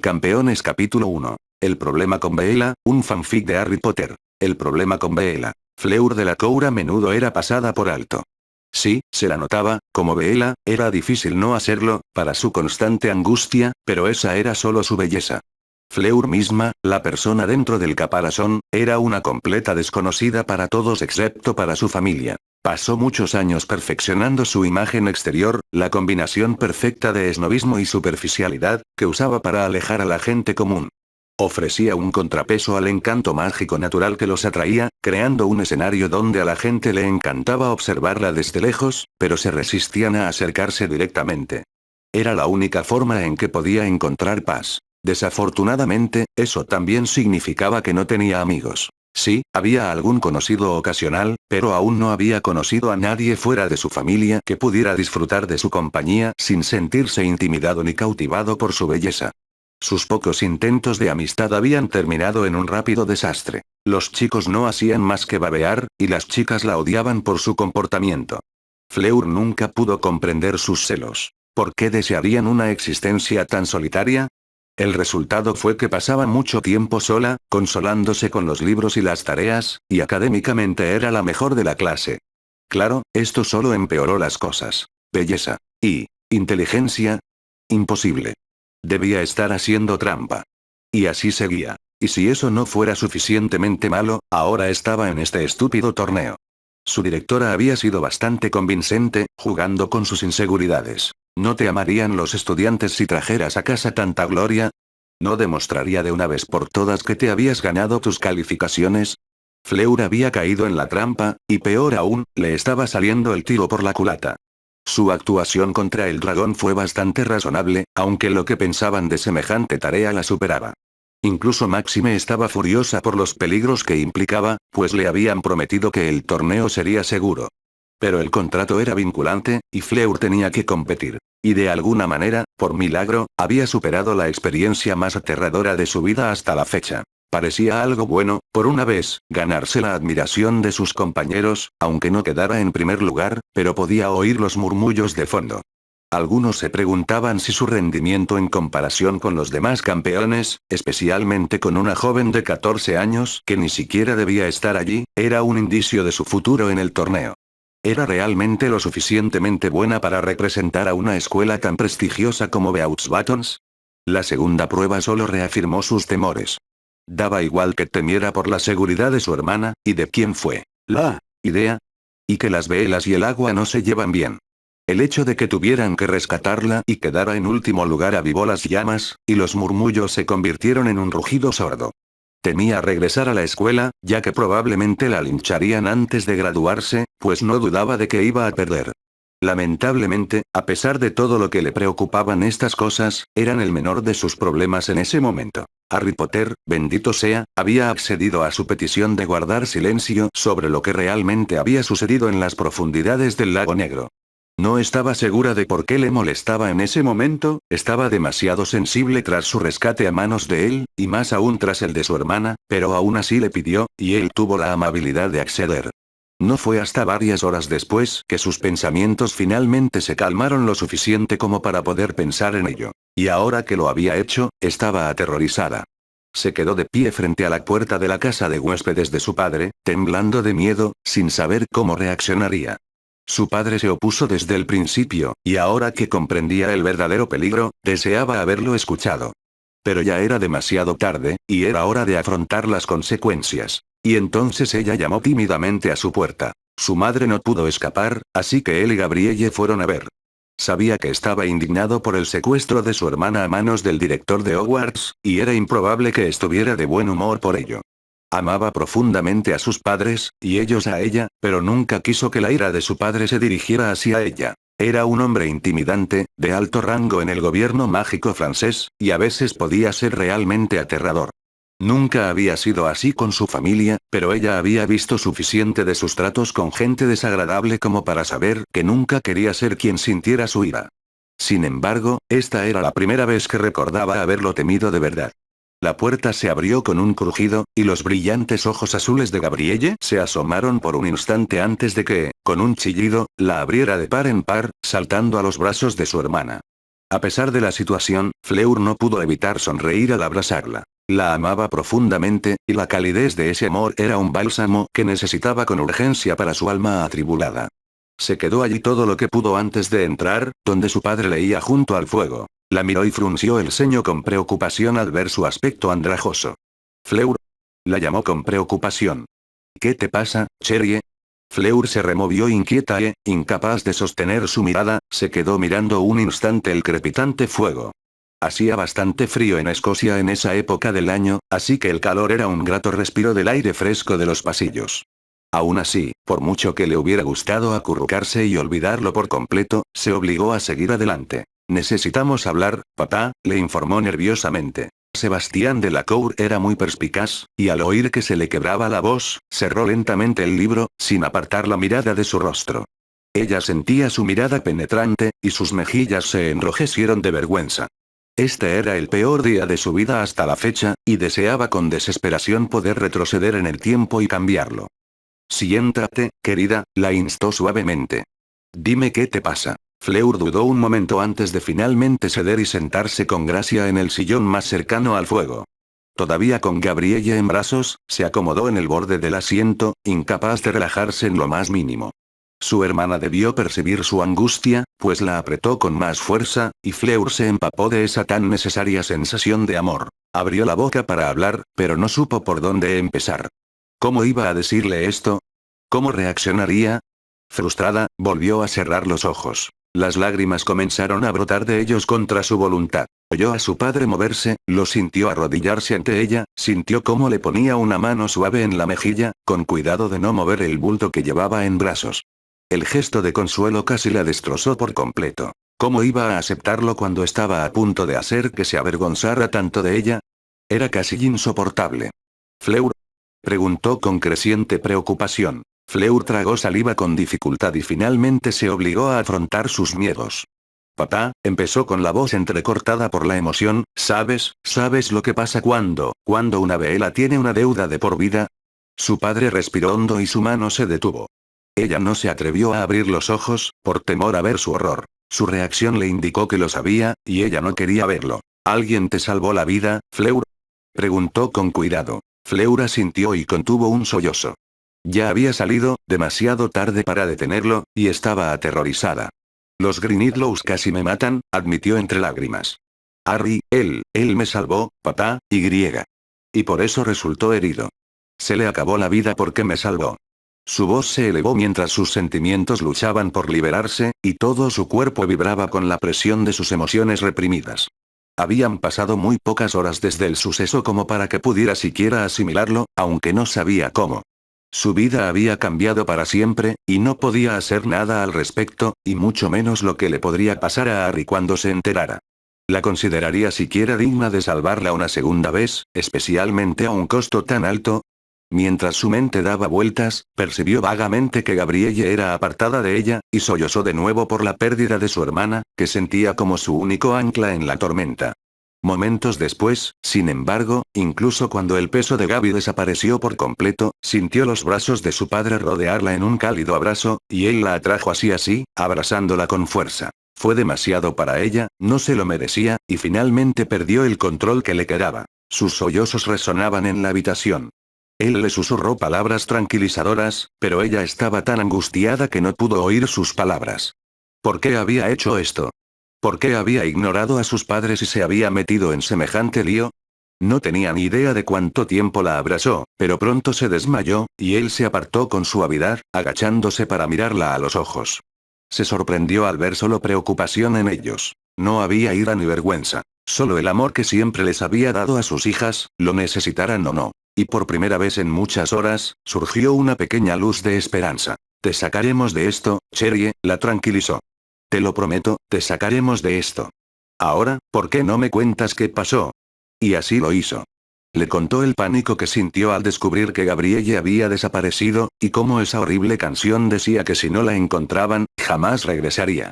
Campeones capítulo 1. El problema con Bella, un fanfic de Harry Potter. El problema con Bella. Fleur de la Cour a menudo era pasada por alto. Sí, se la notaba, como Bella, era difícil no hacerlo, para su constante angustia, pero esa era solo su belleza. Fleur misma, la persona dentro del caparazón, era una completa desconocida para todos excepto para su familia. Pasó muchos años perfeccionando su imagen exterior, la combinación perfecta de esnobismo y superficialidad, que usaba para alejar a la gente común. Ofrecía un contrapeso al encanto mágico natural que los atraía, creando un escenario donde a la gente le encantaba observarla desde lejos, pero se resistían a acercarse directamente. Era la única forma en que podía encontrar paz. Desafortunadamente, eso también significaba que no tenía amigos. Sí, había algún conocido ocasional, pero aún no había conocido a nadie fuera de su familia que pudiera disfrutar de su compañía sin sentirse intimidado ni cautivado por su belleza. Sus pocos intentos de amistad habían terminado en un rápido desastre. Los chicos no hacían más que babear, y las chicas la odiaban por su comportamiento. Fleur nunca pudo comprender sus celos. ¿Por qué desearían una existencia tan solitaria? El resultado fue que pasaba mucho tiempo sola, consolándose con los libros y las tareas, y académicamente era la mejor de la clase. Claro, esto solo empeoró las cosas. Belleza. Y inteligencia. Imposible. Debía estar haciendo trampa. Y así seguía. Y si eso no fuera suficientemente malo, ahora estaba en este estúpido torneo. Su directora había sido bastante convincente, jugando con sus inseguridades. ¿No te amarían los estudiantes si trajeras a casa tanta gloria? ¿No demostraría de una vez por todas que te habías ganado tus calificaciones? Fleur había caído en la trampa, y peor aún, le estaba saliendo el tiro por la culata. Su actuación contra el dragón fue bastante razonable, aunque lo que pensaban de semejante tarea la superaba. Incluso Máxime estaba furiosa por los peligros que implicaba, pues le habían prometido que el torneo sería seguro. Pero el contrato era vinculante, y Fleur tenía que competir. Y de alguna manera, por milagro, había superado la experiencia más aterradora de su vida hasta la fecha. Parecía algo bueno, por una vez, ganarse la admiración de sus compañeros, aunque no quedara en primer lugar, pero podía oír los murmullos de fondo. Algunos se preguntaban si su rendimiento en comparación con los demás campeones, especialmente con una joven de 14 años que ni siquiera debía estar allí, era un indicio de su futuro en el torneo. ¿Era realmente lo suficientemente buena para representar a una escuela tan prestigiosa como Beauxbatons? La segunda prueba solo reafirmó sus temores. Daba igual que temiera por la seguridad de su hermana, y de quién fue la idea. Y que las velas y el agua no se llevan bien. El hecho de que tuvieran que rescatarla y quedara en último lugar avivó las llamas, y los murmullos se convirtieron en un rugido sordo. Temía regresar a la escuela, ya que probablemente la lincharían antes de graduarse, pues no dudaba de que iba a perder. Lamentablemente, a pesar de todo lo que le preocupaban estas cosas, eran el menor de sus problemas en ese momento. Harry Potter, bendito sea, había accedido a su petición de guardar silencio sobre lo que realmente había sucedido en las profundidades del lago negro. No estaba segura de por qué le molestaba en ese momento, estaba demasiado sensible tras su rescate a manos de él, y más aún tras el de su hermana, pero aún así le pidió, y él tuvo la amabilidad de acceder. No fue hasta varias horas después que sus pensamientos finalmente se calmaron lo suficiente como para poder pensar en ello. Y ahora que lo había hecho, estaba aterrorizada. Se quedó de pie frente a la puerta de la casa de huéspedes de su padre, temblando de miedo, sin saber cómo reaccionaría. Su padre se opuso desde el principio, y ahora que comprendía el verdadero peligro, deseaba haberlo escuchado. Pero ya era demasiado tarde, y era hora de afrontar las consecuencias. Y entonces ella llamó tímidamente a su puerta. Su madre no pudo escapar, así que él y Gabrielle fueron a ver. Sabía que estaba indignado por el secuestro de su hermana a manos del director de Hogwarts, y era improbable que estuviera de buen humor por ello. Amaba profundamente a sus padres, y ellos a ella, pero nunca quiso que la ira de su padre se dirigiera hacia ella. Era un hombre intimidante, de alto rango en el gobierno mágico francés, y a veces podía ser realmente aterrador. Nunca había sido así con su familia, pero ella había visto suficiente de sus tratos con gente desagradable como para saber que nunca quería ser quien sintiera su ira. Sin embargo, esta era la primera vez que recordaba haberlo temido de verdad. La puerta se abrió con un crujido, y los brillantes ojos azules de Gabrielle se asomaron por un instante antes de que, con un chillido, la abriera de par en par, saltando a los brazos de su hermana. A pesar de la situación, Fleur no pudo evitar sonreír al abrazarla. La amaba profundamente, y la calidez de ese amor era un bálsamo que necesitaba con urgencia para su alma atribulada. Se quedó allí todo lo que pudo antes de entrar, donde su padre leía junto al fuego. La miró y frunció el ceño con preocupación al ver su aspecto andrajoso. Fleur. La llamó con preocupación. ¿Qué te pasa, Cherie? Fleur se removió inquieta e, incapaz de sostener su mirada, se quedó mirando un instante el crepitante fuego. Hacía bastante frío en Escocia en esa época del año, así que el calor era un grato respiro del aire fresco de los pasillos. Aún así, por mucho que le hubiera gustado acurrucarse y olvidarlo por completo, se obligó a seguir adelante. Necesitamos hablar, papá, le informó nerviosamente. Sebastián de la Cour era muy perspicaz, y al oír que se le quebraba la voz, cerró lentamente el libro, sin apartar la mirada de su rostro. Ella sentía su mirada penetrante, y sus mejillas se enrojecieron de vergüenza. Este era el peor día de su vida hasta la fecha, y deseaba con desesperación poder retroceder en el tiempo y cambiarlo. Siéntate, querida, la instó suavemente. Dime qué te pasa. Fleur dudó un momento antes de finalmente ceder y sentarse con gracia en el sillón más cercano al fuego. Todavía con Gabrielle en brazos, se acomodó en el borde del asiento, incapaz de relajarse en lo más mínimo. Su hermana debió percibir su angustia, pues la apretó con más fuerza, y Fleur se empapó de esa tan necesaria sensación de amor. Abrió la boca para hablar, pero no supo por dónde empezar. ¿Cómo iba a decirle esto? ¿Cómo reaccionaría? Frustrada, volvió a cerrar los ojos. Las lágrimas comenzaron a brotar de ellos contra su voluntad. Oyó a su padre moverse, lo sintió arrodillarse ante ella, sintió cómo le ponía una mano suave en la mejilla, con cuidado de no mover el bulto que llevaba en brazos. El gesto de consuelo casi la destrozó por completo. ¿Cómo iba a aceptarlo cuando estaba a punto de hacer que se avergonzara tanto de ella? Era casi insoportable. ¿Fleur? Preguntó con creciente preocupación. Fleur tragó saliva con dificultad y finalmente se obligó a afrontar sus miedos. Papá, empezó con la voz entrecortada por la emoción, ¿sabes lo que pasa cuando una vela tiene una deuda de por vida? Su padre respiró hondo y su mano se detuvo. Ella no se atrevió a abrir los ojos, por temor a ver su horror. Su reacción le indicó que lo sabía, y ella no quería verlo. ¿Alguien te salvó la vida, Fleur? Preguntó con cuidado. Fleur asintió y contuvo un sollozo. Ya había salido, demasiado tarde para detenerlo, y estaba aterrorizada. Los Greenidlows casi me matan, admitió entre lágrimas. Harry, él me salvó, papá, y por eso resultó herido. Se le acabó la vida porque me salvó. Su voz se elevó mientras sus sentimientos luchaban por liberarse, y todo su cuerpo vibraba con la presión de sus emociones reprimidas. Habían pasado muy pocas horas desde el suceso como para que pudiera siquiera asimilarlo, aunque no sabía cómo. Su vida había cambiado para siempre, y no podía hacer nada al respecto, y mucho menos lo que le podría pasar a Harry cuando se enterara. ¿La consideraría siquiera digna de salvarla una segunda vez, especialmente a un costo tan alto? Mientras su mente daba vueltas, percibió vagamente que Gabrielle era apartada de ella, y sollozó de nuevo por la pérdida de su hermana, que sentía como su único ancla en la tormenta. Momentos después, sin embargo, incluso cuando el peso de Gaby desapareció por completo, sintió los brazos de su padre rodearla en un cálido abrazo, y él la atrajo así, abrazándola con fuerza. Fue demasiado para ella, no se lo merecía, y finalmente perdió el control que le quedaba. Sus sollozos resonaban en la habitación. Él le susurró palabras tranquilizadoras, pero ella estaba tan angustiada que no pudo oír sus palabras. ¿Por qué había hecho esto? ¿Por qué había ignorado a sus padres y se había metido en semejante lío? No tenía ni idea de cuánto tiempo la abrazó, pero pronto se desmayó, y él se apartó con suavidad, agachándose para mirarla a los ojos. Se sorprendió al ver solo preocupación en ellos. No había ira ni vergüenza. Solo el amor que siempre les había dado a sus hijas, lo necesitaran o no. Y por primera vez en muchas horas, surgió una pequeña luz de esperanza. Te sacaremos de esto, Cherie, la tranquilizó. Te lo prometo, te sacaremos de esto. Ahora, ¿por qué no me cuentas qué pasó? Y así lo hizo. Le contó el pánico que sintió al descubrir que Gabrielle había desaparecido, y cómo esa horrible canción decía que si no la encontraban, jamás regresaría.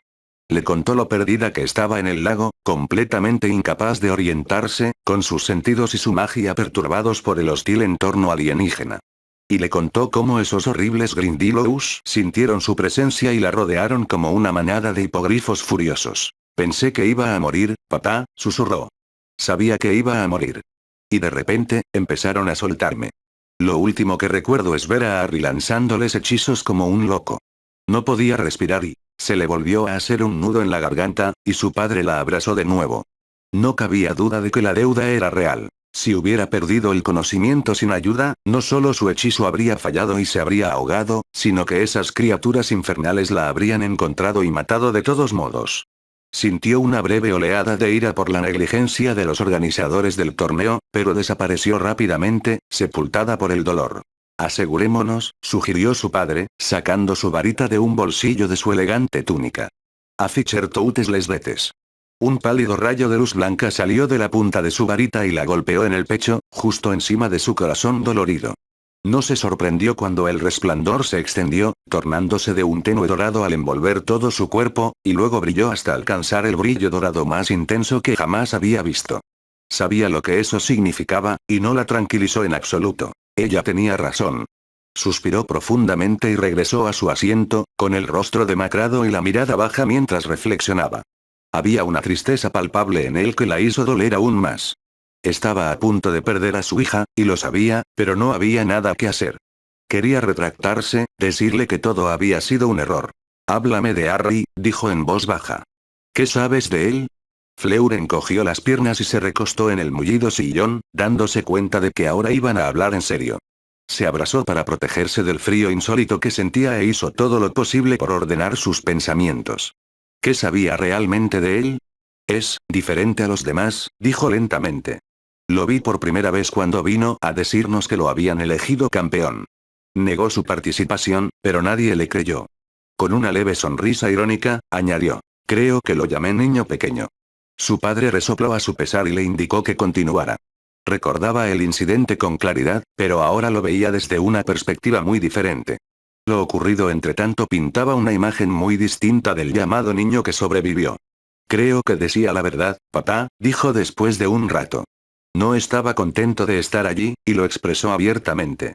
Le contó lo perdida que estaba en el lago, completamente incapaz de orientarse, con sus sentidos y su magia perturbados por el hostil entorno alienígena. Y le contó cómo esos horribles Greenidlows sintieron su presencia y la rodearon como una manada de hipogrifos furiosos. Pensé que iba a morir, papá, susurró. Sabía que iba a morir. Y de repente, empezaron a soltarme. Lo último que recuerdo es ver a Harry lanzándoles hechizos como un loco. No podía respirar y se le volvió a hacer un nudo en la garganta, y su padre la abrazó de nuevo. No cabía duda de que la deuda era real. Si hubiera perdido el conocimiento sin ayuda, no solo su hechizo habría fallado y se habría ahogado, sino que esas criaturas infernales la habrían encontrado y matado de todos modos. Sintió una breve oleada de ira por la negligencia de los organizadores del torneo, pero desapareció rápidamente, sepultada por el dolor. Asegurémonos, sugirió su padre, sacando su varita de un bolsillo de su elegante túnica. Aficher toutes les vetes. Un pálido rayo de luz blanca salió de la punta de su varita y la golpeó en el pecho, justo encima de su corazón dolorido. No se sorprendió cuando el resplandor se extendió, tornándose de un tenue dorado al envolver todo su cuerpo, y luego brilló hasta alcanzar el brillo dorado más intenso que jamás había visto. Sabía lo que eso significaba, y no la tranquilizó en absoluto. Ella tenía razón. Suspiró profundamente y regresó a su asiento, con el rostro demacrado y la mirada baja mientras reflexionaba. Había una tristeza palpable en él que la hizo doler aún más. Estaba a punto de perder a su hija, y lo sabía, pero no había nada que hacer. Quería retractarse, decirle que todo había sido un error. Háblame de Harry, dijo en voz baja. ¿Qué sabes de él? Fleur encogió las piernas y se recostó en el mullido sillón, dándose cuenta de que ahora iban a hablar en serio. Se abrazó para protegerse del frío insólito que sentía e hizo todo lo posible por ordenar sus pensamientos. ¿Qué sabía realmente de él? Es diferente a los demás, dijo lentamente. Lo vi por primera vez cuando vino a decirnos que lo habían elegido campeón. Negó su participación, pero nadie le creyó. Con una leve sonrisa irónica, añadió. Creo que lo llamé niño pequeño. Su padre resopló a su pesar y le indicó que continuara. Recordaba el incidente con claridad, pero ahora lo veía desde una perspectiva muy diferente. Lo ocurrido entre tanto pintaba una imagen muy distinta del llamado niño que sobrevivió. Creo que decía la verdad, papá, dijo después de un rato. No estaba contento de estar allí, y lo expresó abiertamente.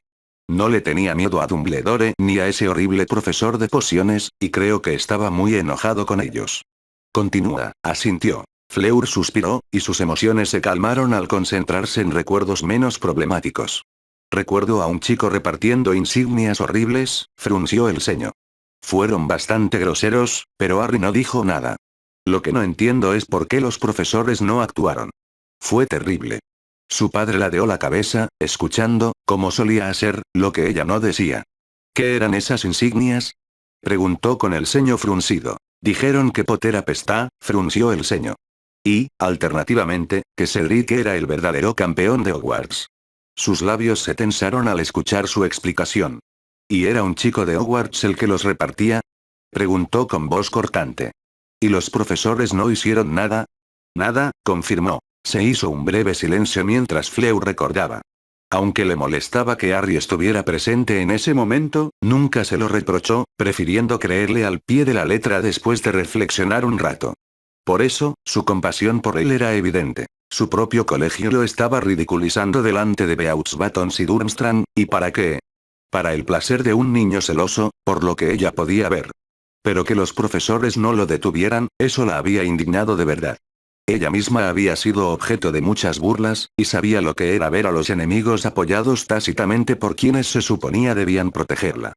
No le tenía miedo a Dumbledore ni a ese horrible profesor de pociones, y creo que estaba muy enojado con ellos. Continúa, asintió. Fleur suspiró, y sus emociones se calmaron al concentrarse en recuerdos menos problemáticos. Recuerdo a un chico repartiendo insignias horribles, frunció el ceño. Fueron bastante groseros, pero Harry no dijo nada. Lo que no entiendo es por qué los profesores no actuaron. Fue terrible. Su padre ladeó la cabeza, escuchando, como solía hacer, lo que ella no decía. ¿Qué eran esas insignias? Preguntó con el ceño fruncido. Dijeron que Potter apestaba, frunció el ceño. Y, alternativamente, que Cedric era el verdadero campeón de Hogwarts. Sus labios se tensaron al escuchar su explicación. ¿Y era un chico de Hogwarts el que los repartía? Preguntó con voz cortante. ¿Y los profesores no hicieron nada? Nada, confirmó. Se hizo un breve silencio mientras Fleur recordaba. Aunque le molestaba que Harry estuviera presente en ese momento, nunca se lo reprochó, prefiriendo creerle al pie de la letra después de reflexionar un rato. Por eso, su compasión por él era evidente. Su propio colegio lo estaba ridiculizando delante de Beauxbatons y Durmstrang, ¿y para qué? Para el placer de un niño celoso, por lo que ella podía ver. Pero que los profesores no lo detuvieran, eso la había indignado de verdad. Ella misma había sido objeto de muchas burlas, y sabía lo que era ver a los enemigos apoyados tácitamente por quienes se suponía debían protegerla.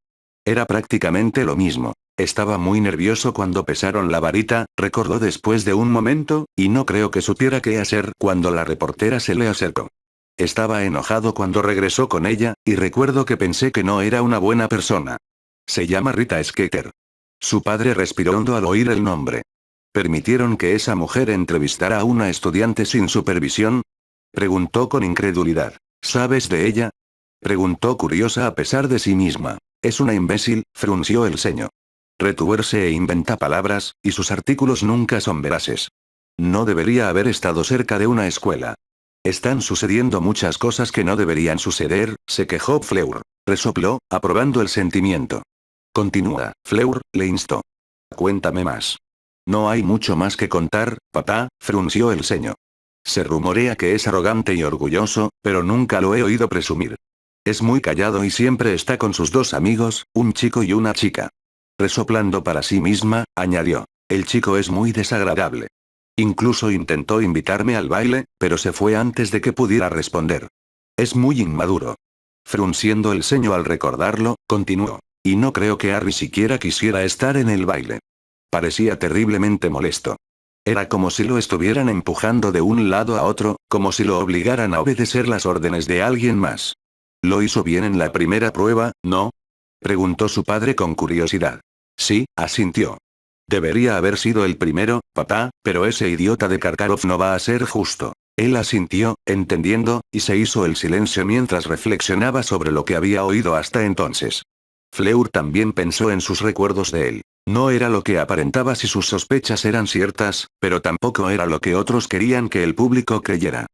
Era prácticamente lo mismo. Estaba muy nervioso cuando pesaron la varita, recordó después de un momento, y no creo que supiera qué hacer cuando la reportera se le acercó. Estaba enojado cuando regresó con ella, y recuerdo que pensé que no era una buena persona. Se llama Rita Skeeter. Su padre respiró hondo al oír el nombre. ¿Permitieron que esa mujer entrevistara a una estudiante sin supervisión? Preguntó con incredulidad. ¿Sabes de ella? Preguntó curiosa a pesar de sí misma. Es una imbécil, frunció el ceño. Retuerce e inventa palabras, y sus artículos nunca son veraces. No debería haber estado cerca de una escuela. Están sucediendo muchas cosas que no deberían suceder, se quejó Fleur. Resopló, aprobando el sentimiento. Continúa, Fleur, le instó. Cuéntame más. No hay mucho más que contar, papá, frunció el ceño. Se rumorea que es arrogante y orgulloso, pero nunca lo he oído presumir. Es muy callado y siempre está con sus dos amigos, un chico y una chica. Resoplando para sí misma, añadió. El chico es muy desagradable. Incluso intentó invitarme al baile, pero se fue antes de que pudiera responder. Es muy inmaduro. Frunciendo el ceño al recordarlo, continuó. Y no creo que Harry siquiera quisiera estar en el baile. Parecía terriblemente molesto. Era como si lo estuvieran empujando de un lado a otro, como si lo obligaran a obedecer las órdenes de alguien más. ¿Lo hizo bien en la primera prueba, no? Preguntó su padre con curiosidad. Sí, asintió. Debería haber sido el primero, papá, pero ese idiota de Karkaroff no va a ser justo. Él asintió, entendiendo, y se hizo el silencio mientras reflexionaba sobre lo que había oído hasta entonces. Fleur también pensó en sus recuerdos de él. No era lo que aparentaba si sus sospechas eran ciertas, pero tampoco era lo que otros querían que el público creyera.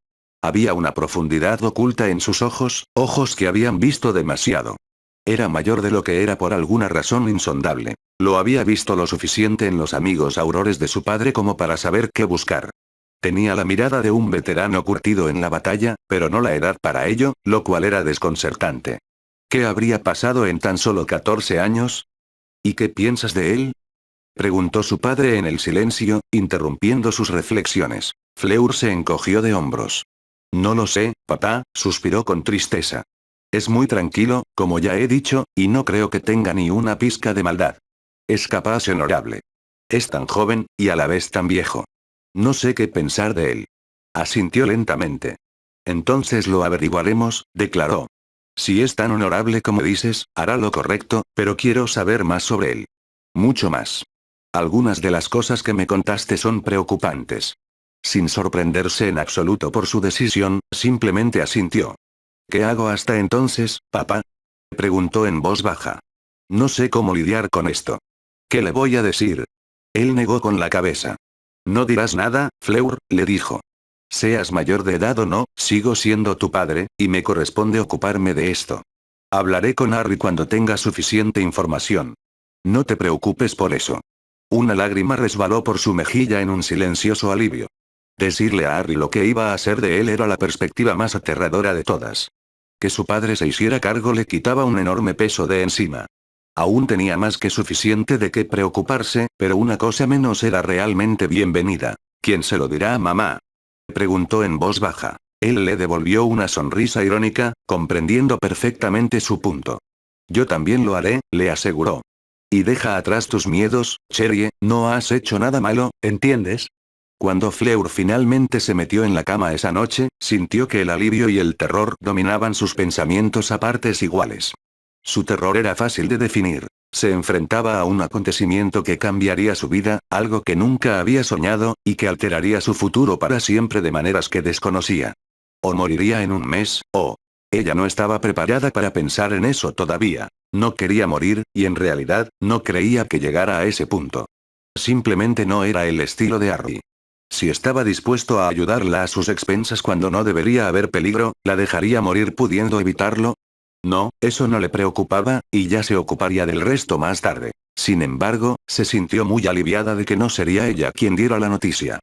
Había una profundidad oculta en sus ojos, ojos que habían visto demasiado. Era mayor de lo que era por alguna razón insondable. Lo había visto lo suficiente en los amigos aurores de su padre como para saber qué buscar. Tenía la mirada de un veterano curtido en la batalla, pero no la edad para ello, lo cual era desconcertante. ¿Qué habría pasado en tan solo 14 años? ¿Y qué piensas de él? Preguntó su padre en el silencio, interrumpiendo sus reflexiones. Fleur se encogió de hombros. No lo sé, papá, suspiró con tristeza. Es muy tranquilo, como ya he dicho, y no creo que tenga ni una pizca de maldad. Es capaz y honorable. Es tan joven, y a la vez tan viejo. No sé qué pensar de él. Asintió lentamente. Entonces lo averiguaremos, declaró. Si es tan honorable como dices, hará lo correcto, pero quiero saber más sobre él. Mucho más. Algunas de las cosas que me contaste son preocupantes. Sin sorprenderse en absoluto por su decisión, simplemente asintió. ¿Qué hago hasta entonces, papá? Preguntó en voz baja. No sé cómo lidiar con esto. ¿Qué le voy a decir? Él negó con la cabeza. No dirás nada, Fleur, le dijo. Seas mayor de edad o no, sigo siendo tu padre, y me corresponde ocuparme de esto. Hablaré con Harry cuando tenga suficiente información. No te preocupes por eso. Una lágrima resbaló por su mejilla en un silencioso alivio. Decirle a Harry lo que iba a hacer de él era la perspectiva más aterradora de todas. Que su padre se hiciera cargo le quitaba un enorme peso de encima. Aún tenía más que suficiente de qué preocuparse, pero una cosa menos era realmente bienvenida. ¿Quién se lo dirá a mamá? Preguntó en voz baja. Él le devolvió una sonrisa irónica, comprendiendo perfectamente su punto. Yo también lo haré, le aseguró. Y deja atrás tus miedos, Cherie, no has hecho nada malo, ¿entiendes? Cuando Fleur finalmente se metió en la cama esa noche, sintió que el alivio y el terror dominaban sus pensamientos a partes iguales. Su terror era fácil de definir. Se enfrentaba a un acontecimiento que cambiaría su vida, algo que nunca había soñado, y que alteraría su futuro para siempre de maneras que desconocía. O moriría en un mes, o... Ella no estaba preparada para pensar en eso todavía. No quería morir, y en realidad, no creía que llegara a ese punto. Simplemente no era el estilo de Harry. Si estaba dispuesto a ayudarla a sus expensas cuando no debería haber peligro, ¿la dejaría morir pudiendo evitarlo? No, eso no le preocupaba, y ya se ocuparía del resto más tarde. Sin embargo, se sintió muy aliviada de que no sería ella quien diera la noticia.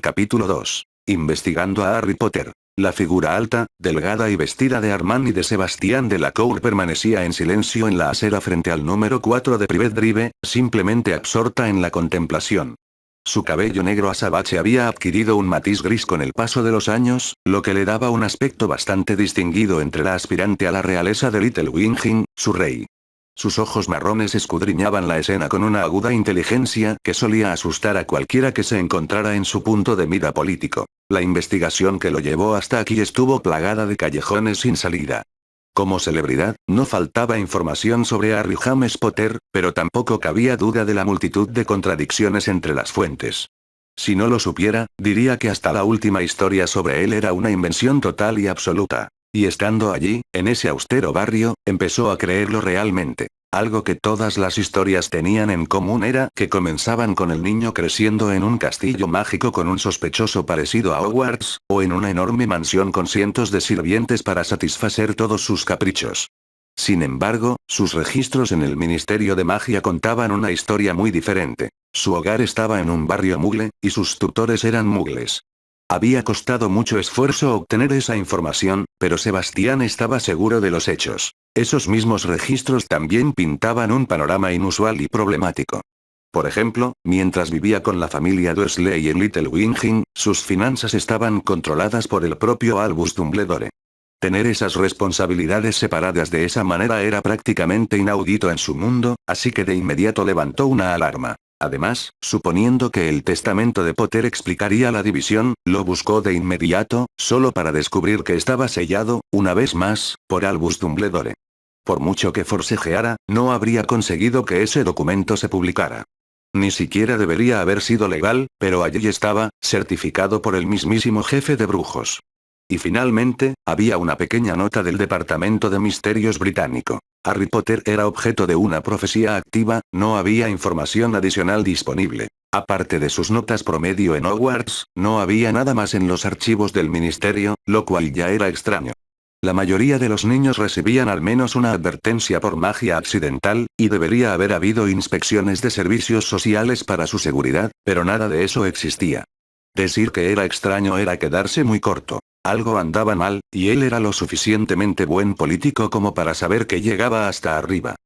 Capítulo 2. Investigando a Harry Potter. La figura alta, delgada y vestida de Armand y de Sebastián de la Cour permanecía en silencio en la acera frente al número 4 de Privet Drive, simplemente absorta en la contemplación. Su cabello negro azabache había adquirido un matiz gris con el paso de los años, lo que le daba un aspecto bastante distinguido entre la aspirante a la realeza de Little Winging, su rey. Sus ojos marrones escudriñaban la escena con una aguda inteligencia que solía asustar a cualquiera que se encontrara en su punto de mira político. La investigación que lo llevó hasta aquí estuvo plagada de callejones sin salida. Como celebridad, no faltaba información sobre Harry James Potter, pero tampoco cabía duda de la multitud de contradicciones entre las fuentes. Si no lo supiera, diría que hasta la última historia sobre él era una invención total y absoluta. Y estando allí, en ese austero barrio, empezó a creerlo realmente. Algo que todas las historias tenían en común era que comenzaban con el niño creciendo en un castillo mágico con un sospechoso parecido a Hogwarts, o en una enorme mansión con cientos de sirvientes para satisfacer todos sus caprichos. Sin embargo, sus registros en el Ministerio de Magia contaban una historia muy diferente. Su hogar estaba en un barrio mugle, y sus tutores eran mugles. Había costado mucho esfuerzo obtener esa información, pero Sebastián estaba seguro de los hechos. Esos mismos registros también pintaban un panorama inusual y problemático. Por ejemplo, mientras vivía con la familia Dursley en Little Winging, sus finanzas estaban controladas por el propio Albus Dumbledore. Tener esas responsabilidades separadas de esa manera era prácticamente inaudito en su mundo, así que de inmediato levantó una alarma. Además, suponiendo que el testamento de Potter explicaría la división, lo buscó de inmediato, solo para descubrir que estaba sellado, una vez más, por Albus Dumbledore. Por mucho que forcejeara, no habría conseguido que ese documento se publicara. Ni siquiera debería haber sido legal, pero allí estaba, certificado por el mismísimo jefe de brujos. Y finalmente, había una pequeña nota del Departamento de Misterios británico. Harry Potter era objeto de una profecía activa, no había información adicional disponible. Aparte de sus notas promedio en Hogwarts, no había nada más en los archivos del ministerio, lo cual ya era extraño. La mayoría de los niños recibían al menos una advertencia por magia accidental, y debería haber habido inspecciones de servicios sociales para su seguridad, pero nada de eso existía. Decir que era extraño era quedarse muy corto. Algo andaba mal, y él era lo suficientemente buen político como para saber que llegaba hasta arriba.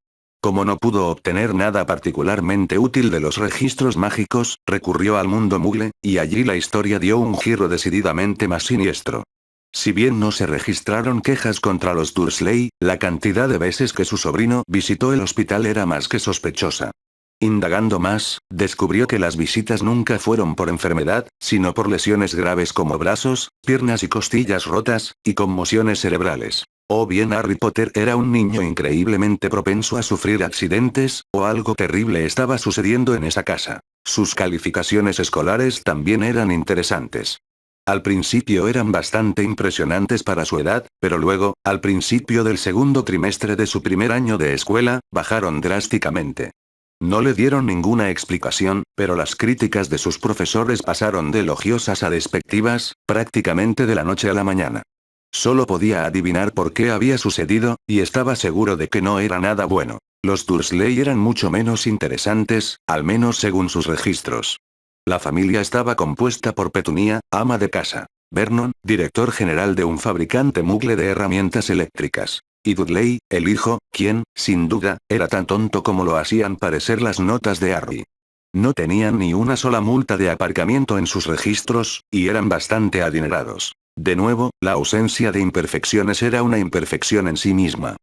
Como no pudo obtener nada particularmente útil de los registros mágicos, recurrió al mundo Muggle, y allí la historia dio un giro decididamente más siniestro. Si bien no se registraron quejas contra los Dursley, la cantidad de veces que su sobrino visitó el hospital era más que sospechosa. Indagando más, descubrió que las visitas nunca fueron por enfermedad, sino por lesiones graves como brazos, piernas y costillas rotas, y conmociones cerebrales. O bien Harry Potter era un niño increíblemente propenso a sufrir accidentes, o algo terrible estaba sucediendo en esa casa. Sus calificaciones escolares también eran interesantes. Al principio eran bastante impresionantes para su edad, pero luego, al principio del segundo trimestre de su primer año de escuela, bajaron drásticamente. No le dieron ninguna explicación, pero las críticas de sus profesores pasaron de elogiosas a despectivas, prácticamente de la noche a la mañana. Solo podía adivinar por qué había sucedido, y estaba seguro de que no era nada bueno. Los Dursley eran mucho menos interesantes, al menos según sus registros. La familia estaba compuesta por Petunia, ama de casa; Vernon, director general de un fabricante Muggle de herramientas eléctricas; y Dudley, el hijo, quien, sin duda, era tan tonto como lo hacían parecer las notas de Harry. No tenían ni una sola multa de aparcamiento en sus registros, y eran bastante adinerados. De nuevo, la ausencia de imperfecciones era una imperfección en sí misma.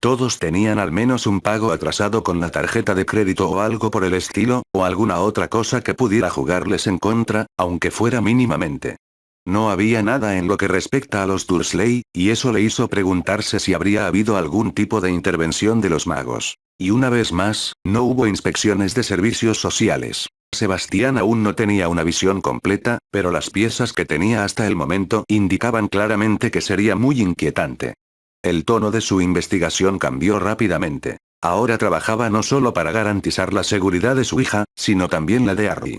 Todos tenían al menos un pago atrasado con la tarjeta de crédito o algo por el estilo, o alguna otra cosa que pudiera jugarles en contra, aunque fuera mínimamente. No había nada en lo que respecta a los Dursley, y eso le hizo preguntarse si habría habido algún tipo de intervención de los magos. Y una vez más, no hubo inspecciones de servicios sociales. Sebastián aún no tenía una visión completa, pero las piezas que tenía hasta el momento indicaban claramente que sería muy inquietante. El tono de su investigación cambió rápidamente. Ahora trabajaba no solo para garantizar la seguridad de su hija, sino también la de Harry.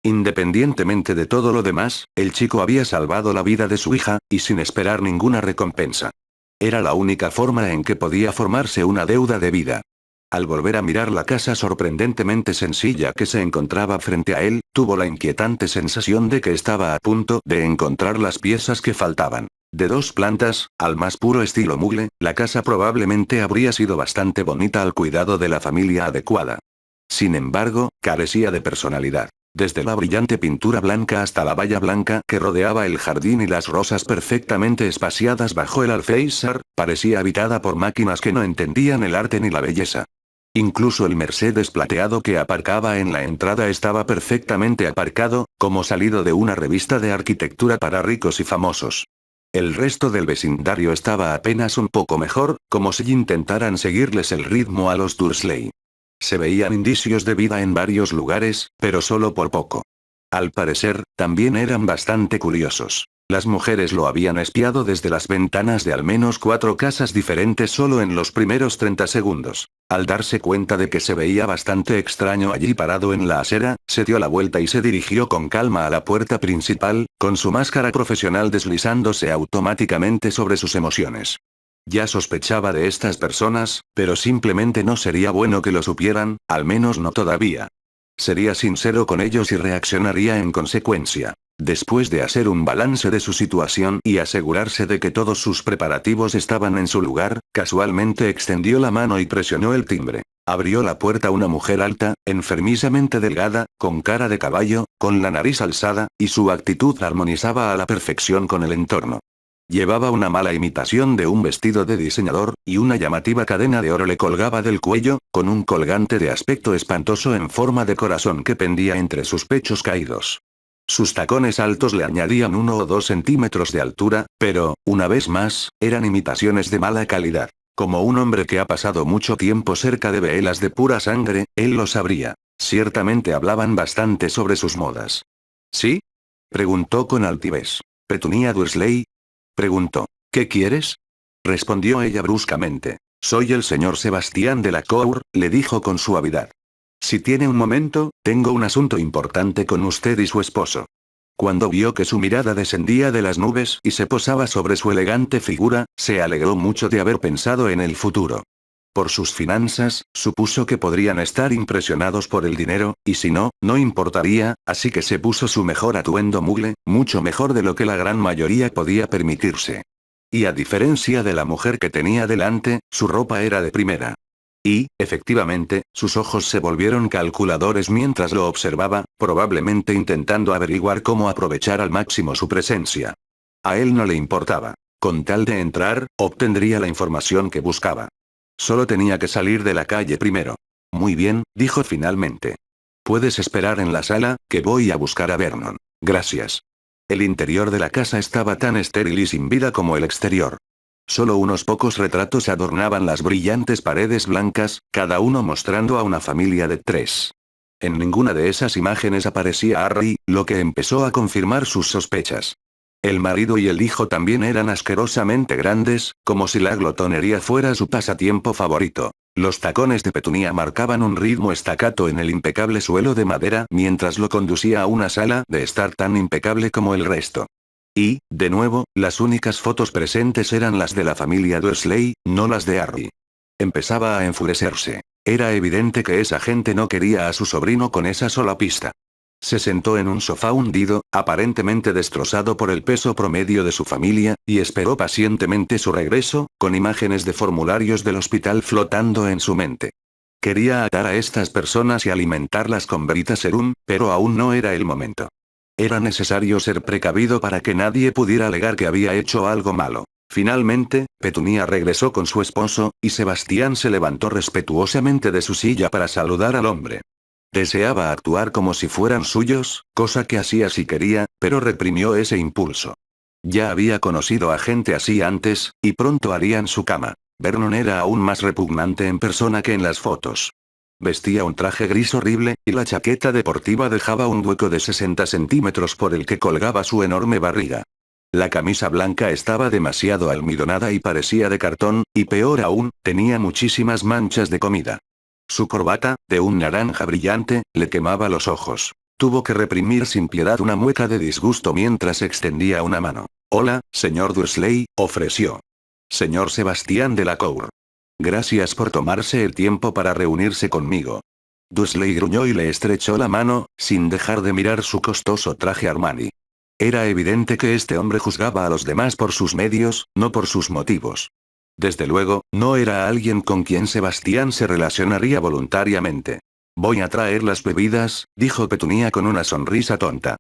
Independientemente de todo lo demás, el chico había salvado la vida de su hija, y sin esperar ninguna recompensa. Era la única forma en que podía formarse una deuda de vida. Al volver a mirar la casa sorprendentemente sencilla que se encontraba frente a él, tuvo la inquietante sensación de que estaba a punto de encontrar las piezas que faltaban. De 2 plantas, al más puro estilo Muggle, la casa probablemente habría sido bastante bonita al cuidado de la familia adecuada. Sin embargo, carecía de personalidad. Desde la brillante pintura blanca hasta la valla blanca que rodeaba el jardín y las rosas perfectamente espaciadas bajo el alféizar, parecía habitada por máquinas que no entendían el arte ni la belleza. Incluso el Mercedes plateado que aparcaba en la entrada estaba perfectamente aparcado, como salido de una revista de arquitectura para ricos y famosos. El resto del vecindario estaba apenas un poco mejor, como si intentaran seguirles el ritmo a los Dursley. Se veían indicios de vida en varios lugares, pero solo por poco. Al parecer, también eran bastante curiosos. Las mujeres lo habían espiado desde las ventanas de al menos 4 casas diferentes solo en los primeros 30 segundos. Al darse cuenta de que se veía bastante extraño allí parado en la acera, se dio la vuelta y se dirigió con calma a la puerta principal, con su máscara profesional deslizándose automáticamente sobre sus emociones. Ya sospechaba de estas personas, pero simplemente no sería bueno que lo supieran, al menos no todavía. Sería sincero con ellos y reaccionaría en consecuencia. Después de hacer un balance de su situación y asegurarse de que todos sus preparativos estaban en su lugar, casualmente extendió la mano y presionó el timbre. Abrió la puerta una mujer alta, enfermizamente delgada, con cara de caballo, con la nariz alzada, y su actitud armonizaba a la perfección con el entorno. Llevaba una mala imitación de un vestido de diseñador, y una llamativa cadena de oro le colgaba del cuello, con un colgante de aspecto espantoso en forma de corazón que pendía entre sus pechos caídos. Sus tacones altos le añadían 1 o 2 centímetros de altura, pero, una vez más, eran imitaciones de mala calidad. Como un hombre que ha pasado mucho tiempo cerca de velas de pura sangre, él lo sabría. Ciertamente hablaban bastante sobre sus modas. ¿Sí? Preguntó con altivez. ¿Petunia Dursley? Preguntó. ¿Qué quieres? Respondió ella bruscamente. Soy el señor Sebastián de la Cour, le dijo con suavidad. Si tiene un momento, tengo un asunto importante con usted y su esposo. Cuando vio que su mirada descendía de las nubes y se posaba sobre su elegante figura, se alegró mucho de haber pensado en el futuro. Por sus finanzas, supuso que podrían estar impresionados por el dinero, y si no, no importaría, así que se puso su mejor atuendo mugle, mucho mejor de lo que la gran mayoría podía permitirse. Y a diferencia de la mujer que tenía delante, su ropa era de primera. Y, efectivamente, sus ojos se volvieron calculadores mientras lo observaba, probablemente intentando averiguar cómo aprovechar al máximo su presencia. A él no le importaba. Con tal de entrar, obtendría la información que buscaba. Solo tenía que salir de la calle primero. Muy bien, dijo finalmente. Puedes esperar en la sala, que voy a buscar a Vernon. Gracias. El interior de la casa estaba tan estéril y sin vida como el exterior. Solo unos pocos retratos adornaban las brillantes paredes blancas, cada uno mostrando a una familia de 3. En ninguna de esas imágenes aparecía Harry, lo que empezó a confirmar sus sospechas. El marido y el hijo también eran asquerosamente grandes, como si la glotonería fuera su pasatiempo favorito. Los tacones de Petunia marcaban un ritmo estacato en el impecable suelo de madera mientras lo conducía a una sala de estar tan impecable como el resto. Y, de nuevo, las únicas fotos presentes eran las de la familia Dursley, no las de Harry. Empezaba a enfurecerse. Era evidente que esa gente no quería a su sobrino con esa sola pista. Se sentó en un sofá hundido, aparentemente destrozado por el peso promedio de su familia, y esperó pacientemente su regreso, con imágenes de formularios del hospital flotando en su mente. Quería atar a estas personas y alimentarlas con Verita Serum, pero aún no era el momento. Era necesario ser precavido para que nadie pudiera alegar que había hecho algo malo. Finalmente, Petunia regresó con su esposo, y Sebastián se levantó respetuosamente de su silla para saludar al hombre. Deseaba actuar como si fueran suyos, cosa que hacía si quería, pero reprimió ese impulso. Ya había conocido a gente así antes, y pronto harían su cama. Vernon era aún más repugnante en persona que en las fotos. Vestía un traje gris horrible, y la chaqueta deportiva dejaba un hueco de 60 centímetros por el que colgaba su enorme barriga. La camisa blanca estaba demasiado almidonada y parecía de cartón, y peor aún, tenía muchísimas manchas de comida. Su corbata, de un naranja brillante, le quemaba los ojos. Tuvo que reprimir sin piedad una mueca de disgusto mientras extendía una mano. «Hola, señor Dursley», ofreció. «Señor Sebastián de la Cour. Gracias por tomarse el tiempo para reunirse conmigo». Dursley gruñó y le estrechó la mano, sin dejar de mirar su costoso traje Armani. Era evidente que este hombre juzgaba a los demás por sus medios, no por sus motivos. Desde luego, no era alguien con quien Sebastián se relacionaría voluntariamente. «Voy a traer las bebidas», dijo Petunia con una sonrisa tonta.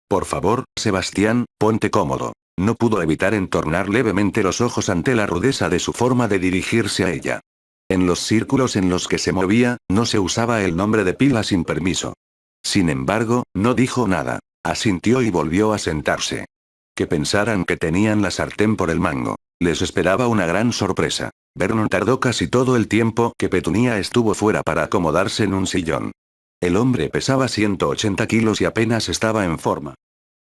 «Por favor, Sebastián, ponte cómodo». No pudo evitar entornar levemente los ojos ante la rudeza de su forma de dirigirse a ella. En los círculos en los que se movía, no se usaba el nombre de pila sin permiso. Sin embargo, no dijo nada. Asintió y volvió a sentarse. Que pensaran que tenían la sartén por el mango. Les esperaba una gran sorpresa. Vernon tardó casi todo el tiempo que Petunia estuvo fuera para acomodarse en un sillón. El hombre pesaba 180 kilos y apenas estaba en forma.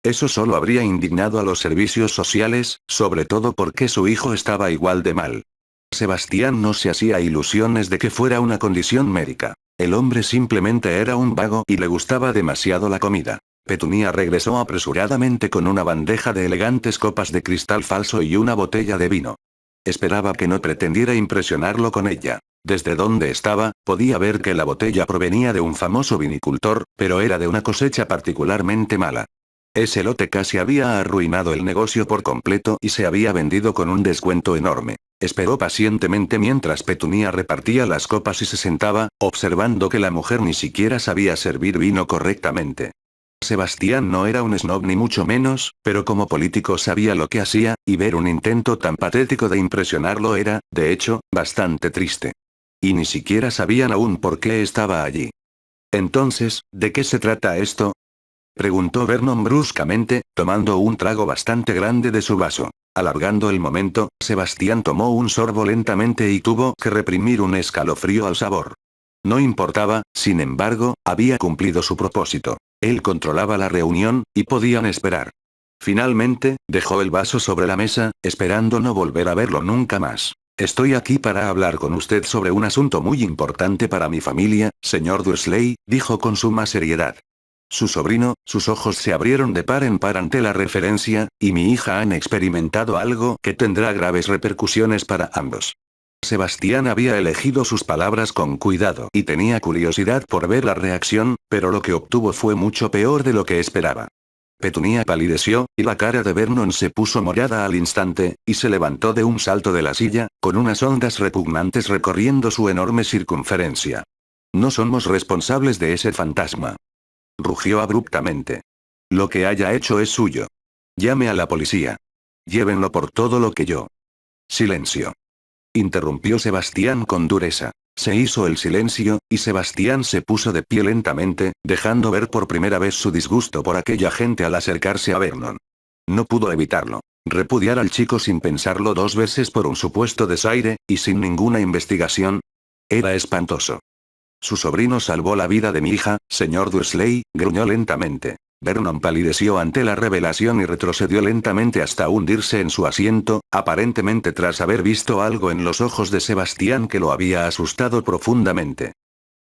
Eso solo habría indignado a los servicios sociales, sobre todo porque su hijo estaba igual de mal. Sebastián no se hacía ilusiones de que fuera una condición médica. El hombre simplemente era un vago y le gustaba demasiado la comida. Petunia regresó apresuradamente con una bandeja de elegantes copas de cristal falso y una botella de vino. Esperaba que no pretendiera impresionarlo con ella. Desde donde estaba, podía ver que la botella provenía de un famoso vinicultor, pero era de una cosecha particularmente mala. Ese lote casi había arruinado el negocio por completo y se había vendido con un descuento enorme. Esperó pacientemente mientras Petunia repartía las copas y se sentaba, observando que la mujer ni siquiera sabía servir vino correctamente. Sebastián no era un snob ni mucho menos, pero como político sabía lo que hacía, y ver un intento tan patético de impresionarlo era, de hecho, bastante triste. Y ni siquiera sabían aún por qué estaba allí. Entonces, ¿de qué se trata esto? Preguntó Vernon bruscamente, tomando un trago bastante grande de su vaso. Alargando el momento, Sebastián tomó un sorbo lentamente y tuvo que reprimir un escalofrío al sabor. No importaba, sin embargo, había cumplido su propósito. Él controlaba la reunión, y podían esperar. Finalmente, dejó el vaso sobre la mesa, esperando no volver a verlo nunca más. Estoy aquí para hablar con usted sobre un asunto muy importante para mi familia, señor Dursley, dijo con suma seriedad. Su sobrino, sus ojos se abrieron de par en par ante la referencia, y mi hija han experimentado algo que tendrá graves repercusiones para ambos. Sebastián había elegido sus palabras con cuidado y tenía curiosidad por ver la reacción, pero lo que obtuvo fue mucho peor de lo que esperaba. Petunia palideció, y la cara de Vernon se puso morada al instante, y se levantó de un salto de la silla, con unas ondas repugnantes recorriendo su enorme circunferencia. No somos responsables de ese fantasma. Rugió abruptamente. Lo que haya hecho es suyo. Llame a la policía. Llévenlo por todo lo que yo. Silencio. Interrumpió Sebastián con dureza. Se hizo el silencio, y Sebastián se puso de pie lentamente, dejando ver por primera vez su disgusto por aquella gente al acercarse a Vernon. No pudo evitarlo. Repudiar al chico sin pensarlo dos veces por un supuesto desaire, y sin ninguna investigación. Era espantoso. Su sobrino salvó la vida de mi hija, señor Dursley, gruñó lentamente. Vernon palideció ante la revelación y retrocedió lentamente hasta hundirse en su asiento, aparentemente tras haber visto algo en los ojos de Sebastián que lo había asustado profundamente.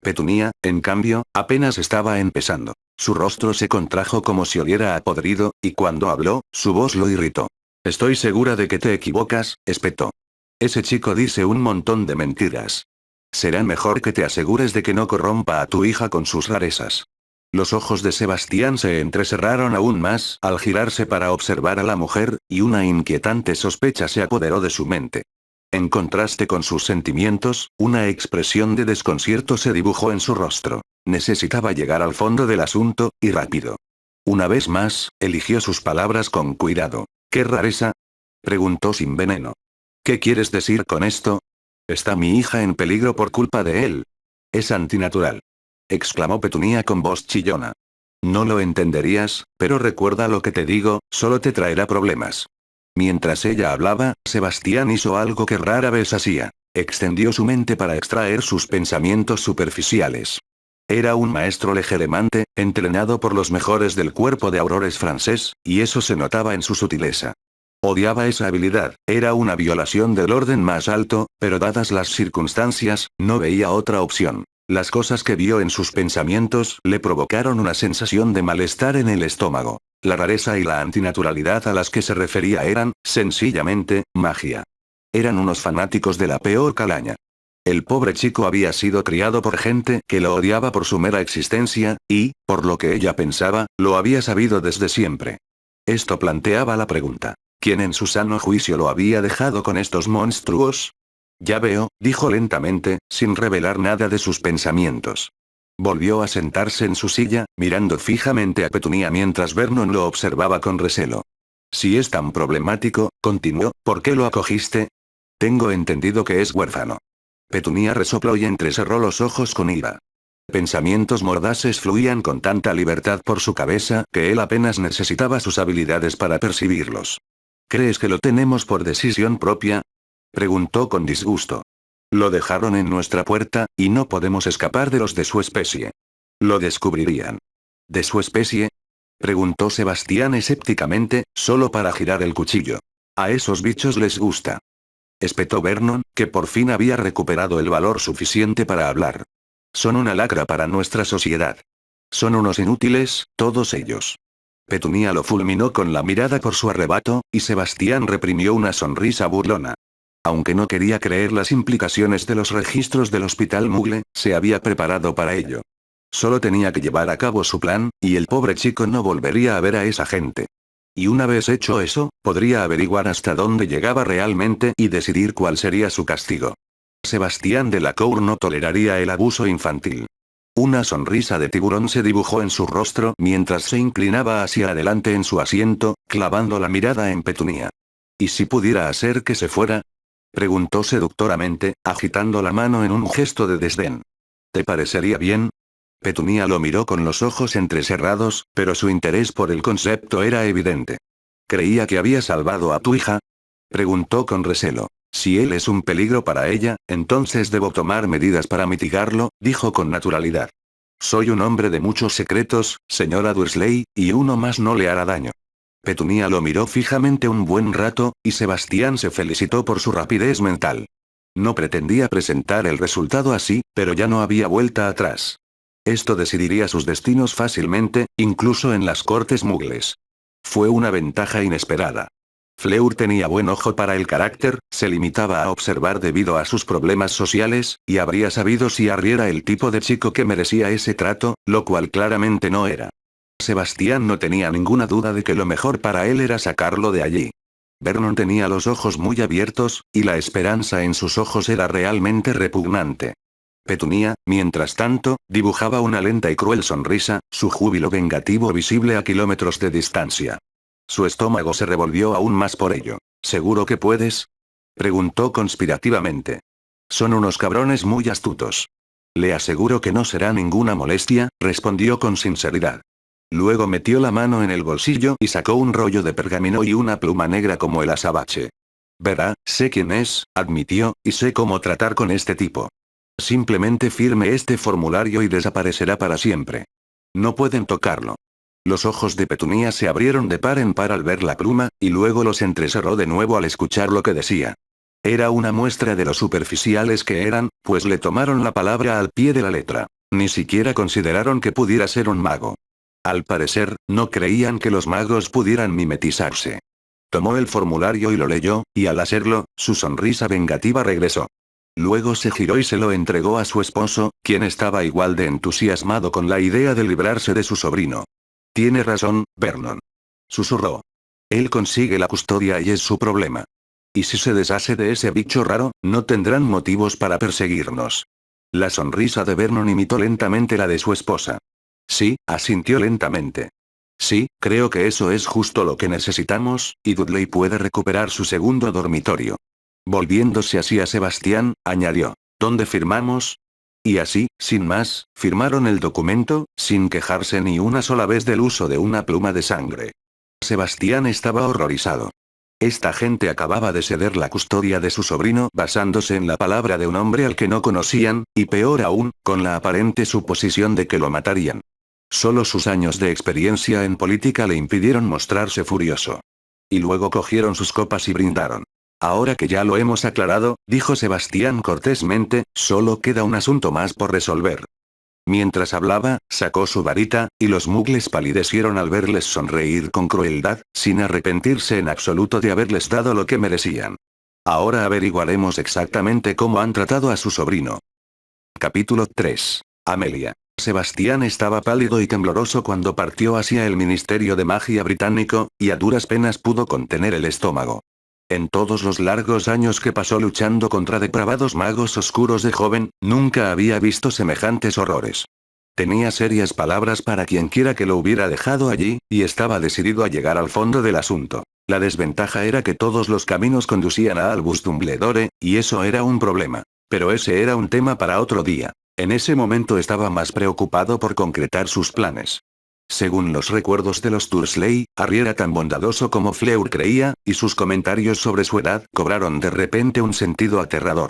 Petunia, en cambio, apenas estaba empezando. Su rostro se contrajo como si oliera a podrido, y cuando habló, su voz lo irritó. Estoy segura de que te equivocas, espetó. Ese chico dice un montón de mentiras. Será mejor que te asegures de que no corrompa a tu hija con sus rarezas. Los ojos de Sebastián se entrecerraron aún más al girarse para observar a la mujer, y una inquietante sospecha se apoderó de su mente. En contraste con sus sentimientos, una expresión de desconcierto se dibujó en su rostro. Necesitaba llegar al fondo del asunto, y rápido. Una vez más, eligió sus palabras con cuidado. ¿Qué rareza? Preguntó sin veneno. ¿Qué quieres decir con esto? Está mi hija en peligro por culpa de él. Es antinatural. Exclamó Petunia con voz chillona. No lo entenderías, pero recuerda lo que te digo, solo te traerá problemas. Mientras ella hablaba, Sebastián hizo algo que rara vez hacía. Extendió su mente para extraer sus pensamientos superficiales. Era un maestro legeremante, entrenado por los mejores del cuerpo de aurores francés, y eso se notaba en su sutileza. Odiaba esa habilidad, era una violación del orden más alto, pero dadas las circunstancias, no veía otra opción. Las cosas que vio en sus pensamientos le provocaron una sensación de malestar en el estómago. La rareza y la antinaturalidad a las que se refería eran, sencillamente, magia. Eran unos fanáticos de la peor calaña. El pobre chico había sido criado por gente que lo odiaba por su mera existencia, y, por lo que ella pensaba, lo había sabido desde siempre. Esto planteaba la pregunta. ¿Quién en su sano juicio lo había dejado con estos monstruos? Ya veo, dijo lentamente, sin revelar nada de sus pensamientos. Volvió a sentarse en su silla, mirando fijamente a Petunia mientras Vernon lo observaba con recelo. Si es tan problemático, continuó, ¿por qué lo acogiste? Tengo entendido que es huérfano. Petunia resopló y entrecerró los ojos con ira. Pensamientos mordaces fluían con tanta libertad por su cabeza que él apenas necesitaba sus habilidades para percibirlos. ¿Crees que lo tenemos por decisión propia? Preguntó con disgusto. Lo dejaron en nuestra puerta, y no podemos escapar de los de su especie. Lo descubrirían. ¿De su especie? Preguntó Sebastián escépticamente, solo para girar el cuchillo. A esos bichos les gusta. Espetó Vernon, que por fin había recuperado el valor suficiente para hablar. Son una lacra para nuestra sociedad. Son unos inútiles, todos ellos. Petunia lo fulminó con la mirada por su arrebato, y Sebastián reprimió una sonrisa burlona. Aunque no quería creer las implicaciones de los registros del Hospital Mugle, se había preparado para ello. Solo tenía que llevar a cabo su plan, y el pobre chico no volvería a ver a esa gente. Y una vez hecho eso, podría averiguar hasta dónde llegaba realmente y decidir cuál sería su castigo. Sebastián de la Cour no toleraría el abuso infantil. Una sonrisa de tiburón se dibujó en su rostro mientras se inclinaba hacia adelante en su asiento, clavando la mirada en Petunia. ¿Y si pudiera hacer que se fuera? Preguntó seductoramente, agitando la mano en un gesto de desdén. ¿Te parecería bien? Petunia lo miró con los ojos entrecerrados, pero su interés por el concepto era evidente. ¿Creía que había salvado a tu hija? Preguntó con recelo. Si él es un peligro para ella, entonces debo tomar medidas para mitigarlo, dijo con naturalidad. Soy un hombre de muchos secretos, señora Dursley, y uno más no le hará daño. Petunia lo miró fijamente un buen rato, y Sebastián se felicitó por su rapidez mental. No pretendía presentar el resultado así, pero ya no había vuelta atrás. Esto decidiría sus destinos fácilmente, incluso en las cortes mugles. Fue una ventaja inesperada. Fleur tenía buen ojo para el carácter, se limitaba a observar debido a sus problemas sociales, y habría sabido si Harry era el tipo de chico que merecía ese trato, lo cual claramente no era. Sebastián no tenía ninguna duda de que lo mejor para él era sacarlo de allí. Vernon tenía los ojos muy abiertos, y la esperanza en sus ojos era realmente repugnante. Petunia, mientras tanto, dibujaba una lenta y cruel sonrisa, su júbilo vengativo visible a kilómetros de distancia. Su estómago se revolvió aún más por ello. ¿Seguro que puedes? Preguntó conspirativamente. Son unos cabrones muy astutos. Le aseguro que no será ninguna molestia, respondió con sinceridad. Luego metió la mano en el bolsillo y sacó un rollo de pergamino y una pluma negra como el azabache. Verá, sé quién es, admitió, y sé cómo tratar con este tipo. Simplemente firme este formulario y desaparecerá para siempre. No pueden tocarlo. Los ojos de Petunia se abrieron de par en par al ver la pluma, y luego los entrecerró de nuevo al escuchar lo que decía. Era una muestra de lo superficiales que eran, pues le tomaron la palabra al pie de la letra. Ni siquiera consideraron que pudiera ser un mago. Al parecer, no creían que los magos pudieran mimetizarse. Tomó el formulario y lo leyó, y al hacerlo, su sonrisa vengativa regresó. Luego se giró y se lo entregó a su esposo, quien estaba igual de entusiasmado con la idea de librarse de su sobrino. Tiene razón, Vernon. Susurró. Él consigue la custodia y es su problema. Y si se deshace de ese bicho raro, no tendrán motivos para perseguirnos. La sonrisa de Vernon imitó lentamente la de su esposa. Sí, asintió lentamente. Sí, creo que eso es justo lo que necesitamos, y Dudley puede recuperar su segundo dormitorio. Volviéndose hacia Sebastián, añadió. ¿Dónde firmamos? Y así, sin más, firmaron el documento, sin quejarse ni una sola vez del uso de una pluma de sangre. Sebastián estaba horrorizado. Esta gente acababa de ceder la custodia de su sobrino basándose en la palabra de un hombre al que no conocían, y peor aún, con la aparente suposición de que lo matarían. Solo sus años de experiencia en política le impidieron mostrarse furioso. Y luego cogieron sus copas y brindaron. Ahora que ya lo hemos aclarado, dijo Sebastián cortésmente, solo queda un asunto más por resolver. Mientras hablaba, sacó su varita, y los mugles palidecieron al verles sonreír con crueldad, sin arrepentirse en absoluto de haberles dado lo que merecían. Ahora averiguaremos exactamente cómo han tratado a su sobrino. Capítulo 3. Amelia. Sebastián estaba pálido y tembloroso cuando partió hacia el Ministerio de Magia británico, y a duras penas pudo contener el estómago. En todos los largos años que pasó luchando contra depravados magos oscuros de joven, nunca había visto semejantes horrores. Tenía serias palabras para quienquiera que lo hubiera dejado allí, y estaba decidido a llegar al fondo del asunto. La desventaja era que todos los caminos conducían a Albus Dumbledore, y eso era un problema. Pero ese era un tema para otro día. En ese momento estaba más preocupado por concretar sus planes. Según los recuerdos de los Dursley, Harry era tan bondadoso como Fleur creía, y sus comentarios sobre su edad cobraron de repente un sentido aterrador.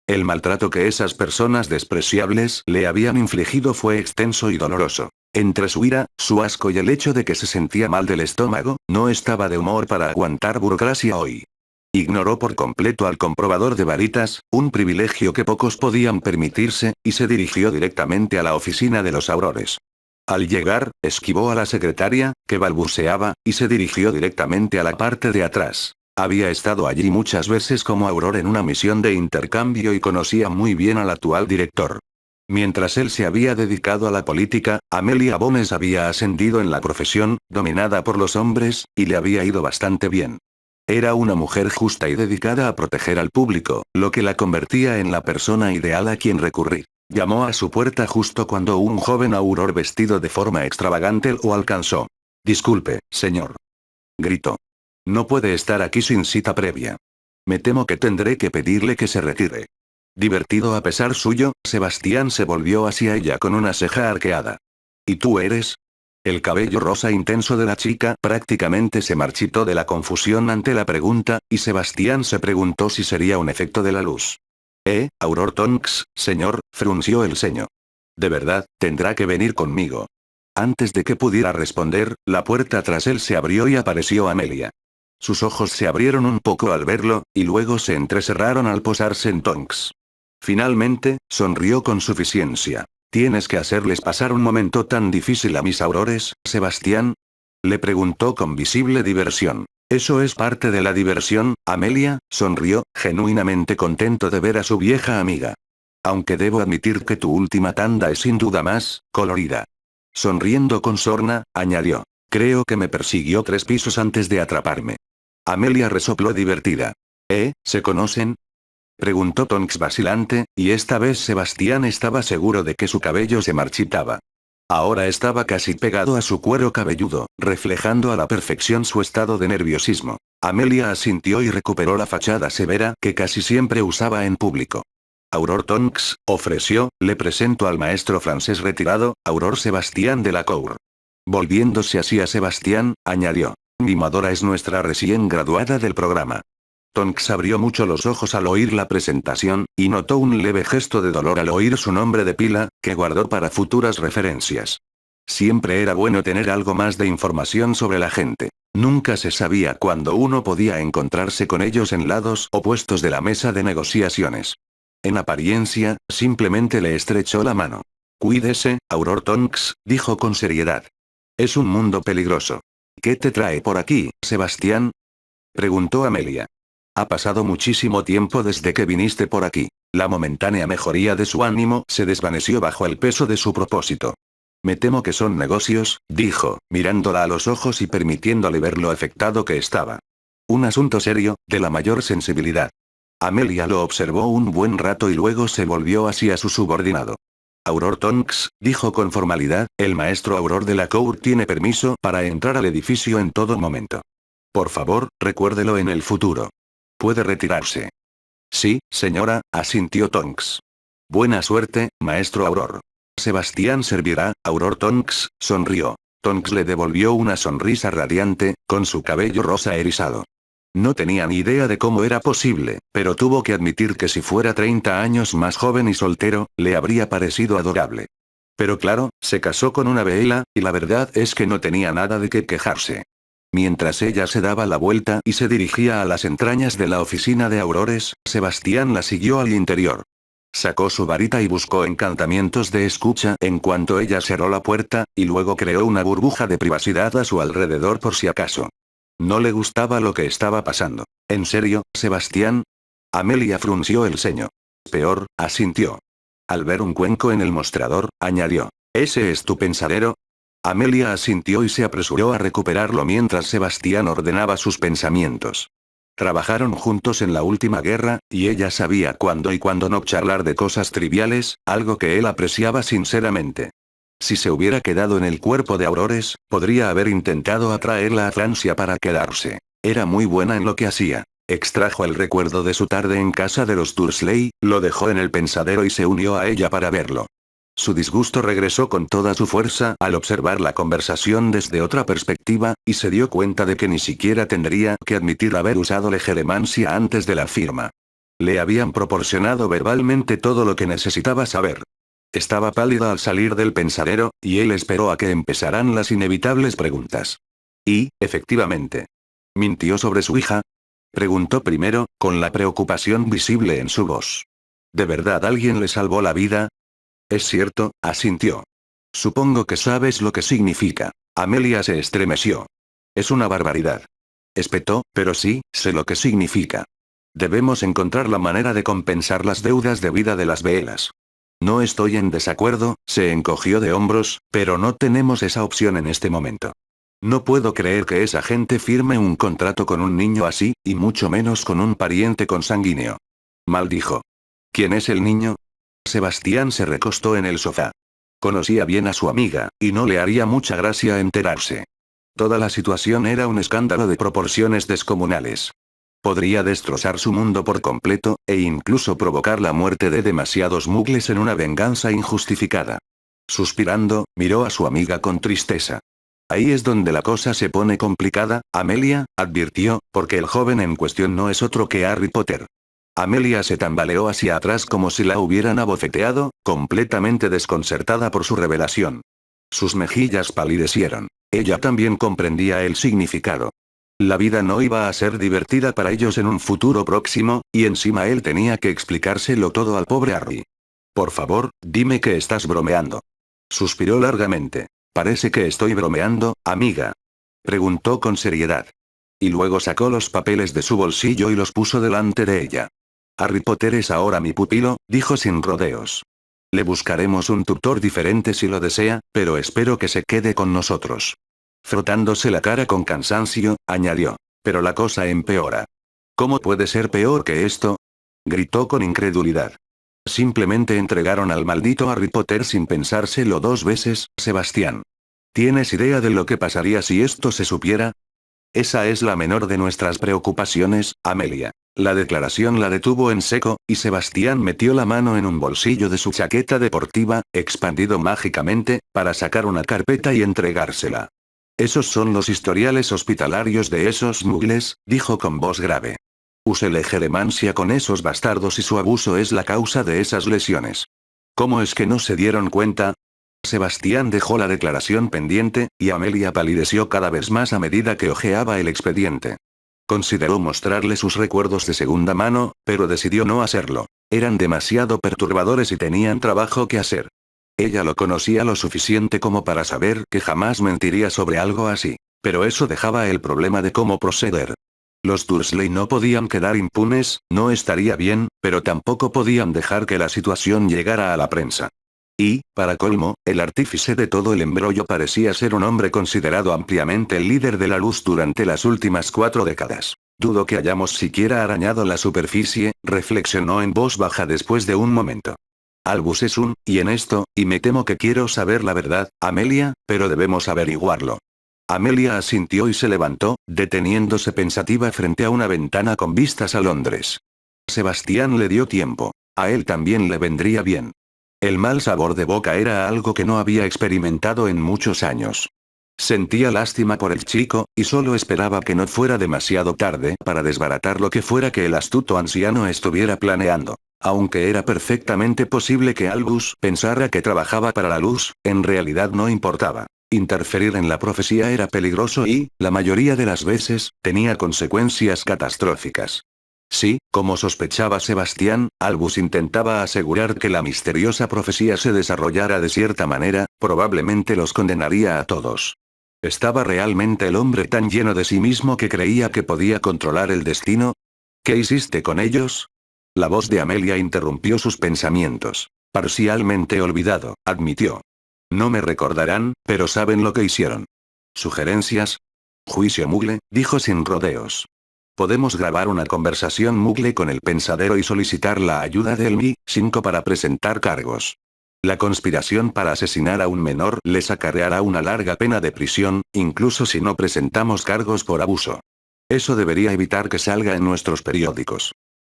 El maltrato que esas personas despreciables le habían infligido fue extenso y doloroso. Entre su ira, su asco y el hecho de que se sentía mal del estómago, no estaba de humor para aguantar burocracia hoy. Ignoró por completo al comprobador de varitas, un privilegio que pocos podían permitirse, y se dirigió directamente a la oficina de los Aurores. Al llegar, esquivó a la secretaria, que balbuceaba, y se dirigió directamente a la parte de atrás. Había estado allí muchas veces como Auror en una misión de intercambio y conocía muy bien al actual director. Mientras él se había dedicado a la política, Amelia Bones había ascendido en la profesión, dominada por los hombres, y le había ido bastante bien. Era una mujer justa y dedicada a proteger al público, lo que la convertía en la persona ideal a quien recurrir. Llamó a su puerta justo cuando un joven auror vestido de forma extravagante lo alcanzó. «Disculpe, señor», gritó. «No puede estar aquí sin cita previa. Me temo que tendré que pedirle que se retire». Divertido a pesar suyo, Sebastián se volvió hacia ella con una ceja arqueada. «¿Y tú eres?» El cabello rosa intenso de la chica prácticamente se marchitó de la confusión ante la pregunta, y Sebastián se preguntó si sería un efecto de la luz. Auror Tonks, señor», frunció el ceño. «De verdad, tendrá que venir conmigo». Antes de que pudiera responder, la puerta tras él se abrió y apareció Amelia. Sus ojos se abrieron un poco al verlo, y luego se entrecerraron al posarse en Tonks. Finalmente, sonrió con suficiencia. «¿Tienes que hacerles pasar un momento tan difícil a mis aurores, Sebastián?», le preguntó con visible diversión. «Eso es parte de la diversión», Amelia sonrió, genuinamente contento de ver a su vieja amiga. «Aunque debo admitir que tu última tanda es sin duda más colorida». Sonriendo con sorna, añadió. «Creo que me persiguió 3 pisos antes de atraparme». Amelia resopló divertida. ¿Se conocen?», preguntó Tonks vacilante, y esta vez Sebastián estaba seguro de que su cabello se marchitaba. Ahora estaba casi pegado a su cuero cabelludo, reflejando a la perfección su estado de nerviosismo. Amelia asintió y recuperó la fachada severa que casi siempre usaba en público. «Auror Tonks», ofreció, «le presento al maestro francés retirado, Auror Sebastián de la Cour». Volviéndose así a Sebastián, añadió. «Mi madora es nuestra recién graduada del programa». Tonks abrió mucho los ojos al oír la presentación, y notó un leve gesto de dolor al oír su nombre de pila, que guardó para futuras referencias. Siempre era bueno tener algo más de información sobre la gente. Nunca se sabía cuándo uno podía encontrarse con ellos en lados opuestos de la mesa de negociaciones. En apariencia, simplemente le estrechó la mano. «Cuídese, Auror Tonks», dijo con seriedad. «Es un mundo peligroso». «¿Qué te trae por aquí, Sebastián?», preguntó Amelia. «Ha pasado muchísimo tiempo desde que viniste por aquí». La momentánea mejoría de su ánimo se desvaneció bajo el peso de su propósito. «Me temo que son negocios», dijo, mirándola a los ojos y permitiéndole ver lo afectado que estaba. «Un asunto serio, de la mayor sensibilidad». Amelia lo observó un buen rato y luego se volvió hacia su subordinado. «Auror Tonks», dijo con formalidad, «el maestro Auror de la Cour tiene permiso para entrar al edificio en todo momento. Por favor, recuérdelo en el futuro. Puede retirarse». «Sí, señora», asintió Tonks. «Buena suerte, maestro Auror». «Sebastián servirá», Auror Tonks sonrió. Tonks le devolvió una sonrisa radiante, con su cabello rosa erizado. No tenía ni idea de cómo era posible, pero tuvo que admitir que si fuera 30 años más joven y soltero, le habría parecido adorable. Pero claro, se casó con una Veela, y la verdad es que no tenía nada de qué quejarse. Mientras ella se daba la vuelta y se dirigía a las entrañas de la oficina de Aurores, Sebastián la siguió al interior. Sacó su varita y buscó encantamientos de escucha en cuanto ella cerró la puerta, y luego creó una burbuja de privacidad a su alrededor por si acaso. No le gustaba lo que estaba pasando. «¿En serio, Sebastián?». Amelia frunció el ceño. «Peor», asintió. Al ver un cuenco en el mostrador, añadió. «¿Ese es tu pensadero?». Amelia asintió y se apresuró a recuperarlo mientras Sebastián ordenaba sus pensamientos. Trabajaron juntos en la última guerra, y ella sabía cuándo y cuándo no charlar de cosas triviales, algo que él apreciaba sinceramente. Si se hubiera quedado en el cuerpo de Aurores, podría haber intentado atraerla a Francia para quedarse. Era muy buena en lo que hacía. Extrajo el recuerdo de su tarde en casa de los Dursley, lo dejó en el pensadero y se unió a ella para verlo. Su disgusto regresó con toda su fuerza al observar la conversación desde otra perspectiva, y se dio cuenta de que ni siquiera tendría que admitir haber usado legeremancia antes de la firma. Le habían proporcionado verbalmente todo lo que necesitaba saber. Estaba pálida al salir del pensadero, y él esperó a que empezaran las inevitables preguntas. Y, efectivamente. ¿Mintió sobre su hija?, preguntó primero, con la preocupación visible en su voz. ¿De verdad alguien le salvó la vida? «Es cierto», asintió. «Supongo que sabes lo que significa». Amelia se estremeció. «Es una barbaridad». Espetó, «pero sí, sé lo que significa. Debemos encontrar la manera de compensar las deudas de vida de las Veelas». No estoy en desacuerdo, se encogió de hombros, pero no tenemos esa opción en este momento. No puedo creer que esa gente firme un contrato con un niño así, y mucho menos con un pariente consanguíneo. Maldijo. ¿Quién es el niño? Sebastián se recostó en el sofá. Conocía bien a su amiga, y no le haría mucha gracia enterarse. Toda la situación era un escándalo de proporciones descomunales. Podría destrozar su mundo por completo, e incluso provocar la muerte de demasiados mugles en una venganza injustificada. Suspirando, miró a su amiga con tristeza. Ahí es donde la cosa se pone complicada, Amelia, advirtió, porque el joven en cuestión no es otro que Harry Potter. Amelia se tambaleó hacia atrás como si la hubieran abofeteado, completamente desconcertada por su revelación. Sus mejillas palidecieron. Ella también comprendía el significado. La vida no iba a ser divertida para ellos en un futuro próximo, y encima él tenía que explicárselo todo al pobre Harry. Por favor, dime que estás bromeando. Suspiró largamente. Parece que estoy bromeando, amiga. Preguntó con seriedad. Y luego sacó los papeles de su bolsillo y los puso delante de ella. Harry Potter es ahora mi pupilo, dijo sin rodeos. Le buscaremos un tutor diferente si lo desea, pero espero que se quede con nosotros. Frotándose la cara con cansancio, añadió. Pero la cosa empeora. ¿Cómo puede ser peor que esto? Gritó con incredulidad. Simplemente entregaron al maldito Harry Potter sin pensárselo dos veces, Sebastián. ¿Tienes idea de lo que pasaría si esto se supiera? Esa es la menor de nuestras preocupaciones, Amelia. La declaración la detuvo en seco, y Sebastián metió la mano en un bolsillo de su chaqueta deportiva, expandido mágicamente, para sacar una carpeta y entregársela. Esos son los historiales hospitalarios de esos mugles, dijo con voz grave. Usé jeremancia con esos bastardos y su abuso es la causa de esas lesiones. ¿Cómo es que no se dieron cuenta? Sebastián dejó la declaración pendiente, y Amelia palideció cada vez más a medida que hojeaba el expediente. Consideró mostrarle sus recuerdos de segunda mano, pero decidió no hacerlo. Eran demasiado perturbadores y tenían trabajo que hacer. Ella lo conocía lo suficiente como para saber que jamás mentiría sobre algo así. Pero eso dejaba el problema de cómo proceder. Los Dursley no podían quedar impunes, no estaría bien, pero tampoco podían dejar que la situación llegara a la prensa. Y, para colmo, el artífice de todo el embrollo parecía ser un hombre considerado ampliamente el líder de la luz durante las últimas 4 décadas. Dudo que hayamos siquiera arañado la superficie, reflexionó en voz baja después de un momento. Albus es y en esto, y me temo que quiero saber la verdad, Amelia, pero debemos averiguarlo. Amelia asintió y se levantó, deteniéndose pensativa frente a una ventana con vistas a Londres. Sebastián le dio tiempo. A él también le vendría bien. El mal sabor de boca era algo que no había experimentado en muchos años. Sentía lástima por el chico, y solo esperaba que no fuera demasiado tarde para desbaratar lo que fuera que el astuto anciano estuviera planeando. Aunque era perfectamente posible que Albus pensara que trabajaba para la luz, en realidad no importaba. Interferir en la profecía era peligroso y, la mayoría de las veces, tenía consecuencias catastróficas. Sí, como sospechaba Sebastián, Albus intentaba asegurar que la misteriosa profecía se desarrollara de cierta manera, probablemente los condenaría a todos. ¿Estaba realmente el hombre tan lleno de sí mismo que creía que podía controlar el destino? ¿Qué hiciste con ellos? La voz de Amelia interrumpió sus pensamientos. Parcialmente olvidado, admitió. No me recordarán, pero saben lo que hicieron. ¿Sugerencias? Juicio mugle, dijo sin rodeos. Podemos grabar una conversación mugle con el pensadero y solicitar la ayuda del MI-5 para presentar cargos. La conspiración para asesinar a un menor les acarreará una larga pena de prisión, incluso si no presentamos cargos por abuso. Eso debería evitar que salga en nuestros periódicos.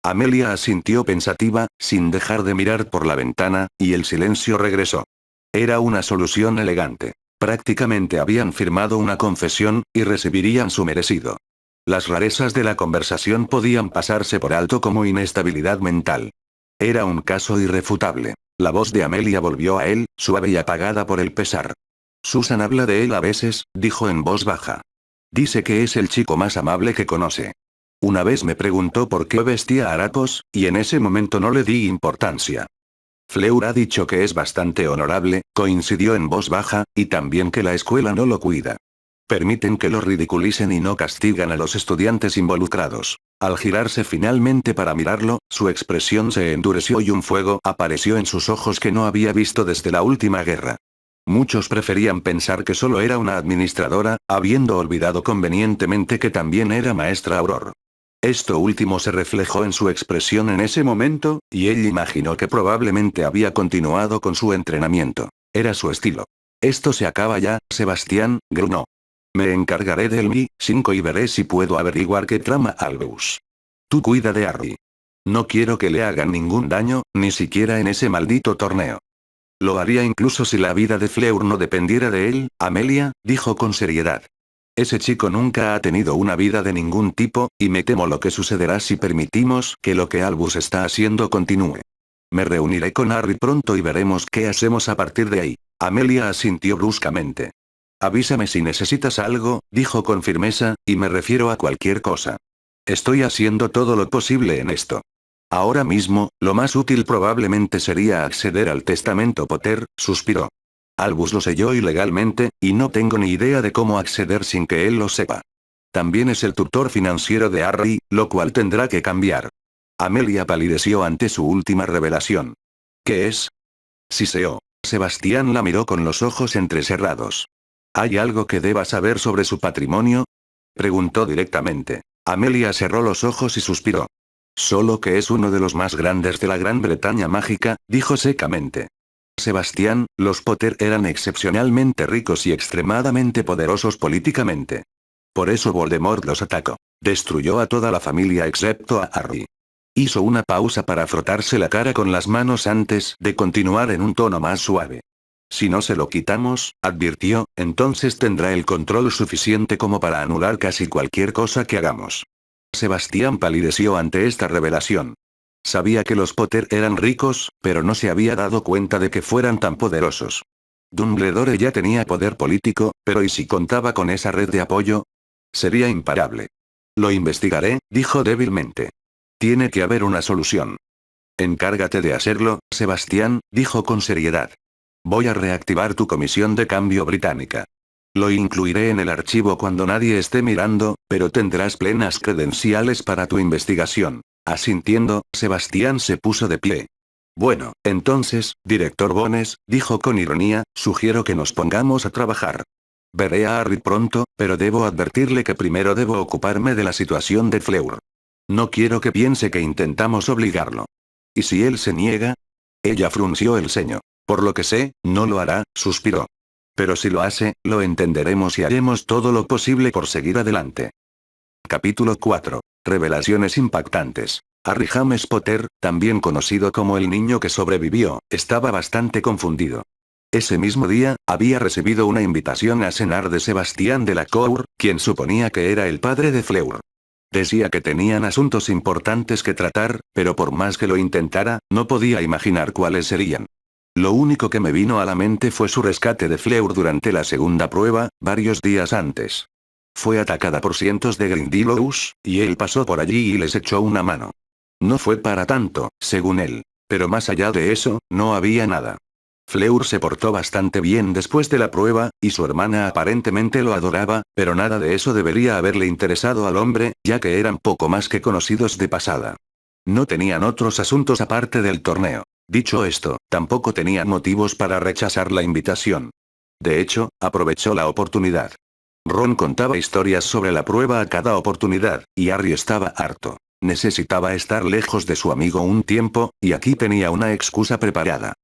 Amelia asintió pensativa, sin dejar de mirar por la ventana, y el silencio regresó. Era una solución elegante. Prácticamente habían firmado una confesión, y recibirían su merecido. Las rarezas de la conversación podían pasarse por alto como inestabilidad mental. Era un caso irrefutable. La voz de Amelia volvió a él, suave y apagada por el pesar. Susan habla de él a veces, dijo en voz baja. Dice que es el chico más amable que conoce. Una vez me preguntó por qué vestía harapos, y en ese momento no le di importancia. Fleur ha dicho que es bastante honorable, coincidió en voz baja, y también que la escuela no lo cuida. Permiten que lo ridiculicen y no castigan a los estudiantes involucrados. Al girarse finalmente para mirarlo, su expresión se endureció y un fuego apareció en sus ojos que no había visto desde la última guerra. Muchos preferían pensar que solo era una administradora, habiendo olvidado convenientemente que también era maestra Auror. Esto último se reflejó en su expresión en ese momento, y él imaginó que probablemente había continuado con su entrenamiento. Era su estilo. Esto se acaba ya, Sebastián, gruñó. Me encargaré del Mi-5 y veré si puedo averiguar qué trama Albus. Tú cuida de Harry. No quiero que le hagan ningún daño, ni siquiera en ese maldito torneo. Lo haría incluso si la vida de Fleur no dependiera de él, Amelia, dijo con seriedad. Ese chico nunca ha tenido una vida de ningún tipo, y me temo lo que sucederá si permitimos que lo que Albus está haciendo continúe. Me reuniré con Harry pronto y veremos qué hacemos a partir de ahí. Amelia asintió bruscamente. Avísame si necesitas algo, dijo con firmeza, y me refiero a cualquier cosa. Estoy haciendo todo lo posible en esto. Ahora mismo, lo más útil probablemente sería acceder al testamento Potter, suspiró. Albus lo selló ilegalmente, y no tengo ni idea de cómo acceder sin que él lo sepa. También es el tutor financiero de Harry, lo cual tendrá que cambiar. Amelia palideció ante su última revelación. ¿Qué es? Siseó. Sebastián la miró con los ojos entrecerrados. ¿Hay algo que deba saber sobre su patrimonio? Preguntó directamente. Amelia cerró los ojos y suspiró. Solo que es uno de los más grandes de la Gran Bretaña mágica, dijo secamente. Sebastián, los Potter eran excepcionalmente ricos y extremadamente poderosos políticamente. Por eso Voldemort los atacó. Destruyó a toda la familia excepto a Harry. Hizo una pausa para frotarse la cara con las manos antes de continuar en un tono más suave. Si no se lo quitamos, advirtió, entonces tendrá el control suficiente como para anular casi cualquier cosa que hagamos. Sebastián palideció ante esta revelación. Sabía que los Potter eran ricos, pero no se había dado cuenta de que fueran tan poderosos. Dumbledore ya tenía poder político, pero ¿y si contaba con esa red de apoyo? Sería imparable. Lo investigaré, dijo débilmente. Tiene que haber una solución. Encárgate de hacerlo, Sebastián, dijo con seriedad. Voy a reactivar tu comisión de cambio británica. Lo incluiré en el archivo cuando nadie esté mirando, pero tendrás plenas credenciales para tu investigación. Asintiendo, Sebastián se puso de pie. Bueno, entonces, director Bones, dijo con ironía, sugiero que nos pongamos a trabajar. Veré a Harry pronto, pero debo advertirle que primero debo ocuparme de la situación de Fleur. No quiero que piense que intentamos obligarlo. ¿Y si él se niega? Ella frunció el ceño. Por lo que sé, no lo hará, suspiró. Pero si lo hace, lo entenderemos y haremos todo lo posible por seguir adelante. Capítulo 4. Revelaciones impactantes. Harry James Potter, también conocido como el niño que sobrevivió, estaba bastante confundido. Ese mismo día, había recibido una invitación a cenar de Sebastián de la Cour, quien suponía que era el padre de Fleur. Decía que tenían asuntos importantes que tratar, pero por más que lo intentara, no podía imaginar cuáles serían. Lo único que me vino a la mente fue su rescate de Fleur durante la segunda prueba, varios días antes. Fue atacada por cientos de Grindylows, y él pasó por allí y les echó una mano. No fue para tanto, según él. Pero más allá de eso, no había nada. Fleur se portó bastante bien después de la prueba, y su hermana aparentemente lo adoraba, pero nada de eso debería haberle interesado al hombre, ya que eran poco más que conocidos de pasada. No tenían otros asuntos aparte del torneo. Dicho esto, tampoco tenían motivos para rechazar la invitación. De hecho, aprovechó la oportunidad. Ron contaba historias sobre la prueba a cada oportunidad, y Harry estaba harto. Necesitaba estar lejos de su amigo un tiempo, y aquí tenía una excusa preparada.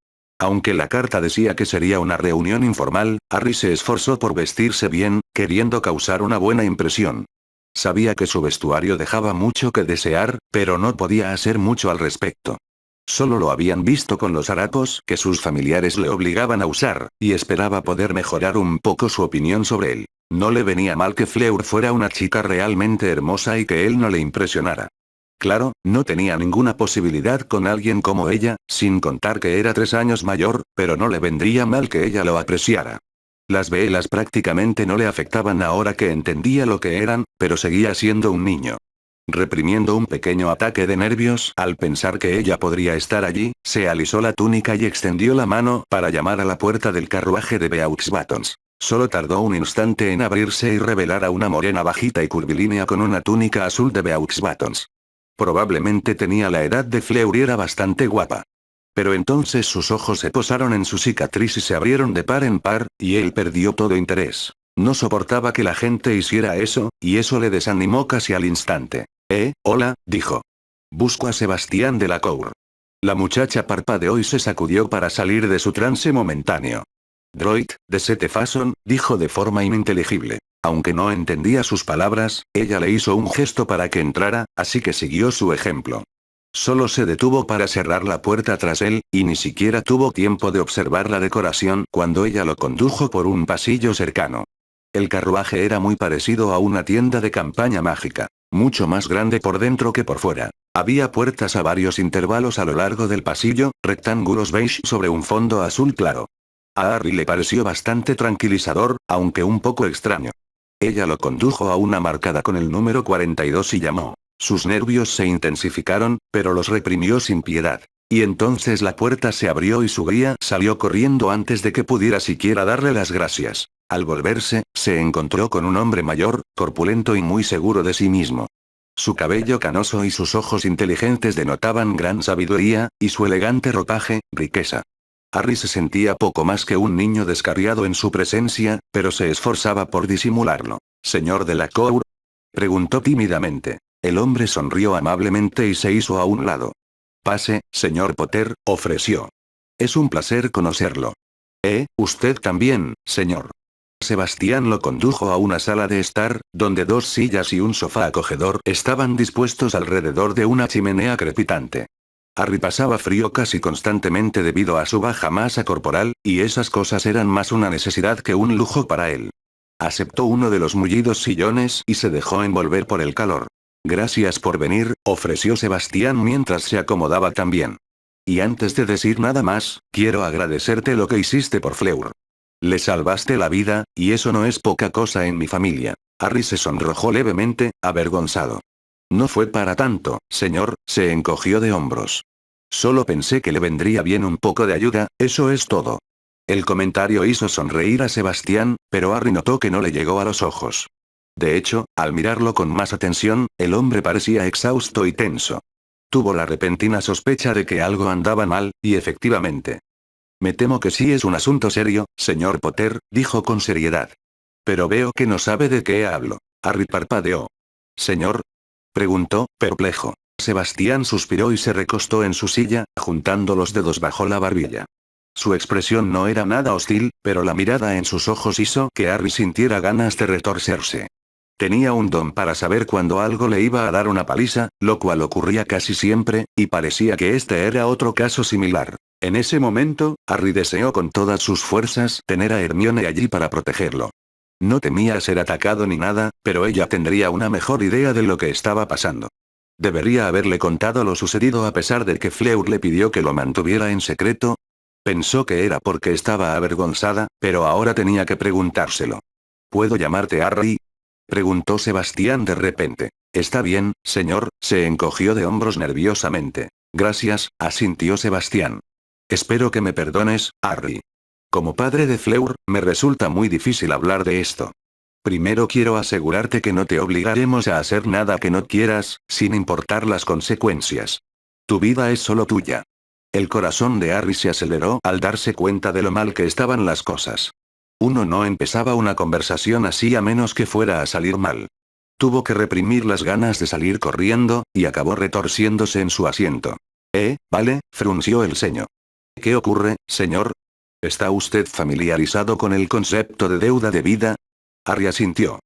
Aunque la carta decía que sería una reunión informal, Harry se esforzó por vestirse bien, queriendo causar una buena impresión. Sabía que su vestuario dejaba mucho que desear, pero no podía hacer mucho al respecto. Solo lo habían visto con los harapos que sus familiares le obligaban a usar, y esperaba poder mejorar un poco su opinión sobre él. No le venía mal que Fleur fuera una chica realmente hermosa y que él no le impresionara. Claro, no tenía ninguna posibilidad con alguien como ella, sin contar que era 3 años mayor, pero no le vendría mal que ella lo apreciara. Las velas prácticamente no le afectaban ahora que entendía lo que eran, pero seguía siendo un niño. Reprimiendo un pequeño ataque de nervios al pensar que ella podría estar allí, se alisó la túnica y extendió la mano para llamar a la puerta del carruaje de Beauxbatons. Solo tardó un instante en abrirse y revelar a una morena bajita y curvilínea con una túnica azul de Beaux Buttons. Probablemente tenía la edad de Fleur y era bastante guapa. Pero entonces sus ojos se posaron en su cicatriz y se abrieron de par en par, y él perdió todo interés. No soportaba que la gente hiciera eso, y eso le desanimó casi al instante. Hola, dijo. Busco a Sebastián de la Cour. La muchacha parpadeó y se sacudió para salir de su trance momentáneo. Droid, de Sete Fason, dijo de forma ininteligible. Aunque no entendía sus palabras, ella le hizo un gesto para que entrara, así que siguió su ejemplo. Solo se detuvo para cerrar la puerta tras él, y ni siquiera tuvo tiempo de observar la decoración cuando ella lo condujo por un pasillo cercano. El carruaje era muy parecido a una tienda de campaña mágica, mucho más grande por dentro que por fuera. Había puertas a varios intervalos a lo largo del pasillo, rectángulos beige sobre un fondo azul claro. A Harry le pareció bastante tranquilizador, aunque un poco extraño. Ella lo condujo a una marcada con el número 42 y llamó. Sus nervios se intensificaron, pero los reprimió sin piedad. Y entonces la puerta se abrió y su guía salió corriendo antes de que pudiera siquiera darle las gracias. Al volverse, se encontró con un hombre mayor, corpulento y muy seguro de sí mismo. Su cabello canoso y sus ojos inteligentes denotaban gran sabiduría, y su elegante ropaje, riqueza. Harry se sentía poco más que un niño descarriado en su presencia, pero se esforzaba por disimularlo. ¿Señor de la Cour?, preguntó tímidamente. El hombre sonrió amablemente y se hizo a un lado. Pase, señor Potter, ofreció. Es un placer conocerlo. Usted también, señor. Sebastián lo condujo a una sala de estar, donde 2 sillas y un sofá acogedor estaban dispuestos alrededor de una chimenea crepitante. Harry pasaba frío casi constantemente debido a su baja masa corporal, y esas cosas eran más una necesidad que un lujo para él. Aceptó uno de los mullidos sillones y se dejó envolver por el calor. Gracias por venir, ofreció Sebastián mientras se acomodaba también. Y antes de decir nada más, quiero agradecerte lo que hiciste por Fleur. Le salvaste la vida, y eso no es poca cosa en mi familia. Harry se sonrojó levemente, avergonzado. No fue para tanto, señor, se encogió de hombros. Solo pensé que le vendría bien un poco de ayuda, eso es todo. El comentario hizo sonreír a Sebastián, pero Harry notó que no le llegó a los ojos. De hecho, al mirarlo con más atención, el hombre parecía exhausto y tenso. Tuvo la repentina sospecha de que algo andaba mal, y efectivamente. Me temo que sí es un asunto serio, señor Potter, dijo con seriedad. Pero veo que no sabe de qué hablo. Harry parpadeó. ¿Señor?, preguntó, perplejo. Sebastián suspiró y se recostó en su silla, juntando los dedos bajo la barbilla. Su expresión no era nada hostil, pero la mirada en sus ojos hizo que Harry sintiera ganas de retorcerse. Tenía un don para saber cuando algo le iba a dar una paliza, lo cual ocurría casi siempre, y parecía que este era otro caso similar. En ese momento, Harry deseó con todas sus fuerzas tener a Hermione allí para protegerlo. No temía ser atacado ni nada, pero ella tendría una mejor idea de lo que estaba pasando. ¿Debería haberle contado lo sucedido a pesar de que Fleur le pidió que lo mantuviera en secreto? Pensó que era porque estaba avergonzada, pero ahora tenía que preguntárselo. ¿Puedo llamarte Harry?, preguntó Sebastián de repente. Está bien, señor, se encogió de hombros nerviosamente. Gracias, asintió Sebastián. Espero que me perdones, Harry. Como padre de Fleur, me resulta muy difícil hablar de esto. Primero quiero asegurarte que no te obligaremos a hacer nada que no quieras, sin importar las consecuencias. Tu vida es solo tuya. El corazón de Harry se aceleró al darse cuenta de lo mal que estaban las cosas. Uno no empezaba una conversación así a menos que fuera a salir mal. Tuvo que reprimir las ganas de salir corriendo, y acabó retorciéndose en su asiento. Vale, frunció el ceño. ¿Qué ocurre, señor? ¿Está usted familiarizado con el concepto de deuda de vida? Harry asintió.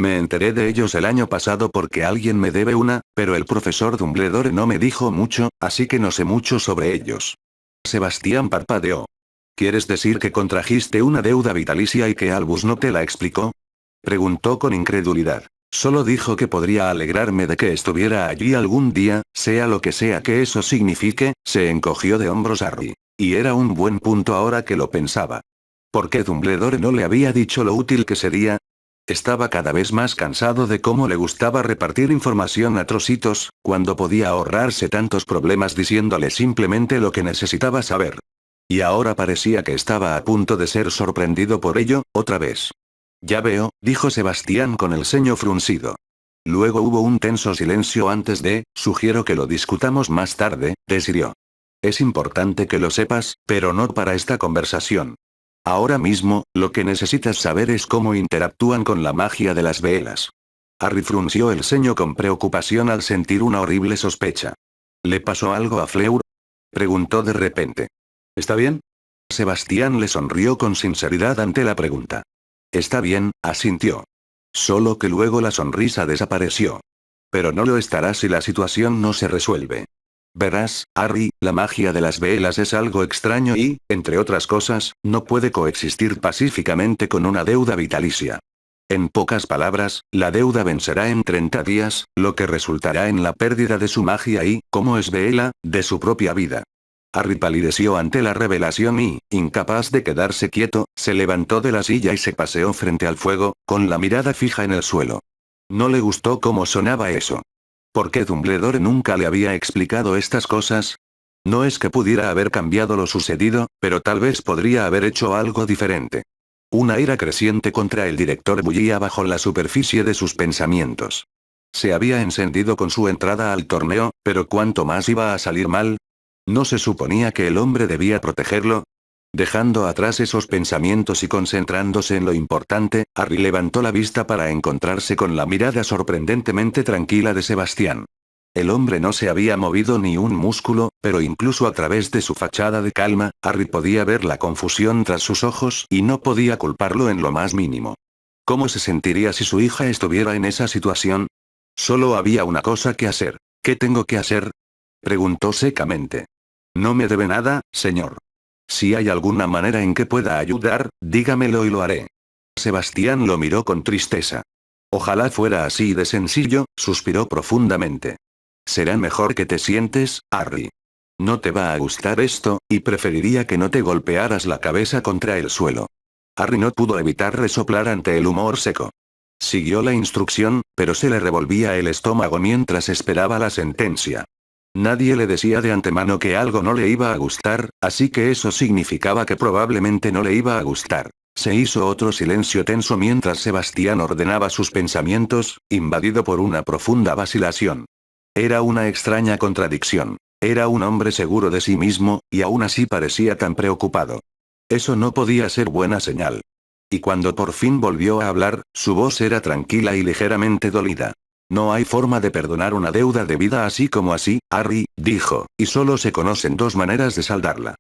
Me enteré de ellos el año pasado porque alguien me debe una, pero el profesor Dumbledore no me dijo mucho, así que no sé mucho sobre ellos. Sebastián parpadeó. ¿Quieres decir que contrajiste una deuda vitalicia y que Albus no te la explicó?, preguntó con incredulidad. Solo dijo que podría alegrarme de que estuviera allí algún día, sea lo que sea que eso signifique, se encogió de hombros Harry. Y era un buen punto ahora que lo pensaba. ¿Por qué Dumbledore no le había dicho lo útil que sería? Estaba cada vez más cansado de cómo le gustaba repartir información a trocitos, cuando podía ahorrarse tantos problemas diciéndole simplemente lo que necesitaba saber. Y ahora parecía que estaba a punto de ser sorprendido por ello, otra vez. Ya veo, dijo Sebastián con el ceño fruncido. Luego hubo un tenso silencio antes de, sugiero que lo discutamos más tarde, decidió. Es importante que lo sepas, pero no para esta conversación. Ahora mismo, lo que necesitas saber es cómo interactúan con la magia de las velas. Harry frunció el ceño con preocupación al sentir una horrible sospecha. ¿Le pasó algo a Fleur? Preguntó de repente. ¿Está bien? Sebastián le sonrió con sinceridad ante la pregunta. Está bien, asintió. Solo que luego la sonrisa desapareció. Pero no lo estará si la situación no se resuelve. Verás, Harry, la magia de las velas es algo extraño y, entre otras cosas, no puede coexistir pacíficamente con una deuda vitalicia. En pocas palabras, la deuda vencerá en 30 días, lo que resultará en la pérdida de su magia y, como es Veela, de su propia vida. Harry palideció ante la revelación y, incapaz de quedarse quieto, se levantó de la silla y se paseó frente al fuego, con la mirada fija en el suelo. No le gustó cómo sonaba eso. ¿Por qué Dumbledore nunca le había explicado estas cosas? No es que pudiera haber cambiado lo sucedido, pero tal vez podría haber hecho algo diferente. Una ira creciente contra el director bullía bajo la superficie de sus pensamientos. Se había encendido con su entrada al torneo, pero ¿cuánto más iba a salir mal? ¿No se suponía que el hombre debía protegerlo? Dejando atrás esos pensamientos y concentrándose en lo importante, Harry levantó la vista para encontrarse con la mirada sorprendentemente tranquila de Sebastián. El hombre no se había movido ni un músculo, pero incluso a través de su fachada de calma, Harry podía ver la confusión tras sus ojos y no podía culparlo en lo más mínimo. ¿Cómo se sentiría si su hija estuviera en esa situación? Solo había una cosa que hacer. ¿Qué tengo que hacer? Preguntó secamente. No me debe nada, señor. Si hay alguna manera en que pueda ayudar, dígamelo y lo haré. Sebastián lo miró con tristeza. Ojalá fuera así de sencillo, suspiró profundamente. Será mejor que te sientes, Harry. No te va a gustar esto, y preferiría que no te golpearas la cabeza contra el suelo. Harry no pudo evitar resoplar ante el humor seco. Siguió la instrucción, pero se le revolvía el estómago mientras esperaba la sentencia. Nadie le decía de antemano que algo no le iba a gustar, así que eso significaba que probablemente no le iba a gustar. Se hizo otro silencio tenso mientras Sebastián ordenaba sus pensamientos, invadido por una profunda vacilación. Era una extraña contradicción. Era un hombre seguro de sí mismo, y aún así parecía tan preocupado. Eso no podía ser buena señal. Y cuando por fin volvió a hablar, su voz era tranquila y ligeramente dolida. No hay forma de perdonar una deuda debida así como así, Harry, dijo, y solo se conocen dos maneras de saldarla.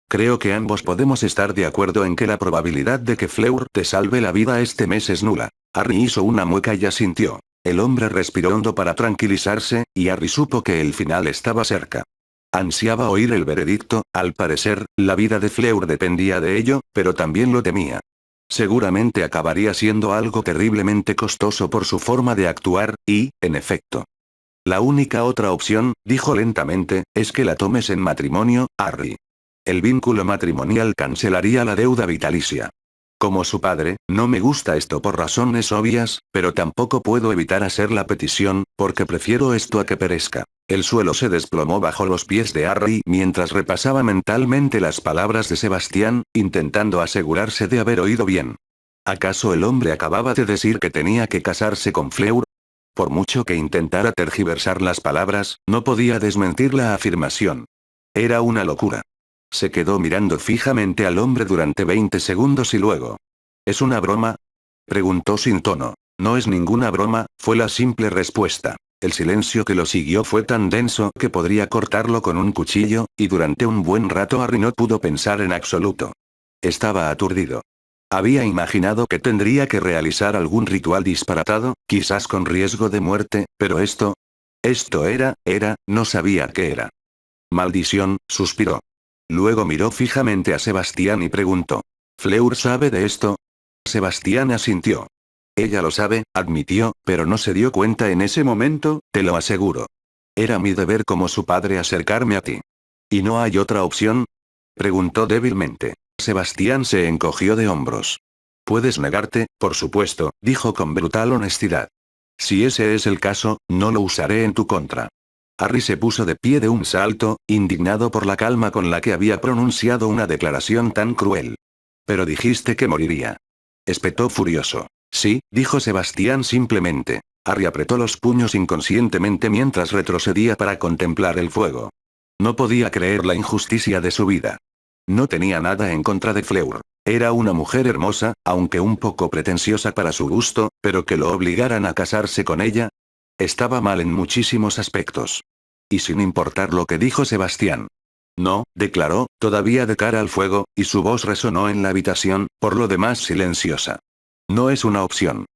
Creo que ambos podemos estar de acuerdo en que la probabilidad de que Fleur te salve la vida este mes es nula. Harry hizo una mueca y asintió. El hombre respiró hondo para tranquilizarse, y Harry supo que el final estaba cerca. Ansiaba oír el veredicto, al parecer, la vida de Fleur dependía de ello, pero también lo temía. Seguramente acabaría siendo algo terriblemente costoso por su forma de actuar, y, en efecto. La única otra opción, dijo lentamente, es que la tomes en matrimonio, Harry. El vínculo matrimonial cancelaría la deuda vitalicia. Como su padre, no me gusta esto por razones obvias, pero tampoco puedo evitar hacer la petición, porque prefiero esto a que perezca. El suelo se desplomó bajo los pies de Harry mientras repasaba mentalmente las palabras de Sebastián, intentando asegurarse de haber oído bien. ¿Acaso el hombre acababa de decir que tenía que casarse con Fleur? Por mucho que intentara tergiversar las palabras, no podía desmentir la afirmación. Era una locura. Se quedó mirando fijamente al hombre durante 20 segundos y luego. ¿Es una broma? Preguntó sin tono. No es ninguna broma, fue la simple respuesta. El silencio que lo siguió fue tan denso que podría cortarlo con un cuchillo, y durante un buen rato Harry no pudo pensar en absoluto. Estaba aturdido. Había imaginado que tendría que realizar algún ritual disparatado, quizás con riesgo de muerte, pero esto... no sabía qué era. Maldición, suspiró. Luego miró fijamente a Sebastián y preguntó. ¿Fleur sabe de esto? Sebastián asintió. Ella lo sabe, admitió, pero no se dio cuenta en ese momento, te lo aseguro. Era mi deber como su padre acercarme a ti. ¿Y no hay otra opción? Preguntó débilmente. Sebastián se encogió de hombros. Puedes negarte, por supuesto, dijo con brutal honestidad. Si ese es el caso, no lo usaré en tu contra. Harry se puso de pie de un salto, indignado por la calma con la que había pronunciado una declaración tan cruel. Pero dijiste que moriría. Espetó furioso. Sí, dijo Sebastián simplemente. Harry apretó los puños inconscientemente mientras retrocedía para contemplar el fuego. No podía creer la injusticia de su vida. No tenía nada en contra de Fleur. Era una mujer hermosa, aunque un poco pretenciosa para su gusto, pero que lo obligaran a casarse con ella. Estaba mal en muchísimos aspectos. Y sin importar lo que dijo Sebastián. No, declaró, todavía de cara al fuego, y su voz resonó en la habitación, por lo demás silenciosa. No es una opción.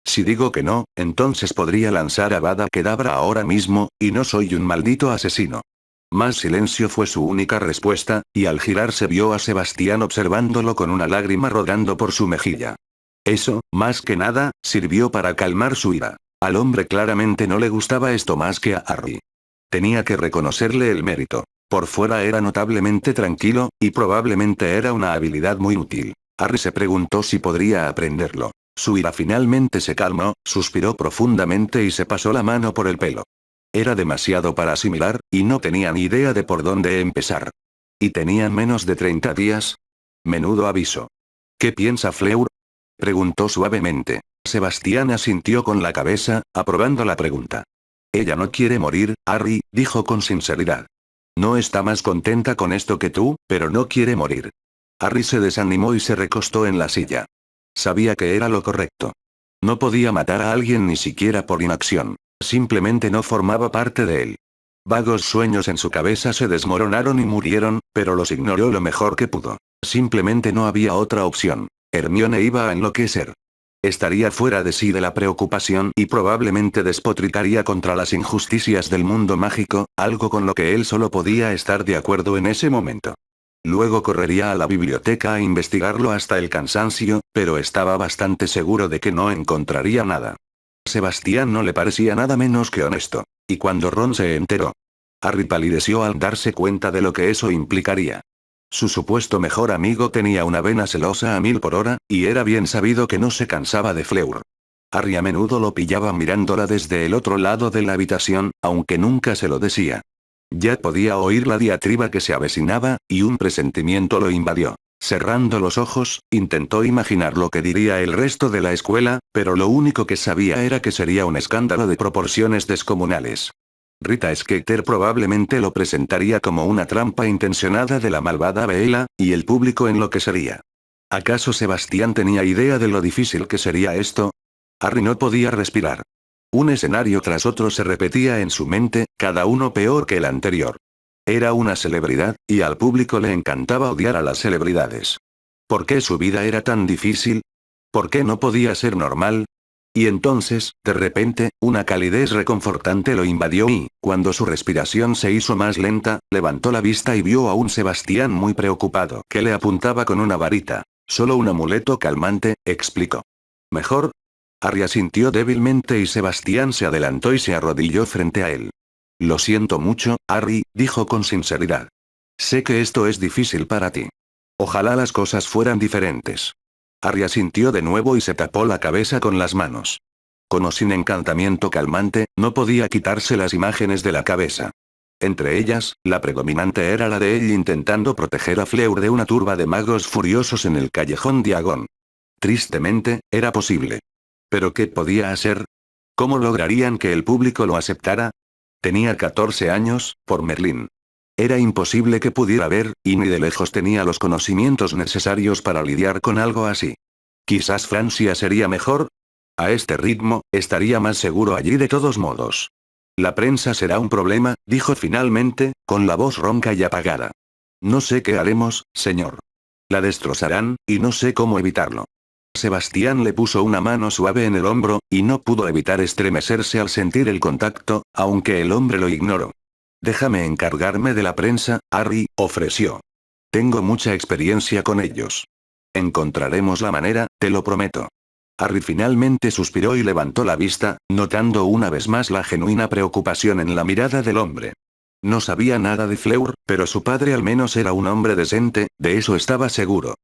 Si digo que no, entonces podría lanzar a Avada Kedavra ahora mismo, y no soy un maldito asesino. Más silencio fue su única respuesta, y al girarse vio a Sebastián observándolo con una lágrima rodando por su mejilla. Eso, más que nada, sirvió para calmar su ira. Al hombre claramente no le gustaba esto más que a Harry. Tenía que reconocerle el mérito. Por fuera era notablemente tranquilo, y probablemente era una habilidad muy útil. Harry se preguntó si podría aprenderlo. Su ira finalmente se calmó, suspiró profundamente y se pasó la mano por el pelo. Era demasiado para asimilar, y no tenía ni idea de por dónde empezar. ¿Y tenían menos de 30 días? Menudo aviso. ¿Qué piensa Fleur? Preguntó suavemente. Sebastián asintió con la cabeza, aprobando la pregunta. Ella no quiere morir, Harry, dijo con sinceridad. No está más contenta con esto que tú, pero no quiere morir. Harry se desanimó y se recostó en la silla. Sabía que era lo correcto. No podía matar a alguien ni siquiera por inacción. Simplemente no formaba parte de él. Vagos sueños en su cabeza se desmoronaron y murieron, pero los ignoró lo mejor que pudo. Simplemente no había otra opción. Hermione iba a enloquecer. Estaría fuera de sí de la preocupación y probablemente despotricaría contra las injusticias del mundo mágico, algo con lo que él solo podía estar de acuerdo en ese momento. Luego correría a la biblioteca a investigarlo hasta el cansancio, pero estaba bastante seguro de que no encontraría nada. Sebastián no le parecía nada menos que honesto. Y cuando Ron se enteró, Harry palideció al darse cuenta de lo que eso implicaría. Su supuesto mejor amigo tenía una vena celosa a 1000 por hora, y era bien sabido que no se cansaba de Fleur. Harry a menudo lo pillaba mirándola desde el otro lado de la habitación, aunque nunca se lo decía. Ya podía oír la diatriba que se avecinaba, y un presentimiento lo invadió. Cerrando los ojos, intentó imaginar lo que diría el resto de la escuela, pero lo único que sabía era que sería un escándalo de proporciones descomunales. Rita Skeeter probablemente lo presentaría como una trampa intencionada de la malvada Bella, y el público enloquecería. ¿Acaso Sebastián tenía idea de lo difícil que sería esto? Harry no podía respirar. Un escenario tras otro se repetía en su mente, cada uno peor que el anterior. Era una celebridad, y al público le encantaba odiar a las celebridades. ¿Por qué su vida era tan difícil? ¿Por qué no podía ser normal? Y entonces, de repente, una calidez reconfortante lo invadió y, cuando su respiración se hizo más lenta, levantó la vista y vio a un Sebastián muy preocupado que le apuntaba con una varita. Solo un amuleto calmante, explicó. ¿Mejor? Harry asintió débilmente y Sebastián se adelantó y se arrodilló frente a él. Lo siento mucho, Harry, dijo con sinceridad. Sé que esto es difícil para ti. Ojalá las cosas fueran diferentes. Harry asintió de nuevo y se tapó la cabeza con las manos. Con o sin encantamiento calmante, no podía quitarse las imágenes de la cabeza. Entre ellas, la predominante era la de él intentando proteger a Fleur de una turba de magos furiosos en el callejón Diagon. Tristemente, era posible. ¿Pero qué podía hacer? ¿Cómo lograrían que el público lo aceptara? Tenía 14 años, por Merlín. Era imposible que pudiera ver, y ni de lejos tenía los conocimientos necesarios para lidiar con algo así. Quizás Francia sería mejor. A este ritmo, estaría más seguro allí de todos modos. La prensa será un problema, dijo finalmente, con la voz ronca y apagada. No sé qué haremos, señor. La destrozarán, y no sé cómo evitarlo. Sebastián le puso una mano suave en el hombro, y no pudo evitar estremecerse al sentir el contacto, aunque el hombre lo ignoró. Déjame encargarme de la prensa, Harry, ofreció. Tengo mucha experiencia con ellos. Encontraremos la manera, te lo prometo. Harry finalmente suspiró y levantó la vista, notando una vez más la genuina preocupación en la mirada del hombre. No sabía nada de Fleur, pero su padre al menos era un hombre decente, de eso estaba seguro.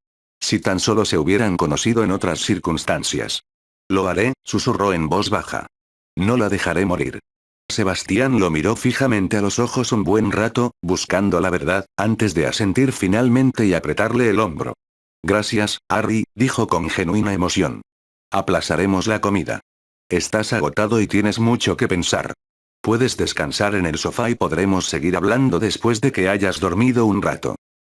Si tan solo se hubieran conocido en otras circunstancias. Lo haré, susurró en voz baja. No la dejaré morir. Sebastián lo miró fijamente a los ojos un buen rato, buscando la verdad, antes de asentir finalmente y apretarle el hombro. Gracias, Harry, dijo con genuina emoción. Aplazaremos la comida. Estás agotado y tienes mucho que pensar. Puedes descansar en el sofá y podremos seguir hablando después de que hayas dormido un rato.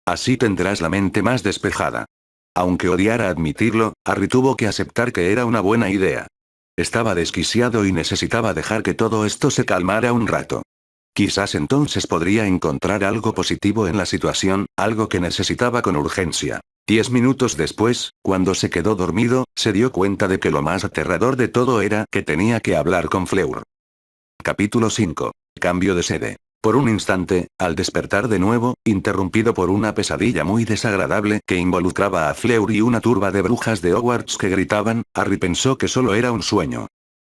Así tendrás la mente más despejada. Aunque odiara admitirlo, Harry tuvo que aceptar que era una buena idea. Estaba desquiciado y necesitaba dejar que todo esto se calmara un rato. Quizás entonces podría encontrar algo positivo en la situación, algo que necesitaba con urgencia. 10 minutos después, cuando se quedó dormido, se dio cuenta de que lo más aterrador de todo era que tenía que hablar con Fleur. Capítulo 5. Cambio de sede. Por un instante, al despertar de nuevo, interrumpido por una pesadilla muy desagradable que involucraba a Fleur y una turba de brujas de Hogwarts que gritaban, Harry pensó que solo era un sueño.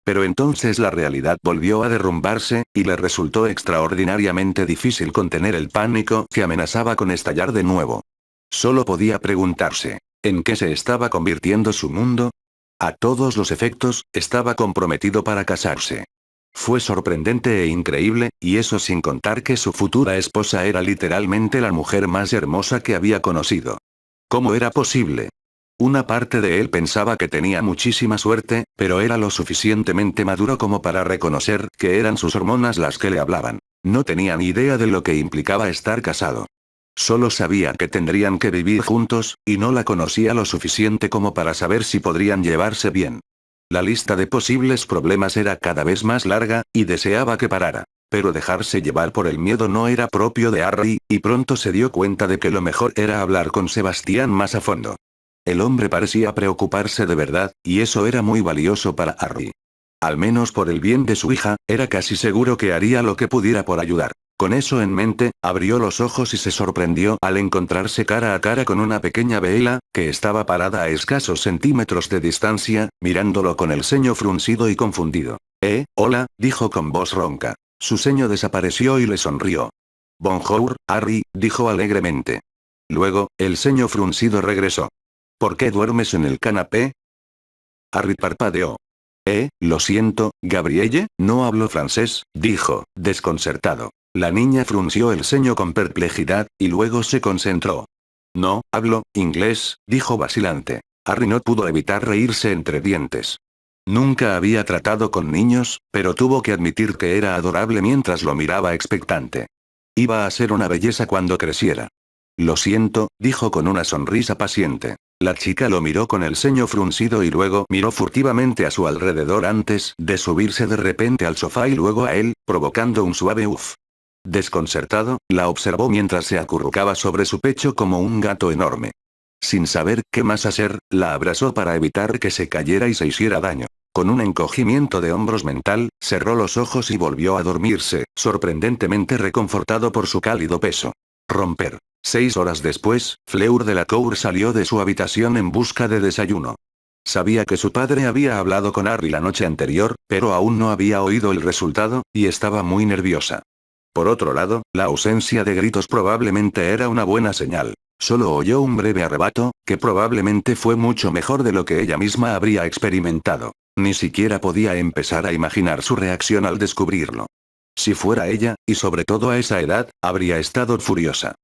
Pero entonces la realidad volvió a derrumbarse, y le resultó extraordinariamente difícil contener el pánico que amenazaba con estallar de nuevo. Solo podía preguntarse, ¿en qué se estaba convirtiendo su mundo? A todos los efectos, estaba comprometido para casarse. Fue sorprendente e increíble, y eso sin contar que su futura esposa era literalmente la mujer más hermosa que había conocido. ¿Cómo era posible? Una parte de él pensaba que tenía muchísima suerte, pero era lo suficientemente maduro como para reconocer que eran sus hormonas las que le hablaban. No tenía ni idea de lo que implicaba estar casado. Solo sabía que tendrían que vivir juntos, y no la conocía lo suficiente como para saber si podrían llevarse bien. La lista de posibles problemas era cada vez más larga, y deseaba que parara. Pero dejarse llevar por el miedo no era propio de Harry, y pronto se dio cuenta de que lo mejor era hablar con Sebastián más a fondo. El hombre parecía preocuparse de verdad, y eso era muy valioso para Harry. Al menos por el bien de su hija, era casi seguro que haría lo que pudiera por ayudar. Con eso en mente, abrió los ojos y se sorprendió al encontrarse cara a cara con una pequeña Bella, que estaba parada a escasos centímetros de distancia, mirándolo con el ceño fruncido y confundido. Hola, dijo con voz ronca. Su ceño desapareció y le sonrió. Bonjour, Harry, dijo alegremente. Luego, el ceño fruncido regresó. ¿Por qué duermes en el canapé? Harry parpadeó. Lo siento, Gabrielle, no hablo francés, dijo, desconcertado. La niña frunció el ceño con perplejidad, y luego se concentró. No, hablo inglés, dijo vacilante. Harry no pudo evitar reírse entre dientes. Nunca había tratado con niños, pero tuvo que admitir que era adorable mientras lo miraba expectante. Iba a ser una belleza cuando creciera. Lo siento, dijo con una sonrisa paciente. La chica lo miró con el ceño fruncido y luego miró furtivamente a su alrededor antes de subirse de repente al sofá y luego a él, provocando un suave uf. Desconcertado, la observó mientras se acurrucaba sobre su pecho como un gato enorme. Sin saber qué más hacer, la abrazó para evitar que se cayera y se hiciera daño. Con un encogimiento de hombros mental, cerró los ojos y volvió a dormirse, sorprendentemente reconfortado por su cálido peso. Romper. 6 horas después, Fleur Delacour salió de su habitación en busca de desayuno. Sabía que su padre había hablado con Harry la noche anterior, pero aún no había oído el resultado, y estaba muy nerviosa. Por otro lado, la ausencia de gritos probablemente era una buena señal. Solo oyó un breve arrebato, que probablemente fue mucho mejor de lo que ella misma habría experimentado. Ni siquiera podía empezar a imaginar su reacción al descubrirlo. Si fuera ella, y sobre todo a esa edad, habría estado furiosa.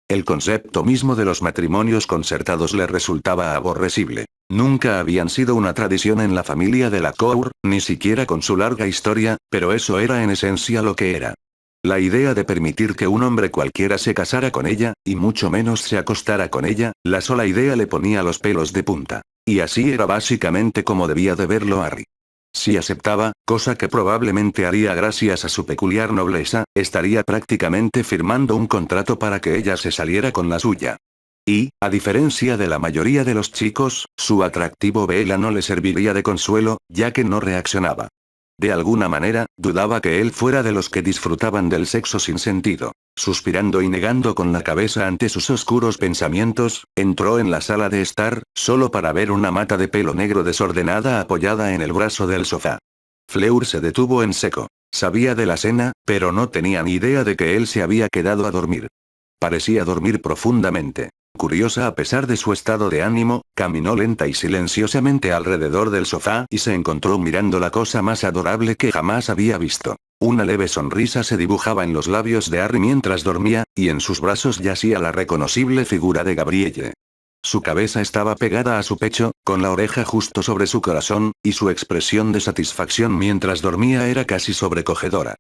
El concepto mismo de los matrimonios concertados le resultaba aborrecible. Nunca habían sido una tradición en la familia de Delacour, ni siquiera con su larga historia, pero eso era en esencia lo que era. La idea de permitir que un hombre cualquiera se casara con ella, y mucho menos se acostara con ella, la sola idea le ponía los pelos de punta. Y así era básicamente como debía de verlo Harry. Si aceptaba, cosa que probablemente haría gracias a su peculiar nobleza, estaría prácticamente firmando un contrato para que ella se saliera con la suya. Y, a diferencia de la mayoría de los chicos, su atractivo Bella no le serviría de consuelo, ya que no reaccionaba. De alguna manera, dudaba que él fuera de los que disfrutaban del sexo sin sentido. Suspirando y negando con la cabeza ante sus oscuros pensamientos, entró en la sala de estar, solo para ver una mata de pelo negro desordenada apoyada en el brazo del sofá. Fleur se detuvo en seco. Sabía de la cena, pero no tenía ni idea de que él se había quedado a dormir. Parecía dormir profundamente. Curiosa a pesar de su estado de ánimo, caminó lenta y silenciosamente alrededor del sofá y se encontró mirando la cosa más adorable que jamás había visto. Una leve sonrisa se dibujaba en los labios de Harry mientras dormía, y en sus brazos yacía la reconocible figura de Gabrielle. Su cabeza estaba pegada a su pecho, con la oreja justo sobre su corazón, y su expresión de satisfacción mientras dormía era casi sobrecogedora.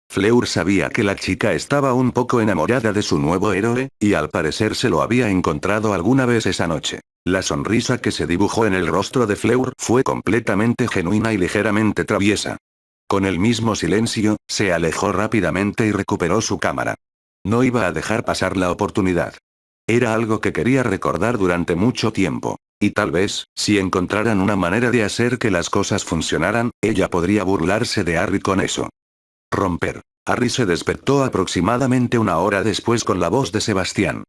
Fleur sabía que la chica estaba un poco enamorada de su nuevo héroe, y al parecer se lo había encontrado alguna vez esa noche. La sonrisa que se dibujó en el rostro de Fleur fue completamente genuina y ligeramente traviesa. Con el mismo silencio, se alejó rápidamente y recuperó su cámara. No iba a dejar pasar la oportunidad. Era algo que quería recordar durante mucho tiempo. Y tal vez, si encontraran una manera de hacer que las cosas funcionaran, ella podría burlarse de Harry con eso. Romper. Harry se despertó aproximadamente una hora después con la voz de Sebastián.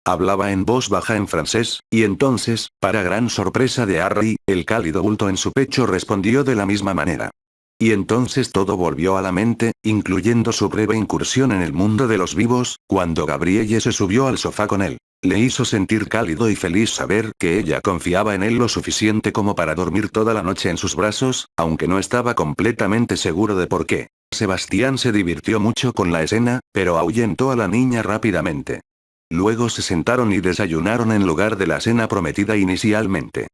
Hablaba en voz baja en francés, y entonces, para gran sorpresa de Harry, el cálido bulto en su pecho respondió de la misma manera. Y entonces todo volvió a la mente, incluyendo su breve incursión en el mundo de los vivos, cuando Gabrielle se subió al sofá con él. Le hizo sentir cálido y feliz saber que ella confiaba en él lo suficiente como para dormir toda la noche en sus brazos, aunque no estaba completamente seguro de por qué. Sebastián se divirtió mucho con la escena, pero ahuyentó a la niña rápidamente. Luego se sentaron y desayunaron en lugar de la cena prometida inicialmente.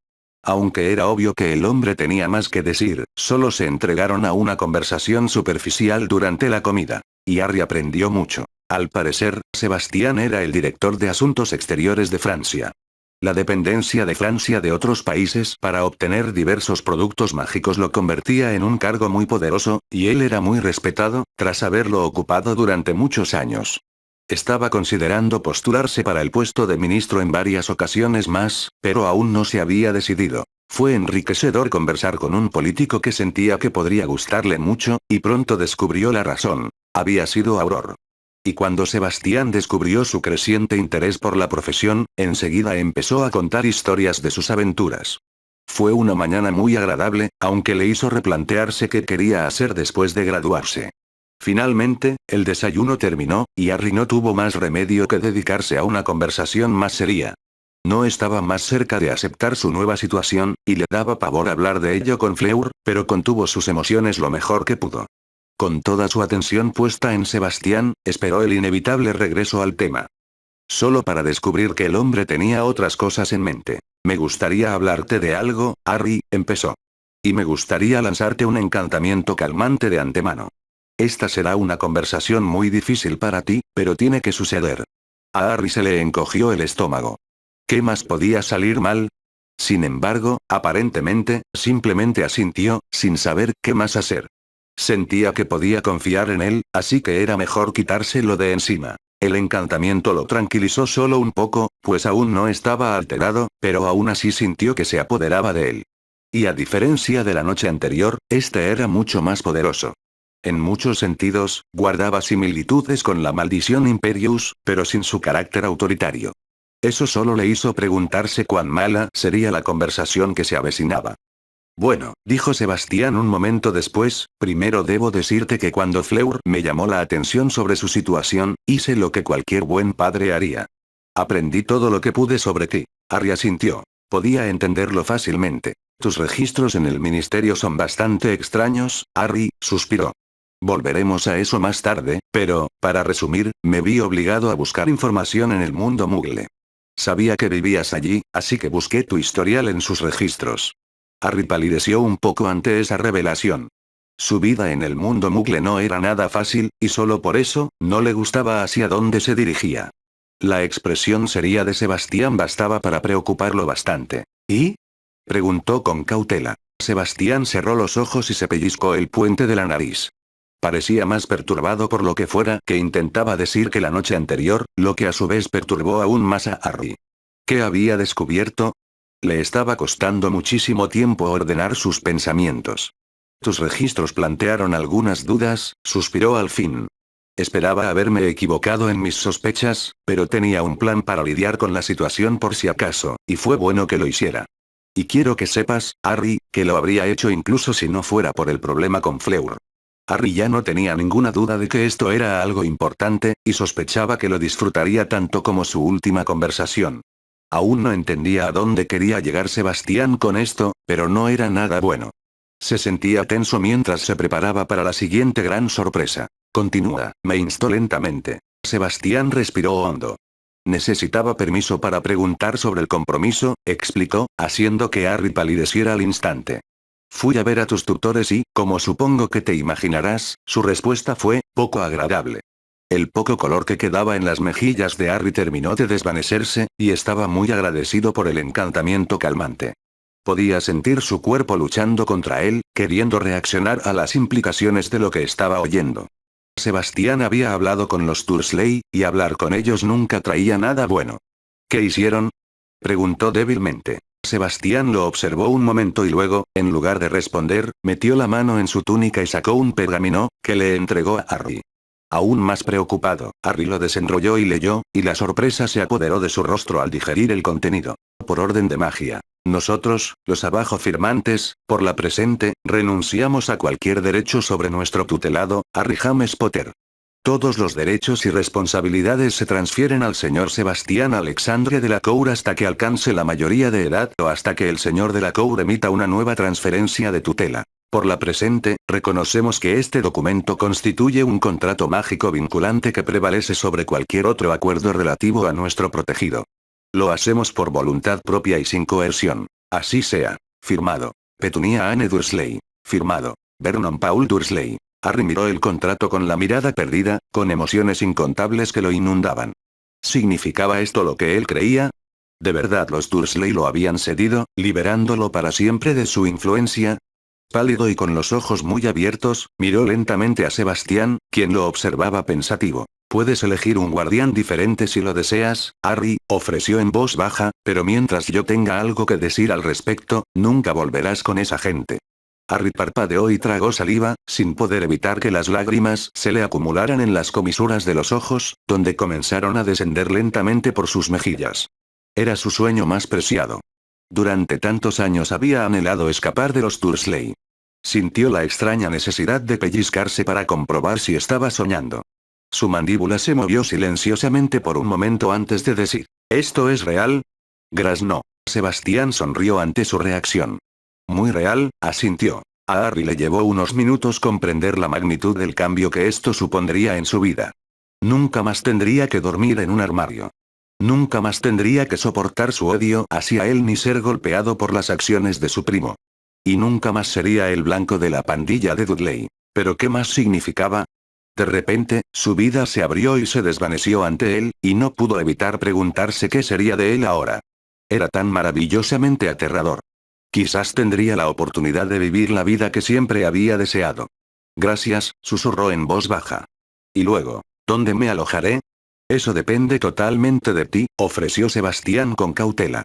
Aunque era obvio que el hombre tenía más que decir, solo se entregaron a una conversación superficial durante la comida. Y Harry aprendió mucho. Al parecer, Sebastián era el director de Asuntos Exteriores de Francia. La dependencia de Francia de otros países para obtener diversos productos mágicos lo convertía en un cargo muy poderoso, y él era muy respetado, tras haberlo ocupado durante muchos años. Estaba considerando postularse para el puesto de ministro en varias ocasiones más, pero aún no se había decidido. Fue enriquecedor conversar con un político que sentía que podría gustarle mucho, y pronto descubrió la razón. Había sido Aurore. Y cuando Sebastián descubrió su creciente interés por la profesión, enseguida empezó a contar historias de sus aventuras. Fue una mañana muy agradable, aunque le hizo replantearse qué quería hacer después de graduarse. Finalmente, el desayuno terminó, y Harry no tuvo más remedio que dedicarse a una conversación más seria. No estaba más cerca de aceptar su nueva situación, y le daba pavor hablar de ello con Fleur, pero contuvo sus emociones lo mejor que pudo. Con toda su atención puesta en Sebastián, esperó el inevitable regreso al tema. Solo para descubrir que el hombre tenía otras cosas en mente. Me gustaría hablarte de algo, Harry, empezó. Y me gustaría lanzarte un encantamiento calmante de antemano. Esta será una conversación muy difícil para ti, pero tiene que suceder. A Harry se le encogió el estómago. ¿Qué más podía salir mal? Sin embargo, aparentemente, simplemente asintió, sin saber qué más hacer. Sentía que podía confiar en él, así que era mejor quitárselo de encima. El encantamiento lo tranquilizó solo un poco, pues aún no estaba alterado, pero aún así sintió que se apoderaba de él. Y a diferencia de la noche anterior, este era mucho más poderoso. En muchos sentidos, guardaba similitudes con la maldición Imperius, pero sin su carácter autoritario. Eso solo le hizo preguntarse cuán mala sería la conversación que se avecinaba. Bueno, dijo Sebastián un momento después, primero debo decirte que cuando Fleur me llamó la atención sobre su situación, hice lo que cualquier buen padre haría. Aprendí todo lo que pude sobre ti. Harry asintió. Podía entenderlo fácilmente. Tus registros en el ministerio son bastante extraños, Harry, suspiró. Volveremos a eso más tarde, pero, para resumir, me vi obligado a buscar información en el mundo Muggle. Sabía que vivías allí, así que busqué tu historial en sus registros. Harry palideció un poco ante esa revelación. Su vida en el mundo Muggle no era nada fácil, y solo por eso, no le gustaba hacia dónde se dirigía. La expresión seria de Sebastián bastaba para preocuparlo bastante. ¿Y? Preguntó con cautela. Sebastián cerró los ojos y se pellizcó el puente de la nariz. Parecía más perturbado por lo que fuera que intentaba decir que la noche anterior, lo que a su vez perturbó aún más a Harry. ¿Qué había descubierto? Le estaba costando muchísimo tiempo ordenar sus pensamientos. Tus registros plantearon algunas dudas, suspiró al fin. Esperaba haberme equivocado en mis sospechas, pero tenía un plan para lidiar con la situación por si acaso, y fue bueno que lo hiciera. Y quiero que sepas, Harry, que lo habría hecho incluso si no fuera por el problema con Fleur. Harry ya no tenía ninguna duda de que esto era algo importante, y sospechaba que lo disfrutaría tanto como su última conversación. Aún no entendía a dónde quería llegar Sebastián con esto, pero no era nada bueno. Se sentía tenso mientras se preparaba para la siguiente gran sorpresa. Continúa, me instó lentamente. Sebastián respiró hondo. Necesitaba permiso para preguntar sobre el compromiso, explicó, haciendo que Harry palideciera al instante. Fui a ver a tus tutores y, como supongo que te imaginarás, su respuesta fue, poco agradable. El poco color que quedaba en las mejillas de Harry terminó de desvanecerse, y estaba muy agradecido por el encantamiento calmante. Podía sentir su cuerpo luchando contra él, queriendo reaccionar a las implicaciones de lo que estaba oyendo. Sebastián había hablado con los Dursley, y hablar con ellos nunca traía nada bueno. ¿Qué hicieron? Preguntó débilmente. Sebastián lo observó un momento y luego, en lugar de responder, metió la mano en su túnica y sacó un pergamino, que le entregó a Harry. Aún más preocupado, Harry lo desenrolló y leyó, y la sorpresa se apoderó de su rostro al digerir el contenido. Por orden de magia. Nosotros, los abajo firmantes, por la presente, renunciamos a cualquier derecho sobre nuestro tutelado, Harry James Potter. Todos los derechos y responsabilidades se transfieren al señor Sebastián Alexandre de la Cour hasta que alcance la mayoría de edad o hasta que el señor de la Cour emita una nueva transferencia de tutela. Por la presente, reconocemos que este documento constituye un contrato mágico vinculante que prevalece sobre cualquier otro acuerdo relativo a nuestro protegido. Lo hacemos por voluntad propia y sin coerción. Así sea. Firmado. Petunia Anne Dursley. Firmado. Vernon Paul Dursley. Harry miró el contrato con la mirada perdida, con emociones incontables que lo inundaban. ¿Significaba esto lo que él creía? ¿De verdad los Dursley lo habían cedido, liberándolo para siempre de su influencia? Pálido y con los ojos muy abiertos, miró lentamente a Sebastián, quien lo observaba pensativo. Puedes elegir un guardián diferente si lo deseas, Harry, ofreció en voz baja, pero mientras yo tenga algo que decir al respecto, nunca volverás con esa gente. Harry parpadeó y tragó saliva, sin poder evitar que las lágrimas se le acumularan en las comisuras de los ojos, donde comenzaron a descender lentamente por sus mejillas. Era su sueño más preciado. Durante tantos años había anhelado escapar de los Dursley. Sintió la extraña necesidad de pellizcarse para comprobar si estaba soñando. Su mandíbula se movió silenciosamente por un momento antes de decir, ¿esto es real? Graznó. Sebastián sonrió ante su reacción. Muy real, asintió. A Harry le llevó unos minutos comprender la magnitud del cambio que esto supondría en su vida. Nunca más tendría que dormir en un armario. Nunca más tendría que soportar su odio hacia él ni ser golpeado por las acciones de su primo. Y nunca más sería el blanco de la pandilla de Dudley. ¿Pero qué más significaba? De repente, su vida se abrió y se desvaneció ante él, y no pudo evitar preguntarse qué sería de él ahora. Era tan maravillosamente aterrador. Quizás tendría la oportunidad de vivir la vida que siempre había deseado. Gracias, susurró en voz baja. Y luego, ¿dónde me alojaré? Eso depende totalmente de ti, ofreció Sebastián con cautela.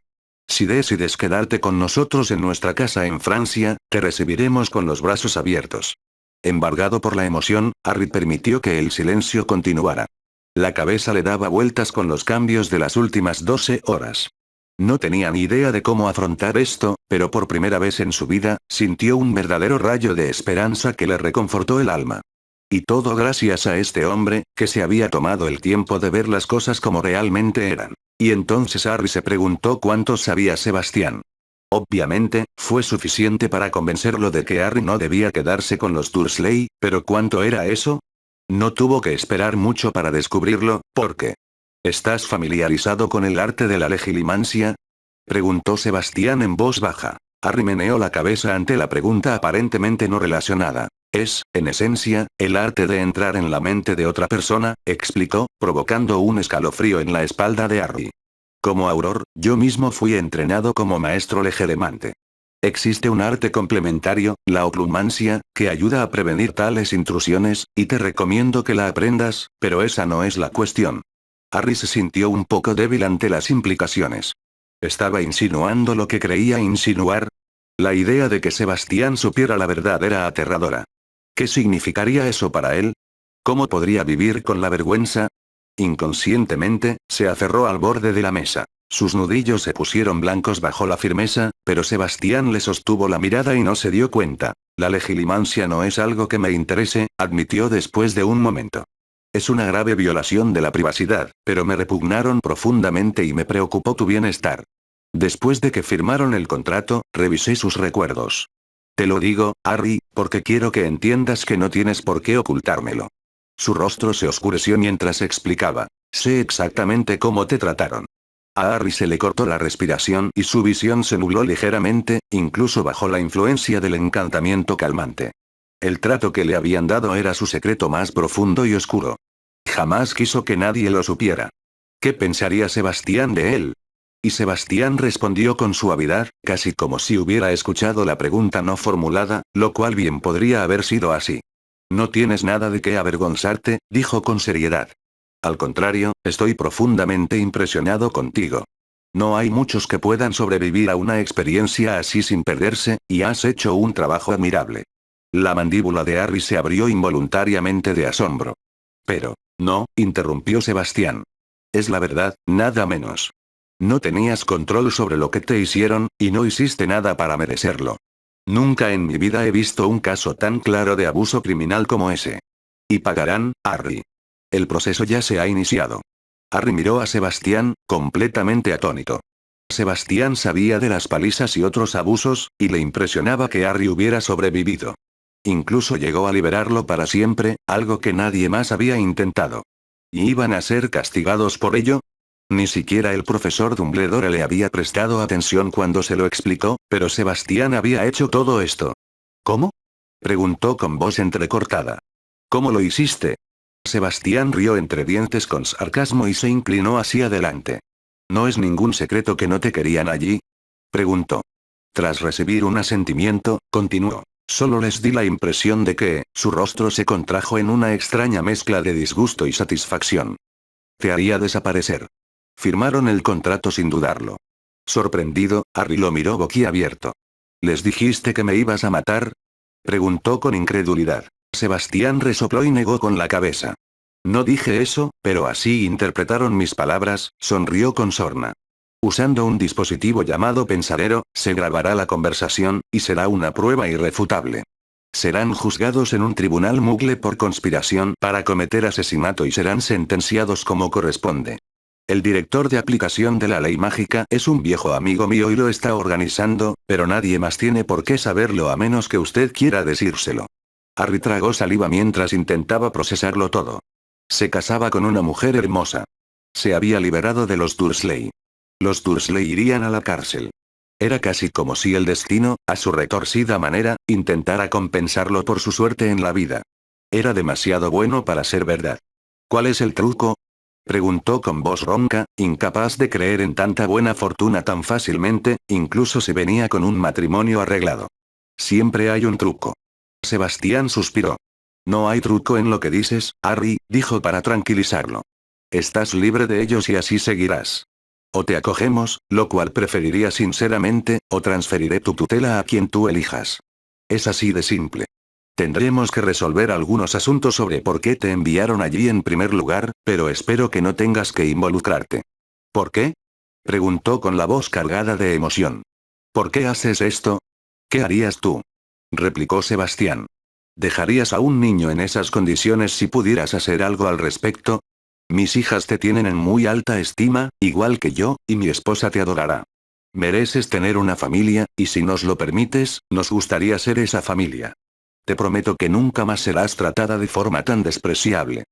Si decides quedarte con nosotros en nuestra casa en Francia, te recibiremos con los brazos abiertos. Embargado por la emoción, Harry permitió que el silencio continuara. La cabeza le daba vueltas con los cambios de las últimas 12 horas. No tenía ni idea de cómo afrontar esto, pero por primera vez en su vida, sintió un verdadero rayo de esperanza que le reconfortó el alma. Y todo gracias a este hombre, que se había tomado el tiempo de ver las cosas como realmente eran. Y entonces Harry se preguntó cuánto sabía Sebastián. Obviamente, fue suficiente para convencerlo de que Harry no debía quedarse con los Dursley, pero ¿cuánto era eso? No tuvo que esperar mucho para descubrirlo, porque... ¿Estás familiarizado con el arte de la legilimancia? Preguntó Sebastián en voz baja. Harry meneó la cabeza ante la pregunta aparentemente no relacionada. Es, en esencia, el arte de entrar en la mente de otra persona, explicó, provocando un escalofrío en la espalda de Harry. Como Auror, yo mismo fui entrenado como maestro legelemante. Existe un arte complementario, la oclumancia, que ayuda a prevenir tales intrusiones, y te recomiendo que la aprendas, pero esa no es la cuestión. Harry se sintió un poco débil ante las implicaciones. ¿Estaba insinuando lo que creía insinuar? La idea de que Sebastián supiera la verdad era aterradora. ¿Qué significaría eso para él? ¿Cómo podría vivir con la vergüenza? Inconscientemente, se aferró al borde de la mesa. Sus nudillos se pusieron blancos bajo la firmeza, pero Sebastián le sostuvo la mirada y no se dio cuenta. La legilimancia no es algo que me interese, admitió después de un momento. Es una grave violación de la privacidad, pero me repugnaron profundamente y me preocupó tu bienestar. Después de que firmaron el contrato, revisé sus recuerdos. Te lo digo, Harry, porque quiero que entiendas que no tienes por qué ocultármelo. Su rostro se oscureció mientras explicaba. Sé exactamente cómo te trataron. A Harry se le cortó la respiración y su visión se nubló ligeramente, incluso bajo la influencia del encantamiento calmante. El trato que le habían dado era su secreto más profundo y oscuro. Jamás quiso que nadie lo supiera. ¿Qué pensaría Sebastián de él? Y Sebastián respondió con suavidad, casi como si hubiera escuchado la pregunta no formulada, lo cual bien podría haber sido así. No tienes nada de qué avergonzarte, dijo con seriedad. Al contrario, estoy profundamente impresionado contigo. No hay muchos que puedan sobrevivir a una experiencia así sin perderse, y has hecho un trabajo admirable. La mandíbula de Harry se abrió involuntariamente de asombro. Pero, no, interrumpió Sebastián. Es la verdad, nada menos. No tenías control sobre lo que te hicieron, y no hiciste nada para merecerlo. Nunca en mi vida he visto un caso tan claro de abuso criminal como ese. Y pagarán, Harry. El proceso ya se ha iniciado. Harry miró a Sebastián, completamente atónito. Sebastián sabía de las palizas y otros abusos, y le impresionaba que Harry hubiera sobrevivido. Incluso llegó a liberarlo para siempre, algo que nadie más había intentado. ¿Y iban a ser castigados por ello? Ni siquiera el profesor Dumbledore le había prestado atención cuando se lo explicó, pero Sebastián había hecho todo esto. ¿Cómo? Preguntó con voz entrecortada. ¿Cómo lo hiciste? Sebastián rió entre dientes con sarcasmo y se inclinó hacia adelante. ¿No es ningún secreto que no te querían allí? Preguntó. Tras recibir un asentimiento, continuó. Solo les di la impresión de que, su rostro se contrajo en una extraña mezcla de disgusto y satisfacción. Te haría desaparecer. Firmaron el contrato sin dudarlo. Sorprendido, Harry lo miró boquiabierto. ¿Les dijiste que me ibas a matar? Preguntó con incredulidad. Sebastián resopló y negó con la cabeza. No dije eso, pero así interpretaron mis palabras, sonrió con sorna. Usando un dispositivo llamado pensadero, se grabará la conversación, y será una prueba irrefutable. Serán juzgados en un tribunal Muggle por conspiración para cometer asesinato y serán sentenciados como corresponde. El director de aplicación de la ley mágica es un viejo amigo mío y lo está organizando, pero nadie más tiene por qué saberlo a menos que usted quiera decírselo. Harry tragó saliva mientras intentaba procesarlo todo. Se casaba con una mujer hermosa. Se había liberado de los Dursley. Los Dursley irían a la cárcel. Era casi como si el destino, a su retorcida manera, intentara compensarlo por su suerte en la vida. Era demasiado bueno para ser verdad. ¿Cuál es el truco? Preguntó con voz ronca, incapaz de creer en tanta buena fortuna tan fácilmente, incluso si venía con un matrimonio arreglado. Siempre hay un truco. Sebastián suspiró. No hay truco en lo que dices, Harry, dijo para tranquilizarlo. Estás libre de ellos y así seguirás. O te acogemos, lo cual preferiría sinceramente, o transferiré tu tutela a quien tú elijas. Es así de simple. Tendremos que resolver algunos asuntos sobre por qué te enviaron allí en primer lugar, pero espero que no tengas que involucrarte. ¿Por qué? Preguntó con la voz cargada de emoción. ¿Por qué haces esto? ¿Qué harías tú? Replicó Sebastián. ¿Dejarías a un niño en esas condiciones si pudieras hacer algo al respecto? Mis hijas te tienen en muy alta estima, igual que yo, y mi esposa te adorará. Mereces tener una familia, y si nos lo permites, nos gustaría ser esa familia. Te prometo que nunca más serás tratada de forma tan despreciable.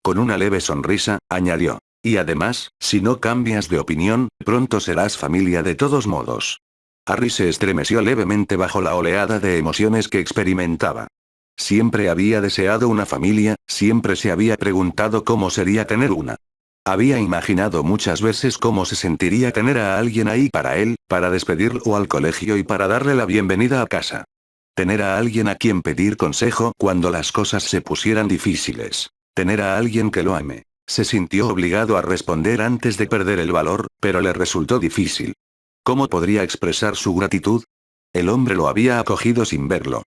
Con una leve sonrisa, añadió. Y además, si no cambias de opinión, pronto serás familia de todos modos. Harry se estremeció levemente bajo la oleada de emociones que experimentaba. Siempre había deseado una familia, siempre se había preguntado cómo sería tener una. Había imaginado muchas veces cómo se sentiría tener a alguien ahí para él, para despedirlo al colegio y para darle la bienvenida a casa. Tener a alguien a quien pedir consejo cuando las cosas se pusieran difíciles. Tener a alguien que lo ame. Se sintió obligado a responder antes de perder el valor, pero le resultó difícil. ¿Cómo podría expresar su gratitud? El hombre lo había acogido sin verlo.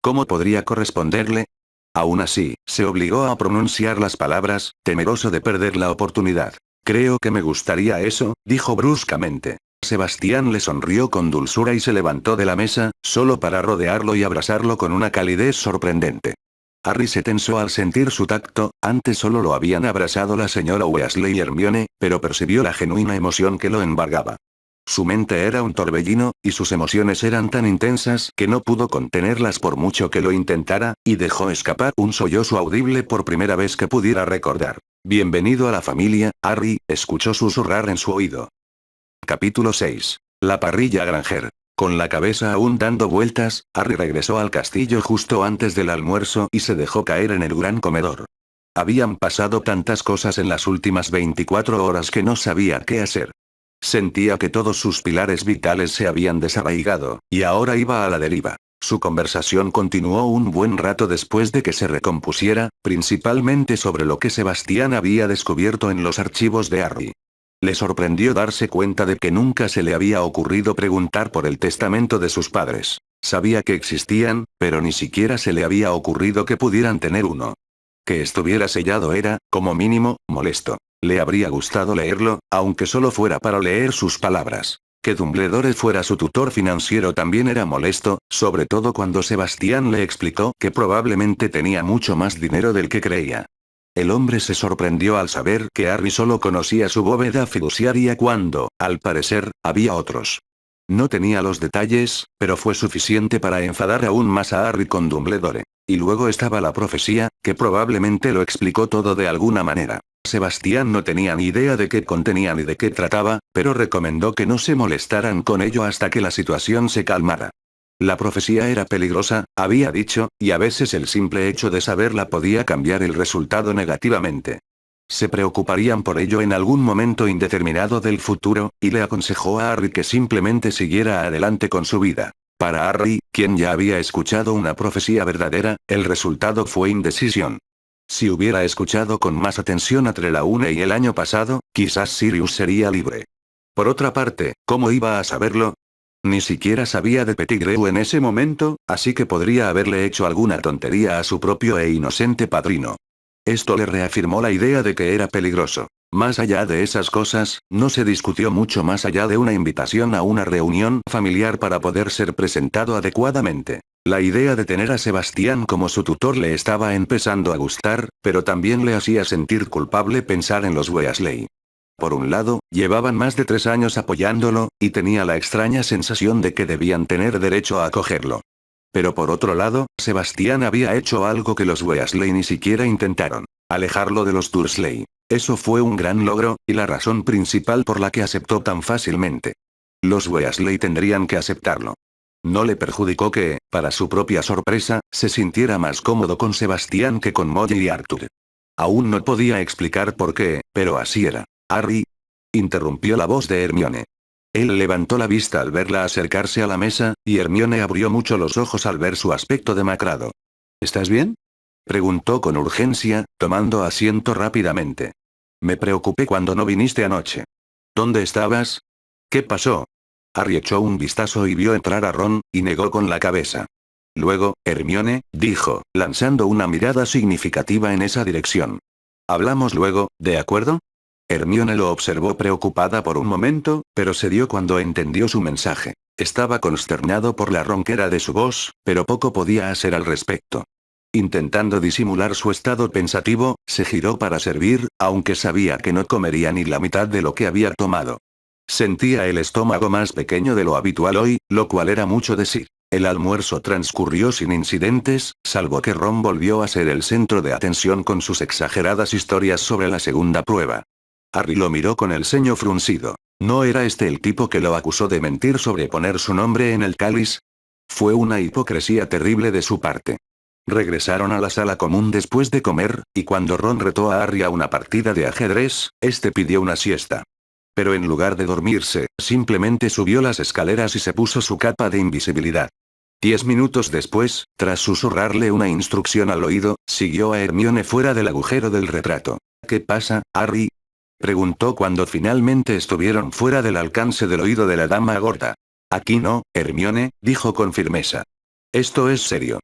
¿Cómo podría corresponderle? Aún así, se obligó a pronunciar las palabras, temeroso de perder la oportunidad. Creo que me gustaría eso, dijo bruscamente. Sebastián le sonrió con dulzura y se levantó de la mesa, solo para rodearlo y abrazarlo con una calidez sorprendente. Harry se tensó al sentir su tacto, antes solo lo habían abrazado la señora Weasley y Hermione, pero percibió la genuina emoción que lo embargaba. Su mente era un torbellino, y sus emociones eran tan intensas que no pudo contenerlas por mucho que lo intentara, y dejó escapar un sollozo audible por primera vez que pudiera recordar. Bienvenido a la familia, Harry, escuchó susurrar en su oído. Capítulo 6. La parrilla Granger. Con la cabeza aún dando vueltas, Harry regresó al castillo justo antes del almuerzo y se dejó caer en el gran comedor. Habían pasado tantas cosas en las últimas 24 horas que no sabía qué hacer. Sentía que todos sus pilares vitales se habían desarraigado, y ahora iba a la deriva. Su conversación continuó un buen rato después de que se recompusiera, principalmente sobre lo que Sebastián había descubierto en los archivos de Harry. Le sorprendió darse cuenta de que nunca se le había ocurrido preguntar por el testamento de sus padres. Sabía que existían, pero ni siquiera se le había ocurrido que pudieran tener uno. Que estuviera sellado era, como mínimo, molesto. Le habría gustado leerlo, aunque solo fuera para leer sus palabras. Que Dumbledore fuera su tutor financiero también era molesto, sobre todo cuando Sebastián le explicó que probablemente tenía mucho más dinero del que creía. El hombre se sorprendió al saber que Harry solo conocía su bóveda fiduciaria cuando, al parecer, había otros. No tenía los detalles, pero fue suficiente para enfadar aún más a Harry con Dumbledore. Y luego estaba la profecía, que probablemente lo explicó todo de alguna manera. Sebastián no tenía ni idea de qué contenía ni de qué trataba, pero recomendó que no se molestaran con ello hasta que la situación se calmara. La profecía era peligrosa, había dicho, y a veces el simple hecho de saberla podía cambiar el resultado negativamente. Se preocuparían por ello en algún momento indeterminado del futuro, y le aconsejó a Harry que simplemente siguiera adelante con su vida. Para Harry, quien ya había escuchado una profecía verdadera, el resultado fue indecisión. Si hubiera escuchado con más atención a Trelawney y el año pasado, quizás Sirius sería libre. Por otra parte, ¿cómo iba a saberlo? Ni siquiera sabía de Pettigrew en ese momento, así que podría haberle hecho alguna tontería a su propio e inocente padrino. Esto le reafirmó la idea de que era peligroso. Más allá de esas cosas, no se discutió mucho más allá de una invitación a una reunión familiar para poder ser presentado adecuadamente. La idea de tener a Sebastián como su tutor le estaba empezando a gustar, pero también le hacía sentir culpable pensar en los Weasley. Por un lado, llevaban más de 3 años apoyándolo, y tenía la extraña sensación de que debían tener derecho a acogerlo. Pero por otro lado, Sebastián había hecho algo que los Weasley ni siquiera intentaron: alejarlo de los Dursley. Eso fue un gran logro, y la razón principal por la que aceptó tan fácilmente. Los Weasley tendrían que aceptarlo. No le perjudicó que, para su propia sorpresa, se sintiera más cómodo con Sebastián que con Molly y Arthur. Aún no podía explicar por qué, pero así era. «Harry», interrumpió la voz de Hermione. Él levantó la vista al verla acercarse a la mesa, y Hermione abrió mucho los ojos al ver su aspecto demacrado. «¿Estás bien?», preguntó con urgencia, tomando asiento rápidamente. «Me preocupé cuando no viniste anoche. ¿Dónde estabas? ¿Qué pasó?». Harry echó un vistazo y vio entrar a Ron, y negó con la cabeza. Luego, Hermione, dijo, lanzando una mirada significativa en esa dirección. «Hablamos luego, ¿de acuerdo?». Hermione lo observó preocupada por un momento, pero cedió cuando entendió su mensaje. Estaba consternado por la ronquera de su voz, pero poco podía hacer al respecto. Intentando disimular su estado pensativo, se giró para servir, aunque sabía que no comería ni la mitad de lo que había tomado. Sentía el estómago más pequeño de lo habitual hoy, lo cual era mucho decir. El almuerzo transcurrió sin incidentes, salvo que Ron volvió a ser el centro de atención con sus exageradas historias sobre la segunda prueba. Harry lo miró con el ceño fruncido. ¿No era este el tipo que lo acusó de mentir sobre poner su nombre en el cáliz? Fue una hipocresía terrible de su parte. Regresaron a la sala común después de comer, y cuando Ron retó a Harry a una partida de ajedrez, este pidió una siesta. Pero en lugar de dormirse, simplemente subió las escaleras y se puso su capa de invisibilidad. 10 minutos después, tras susurrarle una instrucción al oído, siguió a Hermione fuera del agujero del retrato. «¿Qué pasa, Harry?», preguntó cuando finalmente estuvieron fuera del alcance del oído de la dama gorda. «Aquí no, Hermione», dijo con firmeza. «Esto es serio.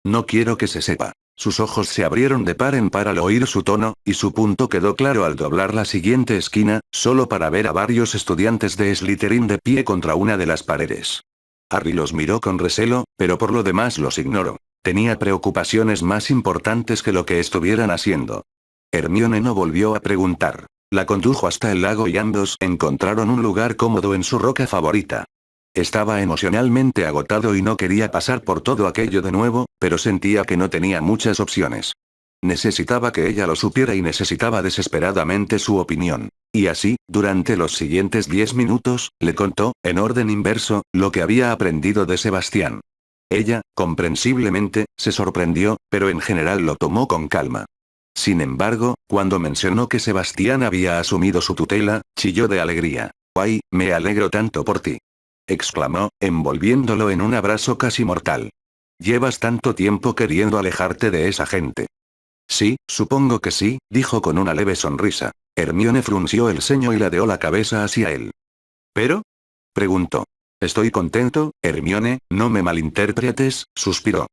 No quiero que se sepa». Sus ojos se abrieron de par en par al oír su tono, y su punto quedó claro al doblar la siguiente esquina, solo para ver a varios estudiantes de Slytherin de pie contra una de las paredes. Harry los miró con recelo, pero por lo demás los ignoró. Tenía preocupaciones más importantes que lo que estuvieran haciendo. Hermione no volvió a preguntar. La condujo hasta el lago y ambos encontraron un lugar cómodo en su roca favorita. Estaba emocionalmente agotado y no quería pasar por todo aquello de nuevo, pero sentía que no tenía muchas opciones. Necesitaba que ella lo supiera y necesitaba desesperadamente su opinión. Y así, durante los siguientes 10 minutos, le contó, en orden inverso, lo que había aprendido de Sebastián. Ella, comprensiblemente, se sorprendió, pero en general lo tomó con calma. Sin embargo, cuando mencionó que Sebastián había asumido su tutela, chilló de alegría. ¡Ay, me alegro tanto por ti!, exclamó, envolviéndolo en un abrazo casi mortal. Llevas tanto tiempo queriendo alejarte de esa gente. Sí, supongo que sí, dijo con una leve sonrisa. Hermione frunció el ceño y ladeó la cabeza hacia él. ¿Pero? Preguntó. Estoy contento, Hermione, no me malinterpretes, suspiró.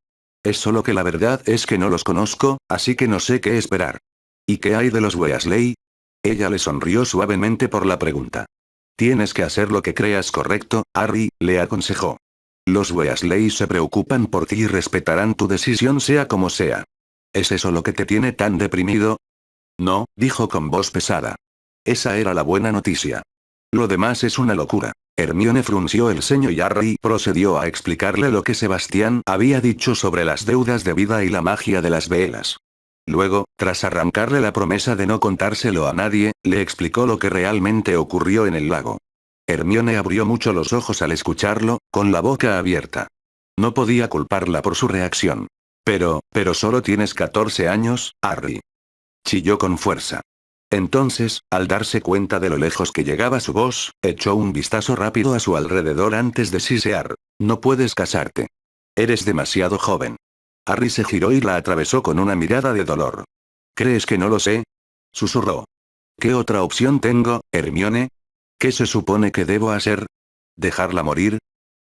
Es solo que la verdad es que no los conozco, así que no sé qué esperar. ¿Y qué hay de los Weasley? Ella le sonrió suavemente por la pregunta. Tienes que hacer lo que creas correcto, Harry, le aconsejó. Los Weasley se preocupan por ti y respetarán tu decisión sea como sea. ¿Es eso lo que te tiene tan deprimido? No, dijo con voz pesada. Esa era la buena noticia. Lo demás es una locura. Hermione frunció el ceño y Harry procedió a explicarle lo que Sebastián había dicho sobre las deudas de vida y la magia de las velas. Luego, tras arrancarle la promesa de no contárselo a nadie, le explicó lo que realmente ocurrió en el lago. Hermione abrió mucho los ojos al escucharlo, con la boca abierta. No podía culparla por su reacción. Pero solo tienes 14 años, Harry. Chilló con fuerza. Entonces, al darse cuenta de lo lejos que llegaba su voz, echó un vistazo rápido a su alrededor antes de sisear. No puedes casarte. Eres demasiado joven. Harry se giró y la atravesó con una mirada de dolor. ¿Crees que no lo sé? Susurró. ¿Qué otra opción tengo, Hermione? ¿Qué se supone que debo hacer? ¿Dejarla morir?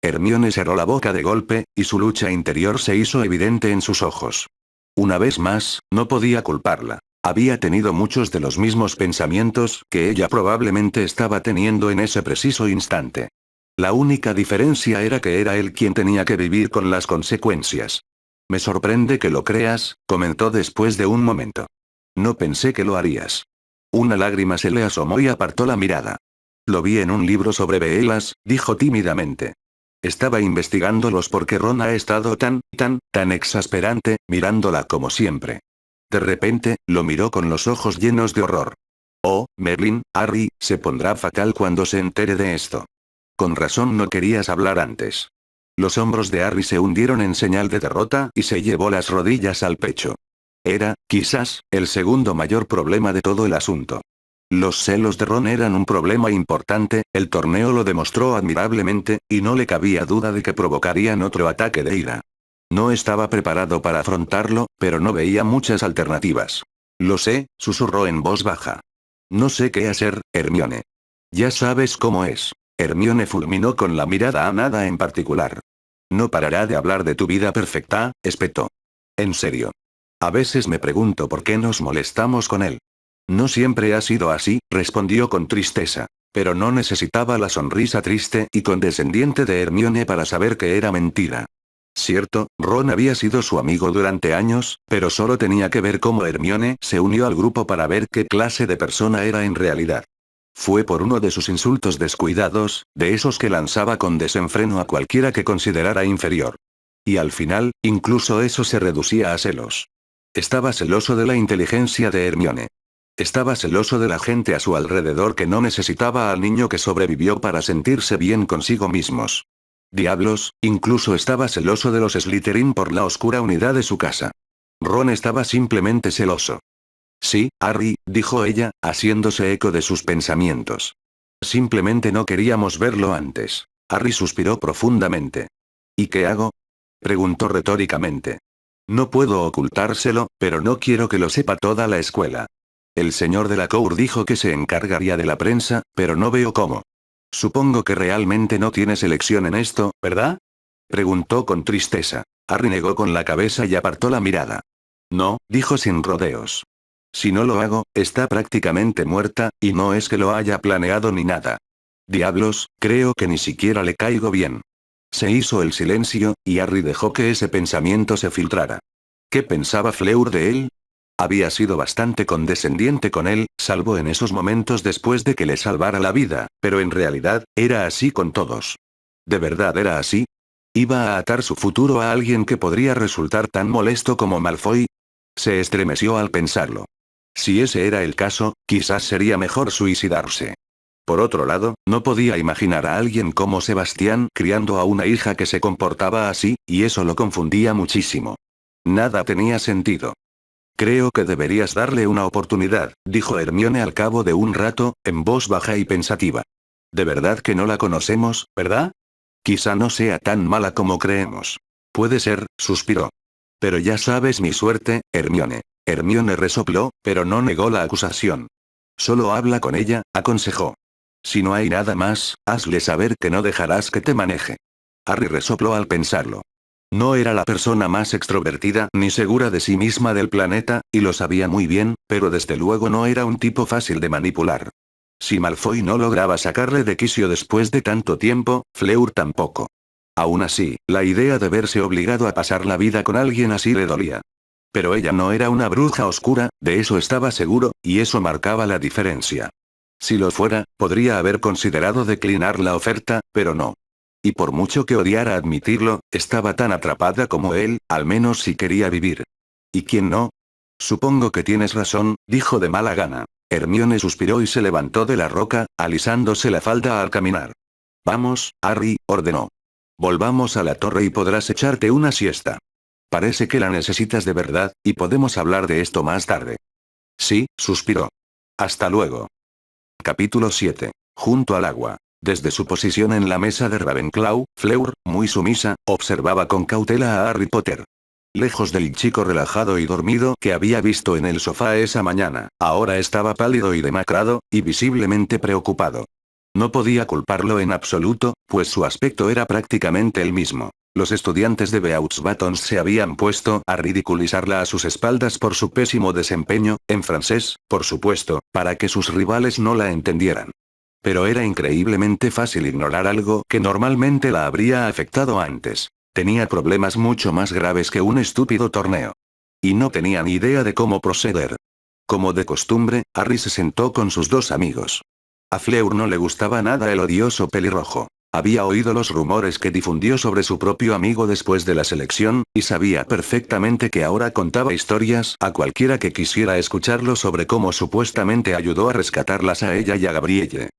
Hermione cerró la boca de golpe, y su lucha interior se hizo evidente en sus ojos. Una vez más, no podía culparla. Había tenido muchos de los mismos pensamientos que ella probablemente estaba teniendo en ese preciso instante. La única diferencia era que era él quien tenía que vivir con las consecuencias. Me sorprende que lo creas, comentó después de un momento. No pensé que lo harías. Una lágrima se le asomó y apartó la mirada. Lo vi en un libro sobre velas, dijo tímidamente. Estaba investigándolos porque Ron ha estado tan exasperante, mirándola como siempre. De repente, lo miró con los ojos llenos de horror. Oh, Merlin, Harry, se pondrá fatal cuando se entere de esto. Con razón no querías hablar antes. Los hombros de Harry se hundieron en señal de derrota y se llevó las rodillas al pecho. Era, quizás, el segundo mayor problema de todo el asunto. Los celos de Ron eran un problema importante, el torneo lo demostró admirablemente, y no le cabía duda de que provocarían otro ataque de ira. No estaba preparado para afrontarlo, pero no veía muchas alternativas. Lo sé, susurró en voz baja. No sé qué hacer, Hermione. Ya sabes cómo es. Hermione fulminó con la mirada a nada en particular. No parará de hablar de tu vida perfecta, espetó. En serio. A veces me pregunto por qué nos molestamos con él. No siempre ha sido así, respondió con tristeza. Pero no necesitaba la sonrisa triste y condescendiente de Hermione para saber que era mentira. Cierto, Ron había sido su amigo durante años, pero solo tenía que ver cómo Hermione se unió al grupo para ver qué clase de persona era en realidad. Fue por uno de sus insultos descuidados, de esos que lanzaba con desenfreno a cualquiera que considerara inferior. Y al final, incluso eso se reducía a celos. Estaba celoso de la inteligencia de Hermione. Estaba celoso de la gente a su alrededor que no necesitaba al niño que sobrevivió para sentirse bien consigo mismos. Diablos, incluso estaba celoso de los Slytherin por la oscura unidad de su casa. Ron estaba simplemente celoso. Sí, Harry, dijo ella, haciéndose eco de sus pensamientos. Simplemente no queríamos verlo antes. Harry suspiró profundamente. ¿Y qué hago? Preguntó retóricamente. No puedo ocultárselo, pero no quiero que lo sepa toda la escuela. El señor Delacour dijo que se encargaría de la prensa, pero no veo cómo. Supongo que realmente no tienes elección en esto, ¿verdad? Preguntó con tristeza. Harry negó con la cabeza y apartó la mirada. No, dijo sin rodeos. Si no lo hago, está prácticamente muerta, y no es que lo haya planeado ni nada. Diablos, creo que ni siquiera le caigo bien. Se hizo el silencio, y Harry dejó que ese pensamiento se filtrara. ¿Qué pensaba Fleur de él? Había sido bastante condescendiente con él, salvo en esos momentos después de que le salvara la vida, pero en realidad, era así con todos. ¿De verdad era así? ¿Iba a atar su futuro a alguien que podría resultar tan molesto como Malfoy? Se estremeció al pensarlo. Si ese era el caso, quizás sería mejor suicidarse. Por otro lado, no podía imaginar a alguien como Sebastián criando a una hija que se comportaba así, y eso lo confundía muchísimo. Nada tenía sentido. Creo que deberías darle una oportunidad, dijo Hermione al cabo de un rato, en voz baja y pensativa. De verdad que no la conocemos, ¿verdad? Quizá no sea tan mala como creemos. Puede ser, suspiró. Pero ya sabes mi suerte, Hermione. Hermione resopló, pero no negó la acusación. Solo habla con ella, aconsejó. Si no hay nada más, hazle saber que no dejarás que te maneje. Harry resopló al pensarlo. No era la persona más extrovertida ni segura de sí misma del planeta, y lo sabía muy bien, pero desde luego no era un tipo fácil de manipular. Si Malfoy no lograba sacarle de quicio después de tanto tiempo, Fleur tampoco. Aún así, la idea de verse obligado a pasar la vida con alguien así le dolía. Pero ella no era una bruja oscura, de eso estaba seguro, y eso marcaba la diferencia. Si lo fuera, podría haber considerado declinar la oferta, pero no. Y por mucho que odiara admitirlo, estaba tan atrapada como él, al menos si quería vivir. ¿Y quién no? Supongo que tienes razón, dijo de mala gana. Hermione suspiró y se levantó de la roca, alisándose la falda al caminar. Vamos, Harry, ordenó. Volvamos a la torre y podrás echarte una siesta. Parece que la necesitas de verdad, y podemos hablar de esto más tarde. Sí, suspiró. Hasta luego. Capítulo 7. Junto al agua. Desde su posición en la mesa de Ravenclaw, Fleur, muy sumisa, observaba con cautela a Harry Potter. Lejos del chico relajado y dormido que había visto en el sofá esa mañana, ahora estaba pálido y demacrado, y visiblemente preocupado. No podía culparlo en absoluto, pues su aspecto era prácticamente el mismo. Los estudiantes de Beauxbatons se habían puesto a ridiculizarla a sus espaldas por su pésimo desempeño, en francés, por supuesto, para que sus rivales no la entendieran. Pero era increíblemente fácil ignorar algo que normalmente la habría afectado antes. Tenía problemas mucho más graves que un estúpido torneo. Y no tenía ni idea de cómo proceder. Como de costumbre, Harry se sentó con sus dos amigos. A Fleur no le gustaba nada el odioso pelirrojo. Había oído los rumores que difundió sobre su propio amigo después de la selección, y sabía perfectamente que ahora contaba historias a cualquiera que quisiera escucharlo sobre cómo supuestamente ayudó a rescatarlas a ella y a Gabrielle.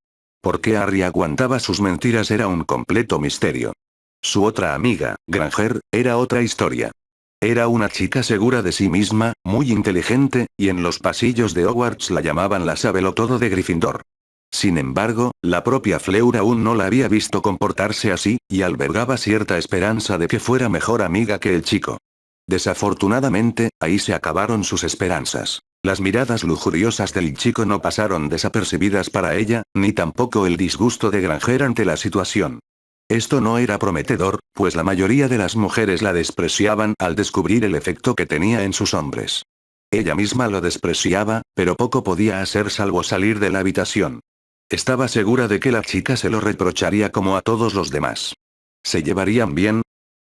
Por qué Harry aguantaba sus mentiras era un completo misterio. Su otra amiga, Granger, era otra historia. Era una chica segura de sí misma, muy inteligente, y en los pasillos de Hogwarts la llamaban la sabelotodo de Gryffindor. Sin embargo, la propia Fleur aún no la había visto comportarse así, y albergaba cierta esperanza de que fuera mejor amiga que el chico. Desafortunadamente, ahí se acabaron sus esperanzas. Las miradas lujuriosas del chico no pasaron desapercibidas para ella, ni tampoco el disgusto de Granger ante la situación. Esto no era prometedor, pues la mayoría de las mujeres la despreciaban al descubrir el efecto que tenía en sus hombres. Ella misma lo despreciaba, pero poco podía hacer salvo salir de la habitación. Estaba segura de que la chica se lo reprocharía como a todos los demás. ¿Se llevarían bien?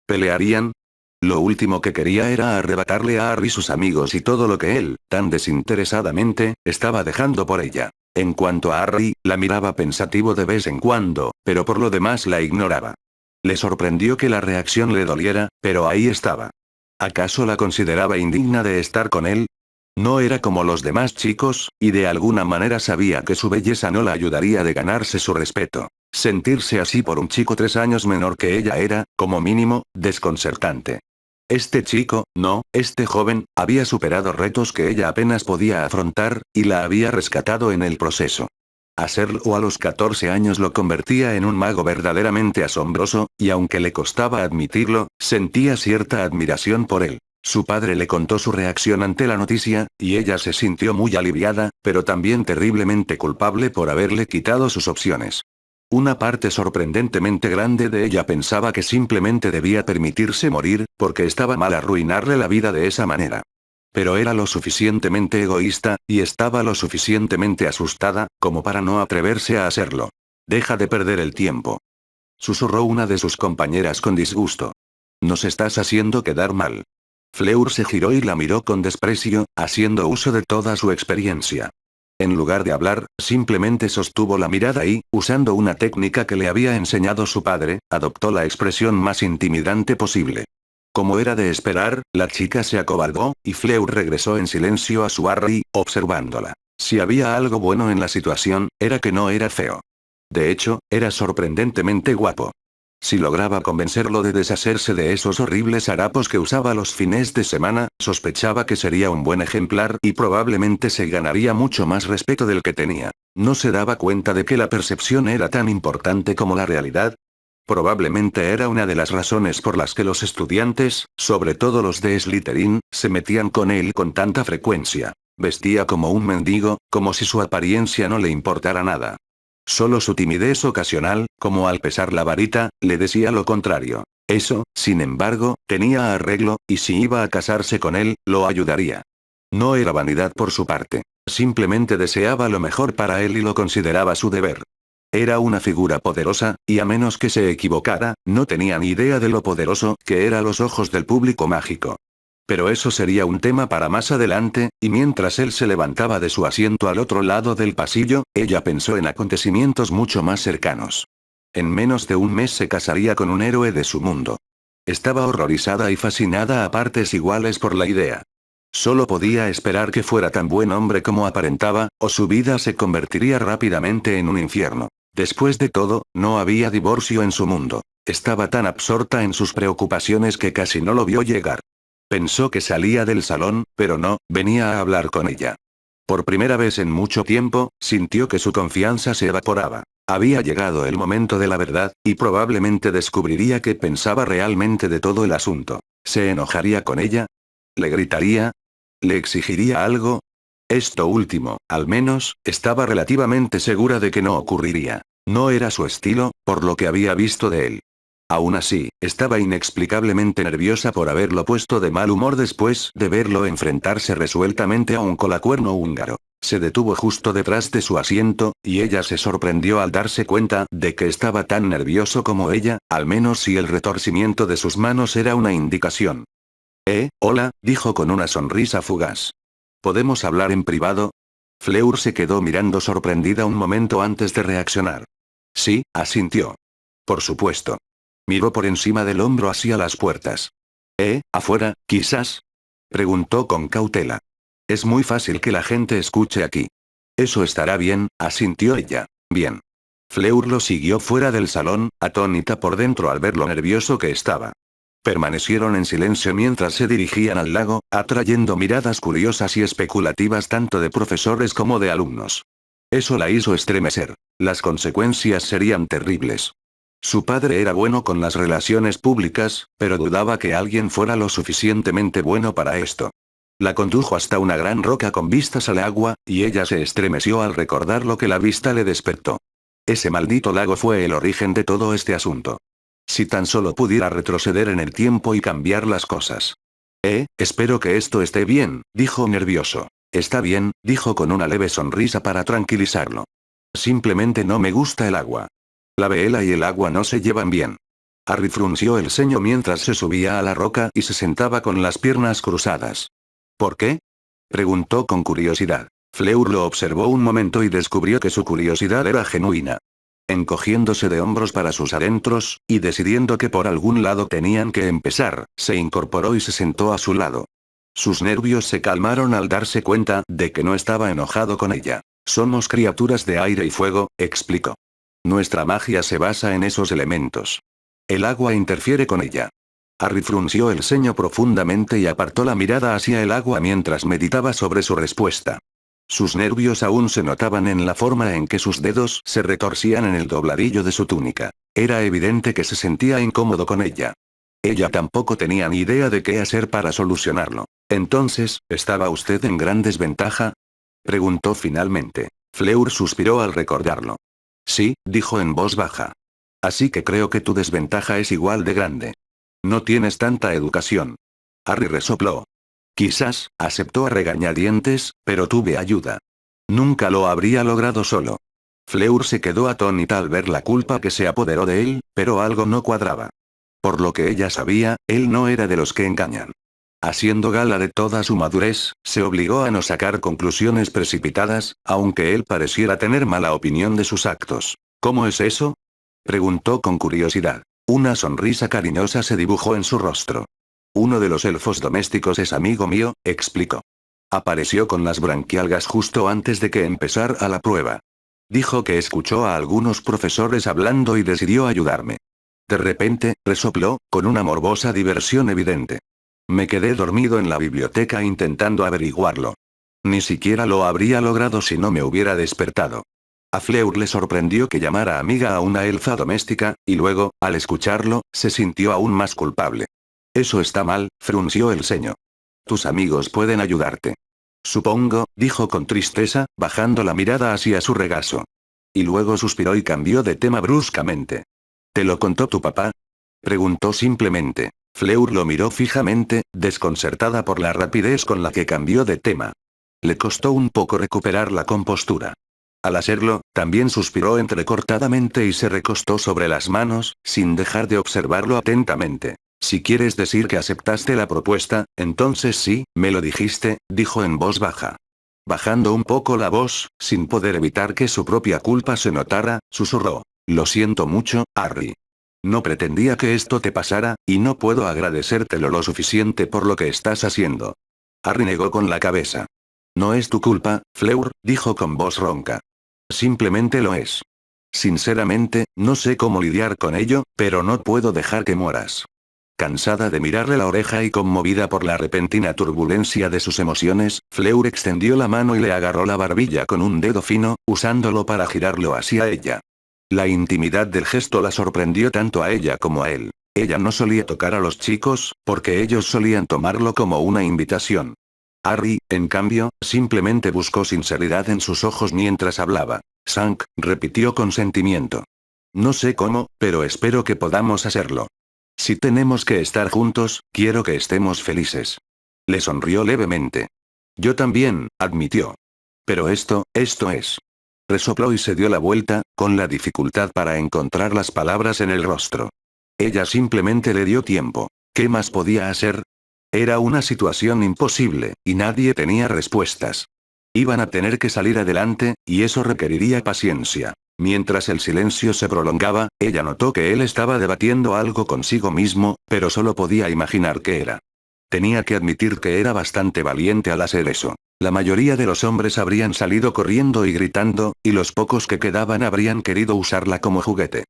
¿Pelearían? Lo último que quería era arrebatarle a Harry sus amigos y todo lo que él, tan desinteresadamente, estaba dejando por ella. En cuanto a Harry, la miraba pensativo de vez en cuando, pero por lo demás la ignoraba. Le sorprendió que la reacción le doliera, pero ahí estaba. ¿Acaso la consideraba indigna de estar con él? No era como los demás chicos, y de alguna manera sabía que su belleza no la ayudaría de ganarse su respeto. Sentirse así por un chico 3 años menor que ella era, como mínimo, desconcertante. Este chico, no, este joven, había superado retos que ella apenas podía afrontar, y la había rescatado en el proceso. Hacerlo a los 14 años lo convertía en un mago verdaderamente asombroso, y aunque le costaba admitirlo, sentía cierta admiración por él. Su padre le contó su reacción ante la noticia, y ella se sintió muy aliviada, pero también terriblemente culpable por haberle quitado sus opciones. Una parte sorprendentemente grande de ella pensaba que simplemente debía permitirse morir, porque estaba mal arruinarle la vida de esa manera. Pero era lo suficientemente egoísta, y estaba lo suficientemente asustada, como para no atreverse a hacerlo. Deja de perder el tiempo. Susurró una de sus compañeras con disgusto. Nos estás haciendo quedar mal. Fleur se giró y la miró con desprecio, haciendo uso de toda su experiencia. En lugar de hablar, simplemente sostuvo la mirada y, usando una técnica que le había enseñado su padre, adoptó la expresión más intimidante posible. Como era de esperar, la chica se acobardó, y Fleur regresó en silencio a su arri, observándola. Si había algo bueno en la situación, era que no era feo. De hecho, era sorprendentemente guapo. Si lograba convencerlo de deshacerse de esos horribles harapos que usaba los fines de semana, sospechaba que sería un buen ejemplar y probablemente se ganaría mucho más respeto del que tenía. ¿No se daba cuenta de que la percepción era tan importante como la realidad? Probablemente era una de las razones por las que los estudiantes, sobre todo los de Slytherin, se metían con él con tanta frecuencia. Vestía como un mendigo, como si su apariencia no le importara nada. Solo su timidez ocasional, como al pesar la varita, le decía lo contrario. Eso, sin embargo, tenía arreglo, y si iba a casarse con él, lo ayudaría. No era vanidad por su parte. Simplemente deseaba lo mejor para él y lo consideraba su deber. Era una figura poderosa, y a menos que se equivocara, no tenía ni idea de lo poderoso que era a los ojos del público mágico. Pero eso sería un tema para más adelante, y mientras él se levantaba de su asiento al otro lado del pasillo, ella pensó en acontecimientos mucho más cercanos. En menos de un mes se casaría con un héroe de su mundo. Estaba horrorizada y fascinada a partes iguales por la idea. Solo podía esperar que fuera tan buen hombre como aparentaba, o su vida se convertiría rápidamente en un infierno. Después de todo, no había divorcio en su mundo. Estaba tan absorta en sus preocupaciones que casi no lo vio llegar. Pensó que salía del salón, pero no, venía a hablar con ella. Por primera vez en mucho tiempo, sintió que su confianza se evaporaba. Había llegado el momento de la verdad, y probablemente descubriría qué pensaba realmente de todo el asunto. ¿Se enojaría con ella? ¿Le gritaría? ¿Le exigiría algo? Esto último, al menos, estaba relativamente segura de que no ocurriría. No era su estilo, por lo que había visto de él. Aún así, estaba inexplicablemente nerviosa por haberlo puesto de mal humor después de verlo enfrentarse resueltamente a un colacuerno húngaro. Se detuvo justo detrás de su asiento, y ella se sorprendió al darse cuenta de que estaba tan nervioso como ella, al menos si el retorcimiento de sus manos era una indicación. Hola, dijo con una sonrisa fugaz. ¿Podemos hablar en privado? Fleur se quedó mirando sorprendida un momento antes de reaccionar. Sí, asintió. Por supuesto. Miró por encima del hombro hacia las puertas. ¿Afuera, quizás? Preguntó con cautela. Es muy fácil que la gente escuche aquí. Eso estará bien, asintió ella. Bien. Fleur lo siguió fuera del salón, atónita por dentro al ver lo nervioso que estaba. Permanecieron en silencio mientras se dirigían al lago, atrayendo miradas curiosas y especulativas tanto de profesores como de alumnos. Eso la hizo estremecer. Las consecuencias serían terribles. Su padre era bueno con las relaciones públicas, pero dudaba que alguien fuera lo suficientemente bueno para esto. La condujo hasta una gran roca con vistas al agua, y ella se estremeció al recordar lo que la vista le despertó. Ese maldito lago fue el origen de todo este asunto. Si tan solo pudiera retroceder en el tiempo y cambiar las cosas. Espero que esto esté bien, dijo nervioso. Está bien, dijo con una leve sonrisa para tranquilizarlo. Simplemente no me gusta el agua. La vela y el agua no se llevan bien. Harry frunció el ceño mientras se subía a la roca y se sentaba con las piernas cruzadas. ¿Por qué? Preguntó con curiosidad. Fleur lo observó un momento y descubrió que su curiosidad era genuina. Encogiéndose de hombros para sus adentros, y decidiendo que por algún lado tenían que empezar, se incorporó y se sentó a su lado. Sus nervios se calmaron al darse cuenta de que no estaba enojado con ella. Somos criaturas de aire y fuego, explicó. Nuestra magia se basa en esos elementos. El agua interfiere con ella. Harry frunció el ceño profundamente y apartó la mirada hacia el agua mientras meditaba sobre su respuesta. Sus nervios aún se notaban en la forma en que sus dedos se retorcían en el dobladillo de su túnica. Era evidente que se sentía incómodo con ella. Ella tampoco tenía ni idea de qué hacer para solucionarlo. Entonces, ¿estaba usted en gran desventaja? Preguntó finalmente. Fleur suspiró al recordarlo. Sí, dijo en voz baja. Así que creo que tu desventaja es igual de grande. No tienes tanta educación. Harry resopló. Quizás, aceptó a regañadientes, pero tuve ayuda. Nunca lo habría logrado solo. Fleur se quedó atónita al ver la culpa que se apoderó de él, pero algo no cuadraba. Por lo que ella sabía, él no era de los que engañan. Haciendo gala de toda su madurez, se obligó a no sacar conclusiones precipitadas, aunque él pareciera tener mala opinión de sus actos. ¿Cómo es eso? Preguntó con curiosidad. Una sonrisa cariñosa se dibujó en su rostro. Uno de los elfos domésticos es amigo mío, explicó. Apareció con las branquialgas justo antes de que empezara la prueba. Dijo que escuchó a algunos profesores hablando y decidió ayudarme. De repente, resopló, con una morbosa diversión evidente. Me quedé dormido en la biblioteca intentando averiguarlo. Ni siquiera lo habría logrado si no me hubiera despertado. A Fleur le sorprendió que llamara amiga a una elfa doméstica, y luego, al escucharlo, se sintió aún más culpable. Eso está mal, frunció el ceño. Tus amigos pueden ayudarte. Supongo, dijo con tristeza, bajando la mirada hacia su regazo. Y luego suspiró y cambió de tema bruscamente. ¿Te lo contó tu papá? Preguntó simplemente. Fleur lo miró fijamente, desconcertada por la rapidez con la que cambió de tema. Le costó un poco recuperar la compostura. Al hacerlo, también suspiró entrecortadamente y se recostó sobre las manos, sin dejar de observarlo atentamente. Si quieres decir que aceptaste la propuesta, entonces sí, me lo dijiste, dijo en voz baja. Bajando un poco la voz, sin poder evitar que su propia culpa se notara, susurró. Lo siento mucho, Harry. No pretendía que esto te pasara, y no puedo agradecértelo lo suficiente por lo que estás haciendo. Harry negó con la cabeza. No es tu culpa, Fleur, dijo con voz ronca. Simplemente lo es. Sinceramente, no sé cómo lidiar con ello, pero no puedo dejar que mueras. Cansada de mirarle la oreja y conmovida por la repentina turbulencia de sus emociones, Fleur extendió la mano y le agarró la barbilla con un dedo fino, usándolo para girarlo hacia ella. La intimidad del gesto la sorprendió tanto a ella como a él. Ella no solía tocar a los chicos, porque ellos solían tomarlo como una invitación. Harry, en cambio, simplemente buscó sinceridad en sus ojos mientras hablaba. Sank, repitió con sentimiento. No sé cómo, pero espero que podamos hacerlo. Si tenemos que estar juntos, quiero que estemos felices. Le sonrió levemente. Yo también, admitió. Pero esto es. Resopló y se dio la vuelta, con la dificultad para encontrar las palabras en el rostro. Ella simplemente le dio tiempo. ¿Qué más podía hacer? Era una situación imposible, y nadie tenía respuestas. Iban a tener que salir adelante, y eso requeriría paciencia. Mientras el silencio se prolongaba, ella notó que él estaba debatiendo algo consigo mismo, pero solo podía imaginar qué era. Tenía que admitir que era bastante valiente al hacer eso. La mayoría de los hombres habrían salido corriendo y gritando, y los pocos que quedaban habrían querido usarla como juguete.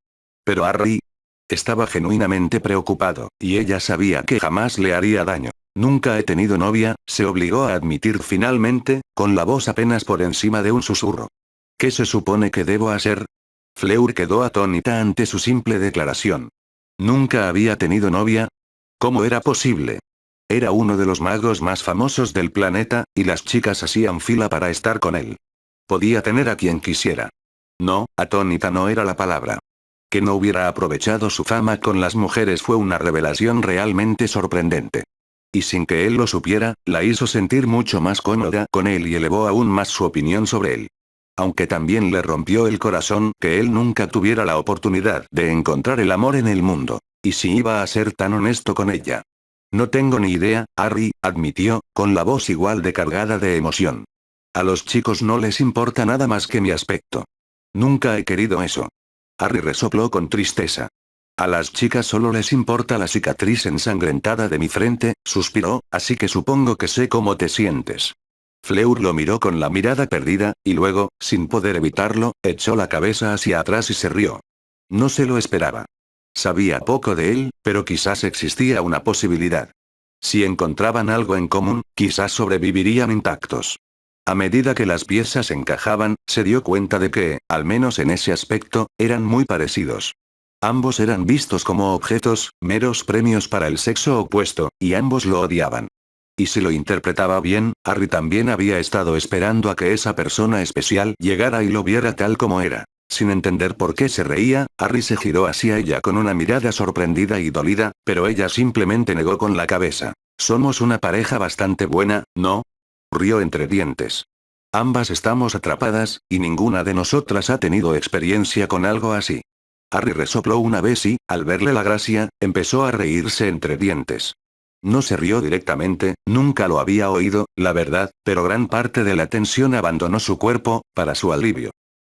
Pero Harry estaba genuinamente preocupado, y ella sabía que jamás le haría daño. Nunca he tenido novia, se obligó a admitir finalmente, con la voz apenas por encima de un susurro. ¿Qué se supone que debo hacer? Fleur quedó atónita ante su simple declaración. ¿Nunca había tenido novia? ¿Cómo era posible? Era uno de los magos más famosos del planeta, y las chicas hacían fila para estar con él. Podía tener a quien quisiera. No, atónita no era la palabra. Que no hubiera aprovechado su fama con las mujeres fue una revelación realmente sorprendente. Y sin que él lo supiera, la hizo sentir mucho más cómoda con él y elevó aún más su opinión sobre él. Aunque también le rompió el corazón que él nunca tuviera la oportunidad de encontrar el amor en el mundo. ¿Y si iba a ser tan honesto con ella? No tengo ni idea, Harry, admitió, con la voz igual de cargada de emoción. A los chicos no les importa nada más que mi aspecto. Nunca he querido eso. Harry resopló con tristeza. A las chicas solo les importa la cicatriz ensangrentada de mi frente, suspiró, así que supongo que sé cómo te sientes. Fleur lo miró con la mirada perdida, y luego, sin poder evitarlo, echó la cabeza hacia atrás y se rió. No se lo esperaba. Sabía poco de él, pero quizás existía una posibilidad. Si encontraban algo en común, quizás sobrevivirían intactos. A medida que las piezas encajaban, se dio cuenta de que, al menos en ese aspecto, eran muy parecidos. Ambos eran vistos como objetos, meros premios para el sexo opuesto, y ambos lo odiaban. Y si lo interpretaba bien, Harry también había estado esperando a que esa persona especial llegara y lo viera tal como era. Sin entender por qué se reía, Harry se giró hacia ella con una mirada sorprendida y dolida, pero ella simplemente negó con la cabeza. Somos una pareja bastante buena, ¿no? Rió entre dientes. Ambas estamos atrapadas, y ninguna de nosotras ha tenido experiencia con algo así. Harry resopló una vez y, al verle la gracia, empezó a reírse entre dientes. No se rió directamente, nunca lo había oído, la verdad, pero gran parte de la tensión abandonó su cuerpo, para su alivio.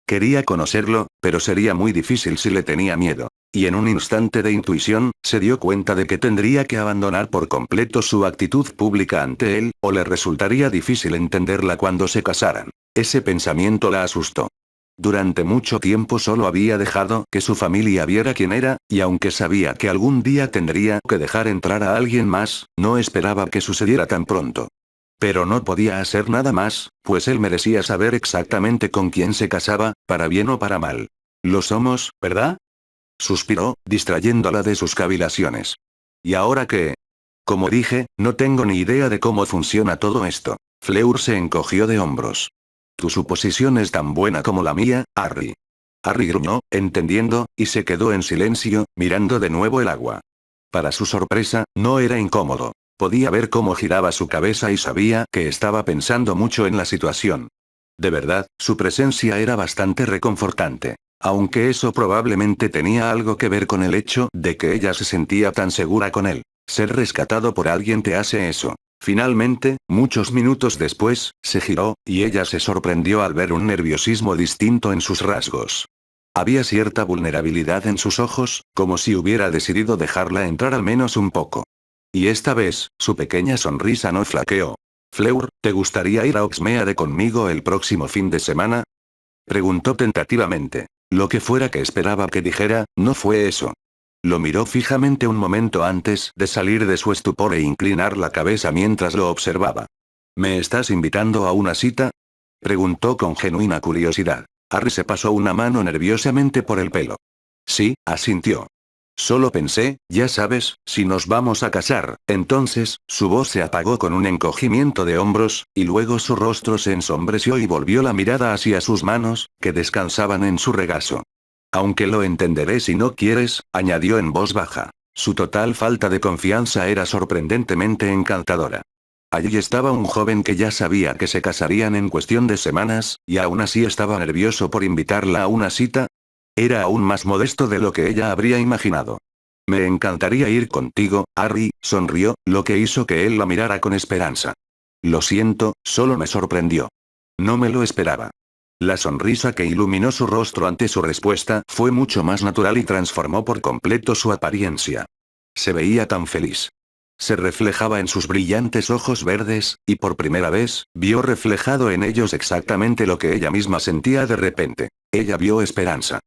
Quería conocerlo, pero sería muy difícil si le tenía miedo. Y en un instante de intuición, se dio cuenta de que tendría que abandonar por completo su actitud pública ante él, o le resultaría difícil entenderla cuando se casaran. Ese pensamiento la asustó. Durante mucho tiempo solo había dejado que su familia viera quién era, y aunque sabía que algún día tendría que dejar entrar a alguien más, no esperaba que sucediera tan pronto. Pero no podía hacer nada más, pues él merecía saber exactamente con quién se casaba, para bien o para mal. Lo somos, ¿verdad? Suspiró, distrayéndola de sus cavilaciones. ¿Y ahora qué? Como dije, no tengo ni idea de cómo funciona todo esto. Fleur se encogió de hombros. Tu suposición es tan buena como la mía, Harry. Harry gruñó, entendiendo, y se quedó en silencio, mirando de nuevo el agua. Para su sorpresa, no era incómodo. Podía ver cómo giraba su cabeza y sabía que estaba pensando mucho en la situación. De verdad, su presencia era bastante reconfortante. Aunque eso probablemente tenía algo que ver con el hecho de que ella se sentía tan segura con él. Ser rescatado por alguien te hace eso. Finalmente, muchos minutos después, se giró, y ella se sorprendió al ver un nerviosismo distinto en sus rasgos. Había cierta vulnerabilidad en sus ojos, como si hubiera decidido dejarla entrar al menos un poco. Y esta vez, su pequeña sonrisa no flaqueó. Fleur, ¿te gustaría ir a Oxmeade conmigo el próximo fin de semana? Preguntó tentativamente. Lo que fuera que esperaba que dijera, no fue eso. Lo miró fijamente un momento antes de salir de su estupor e inclinar la cabeza mientras lo observaba. ¿Me estás invitando a una cita? Preguntó con genuina curiosidad. Harry se pasó una mano nerviosamente por el pelo. Sí, asintió. Solo pensé, ya sabes, si nos vamos a casar. Entonces, su voz se apagó con un encogimiento de hombros, y luego su rostro se ensombreció y volvió la mirada hacia sus manos, que descansaban en su regazo. Aunque lo entenderé si no quieres, añadió en voz baja. Su total falta de confianza era sorprendentemente encantadora. Allí estaba un joven que ya sabía que se casarían en cuestión de semanas, y aún así estaba nervioso por invitarla a una cita. Era aún más modesto de lo que ella habría imaginado. Me encantaría ir contigo, Harry, sonrió, lo que hizo que él la mirara con esperanza. Lo siento, solo me sorprendió. No me lo esperaba. La sonrisa que iluminó su rostro ante su respuesta fue mucho más natural y transformó por completo su apariencia. Se veía tan feliz. Se reflejaba en sus brillantes ojos verdes, y por primera vez, vio reflejado en ellos exactamente lo que ella misma sentía de repente. Ella vio esperanza.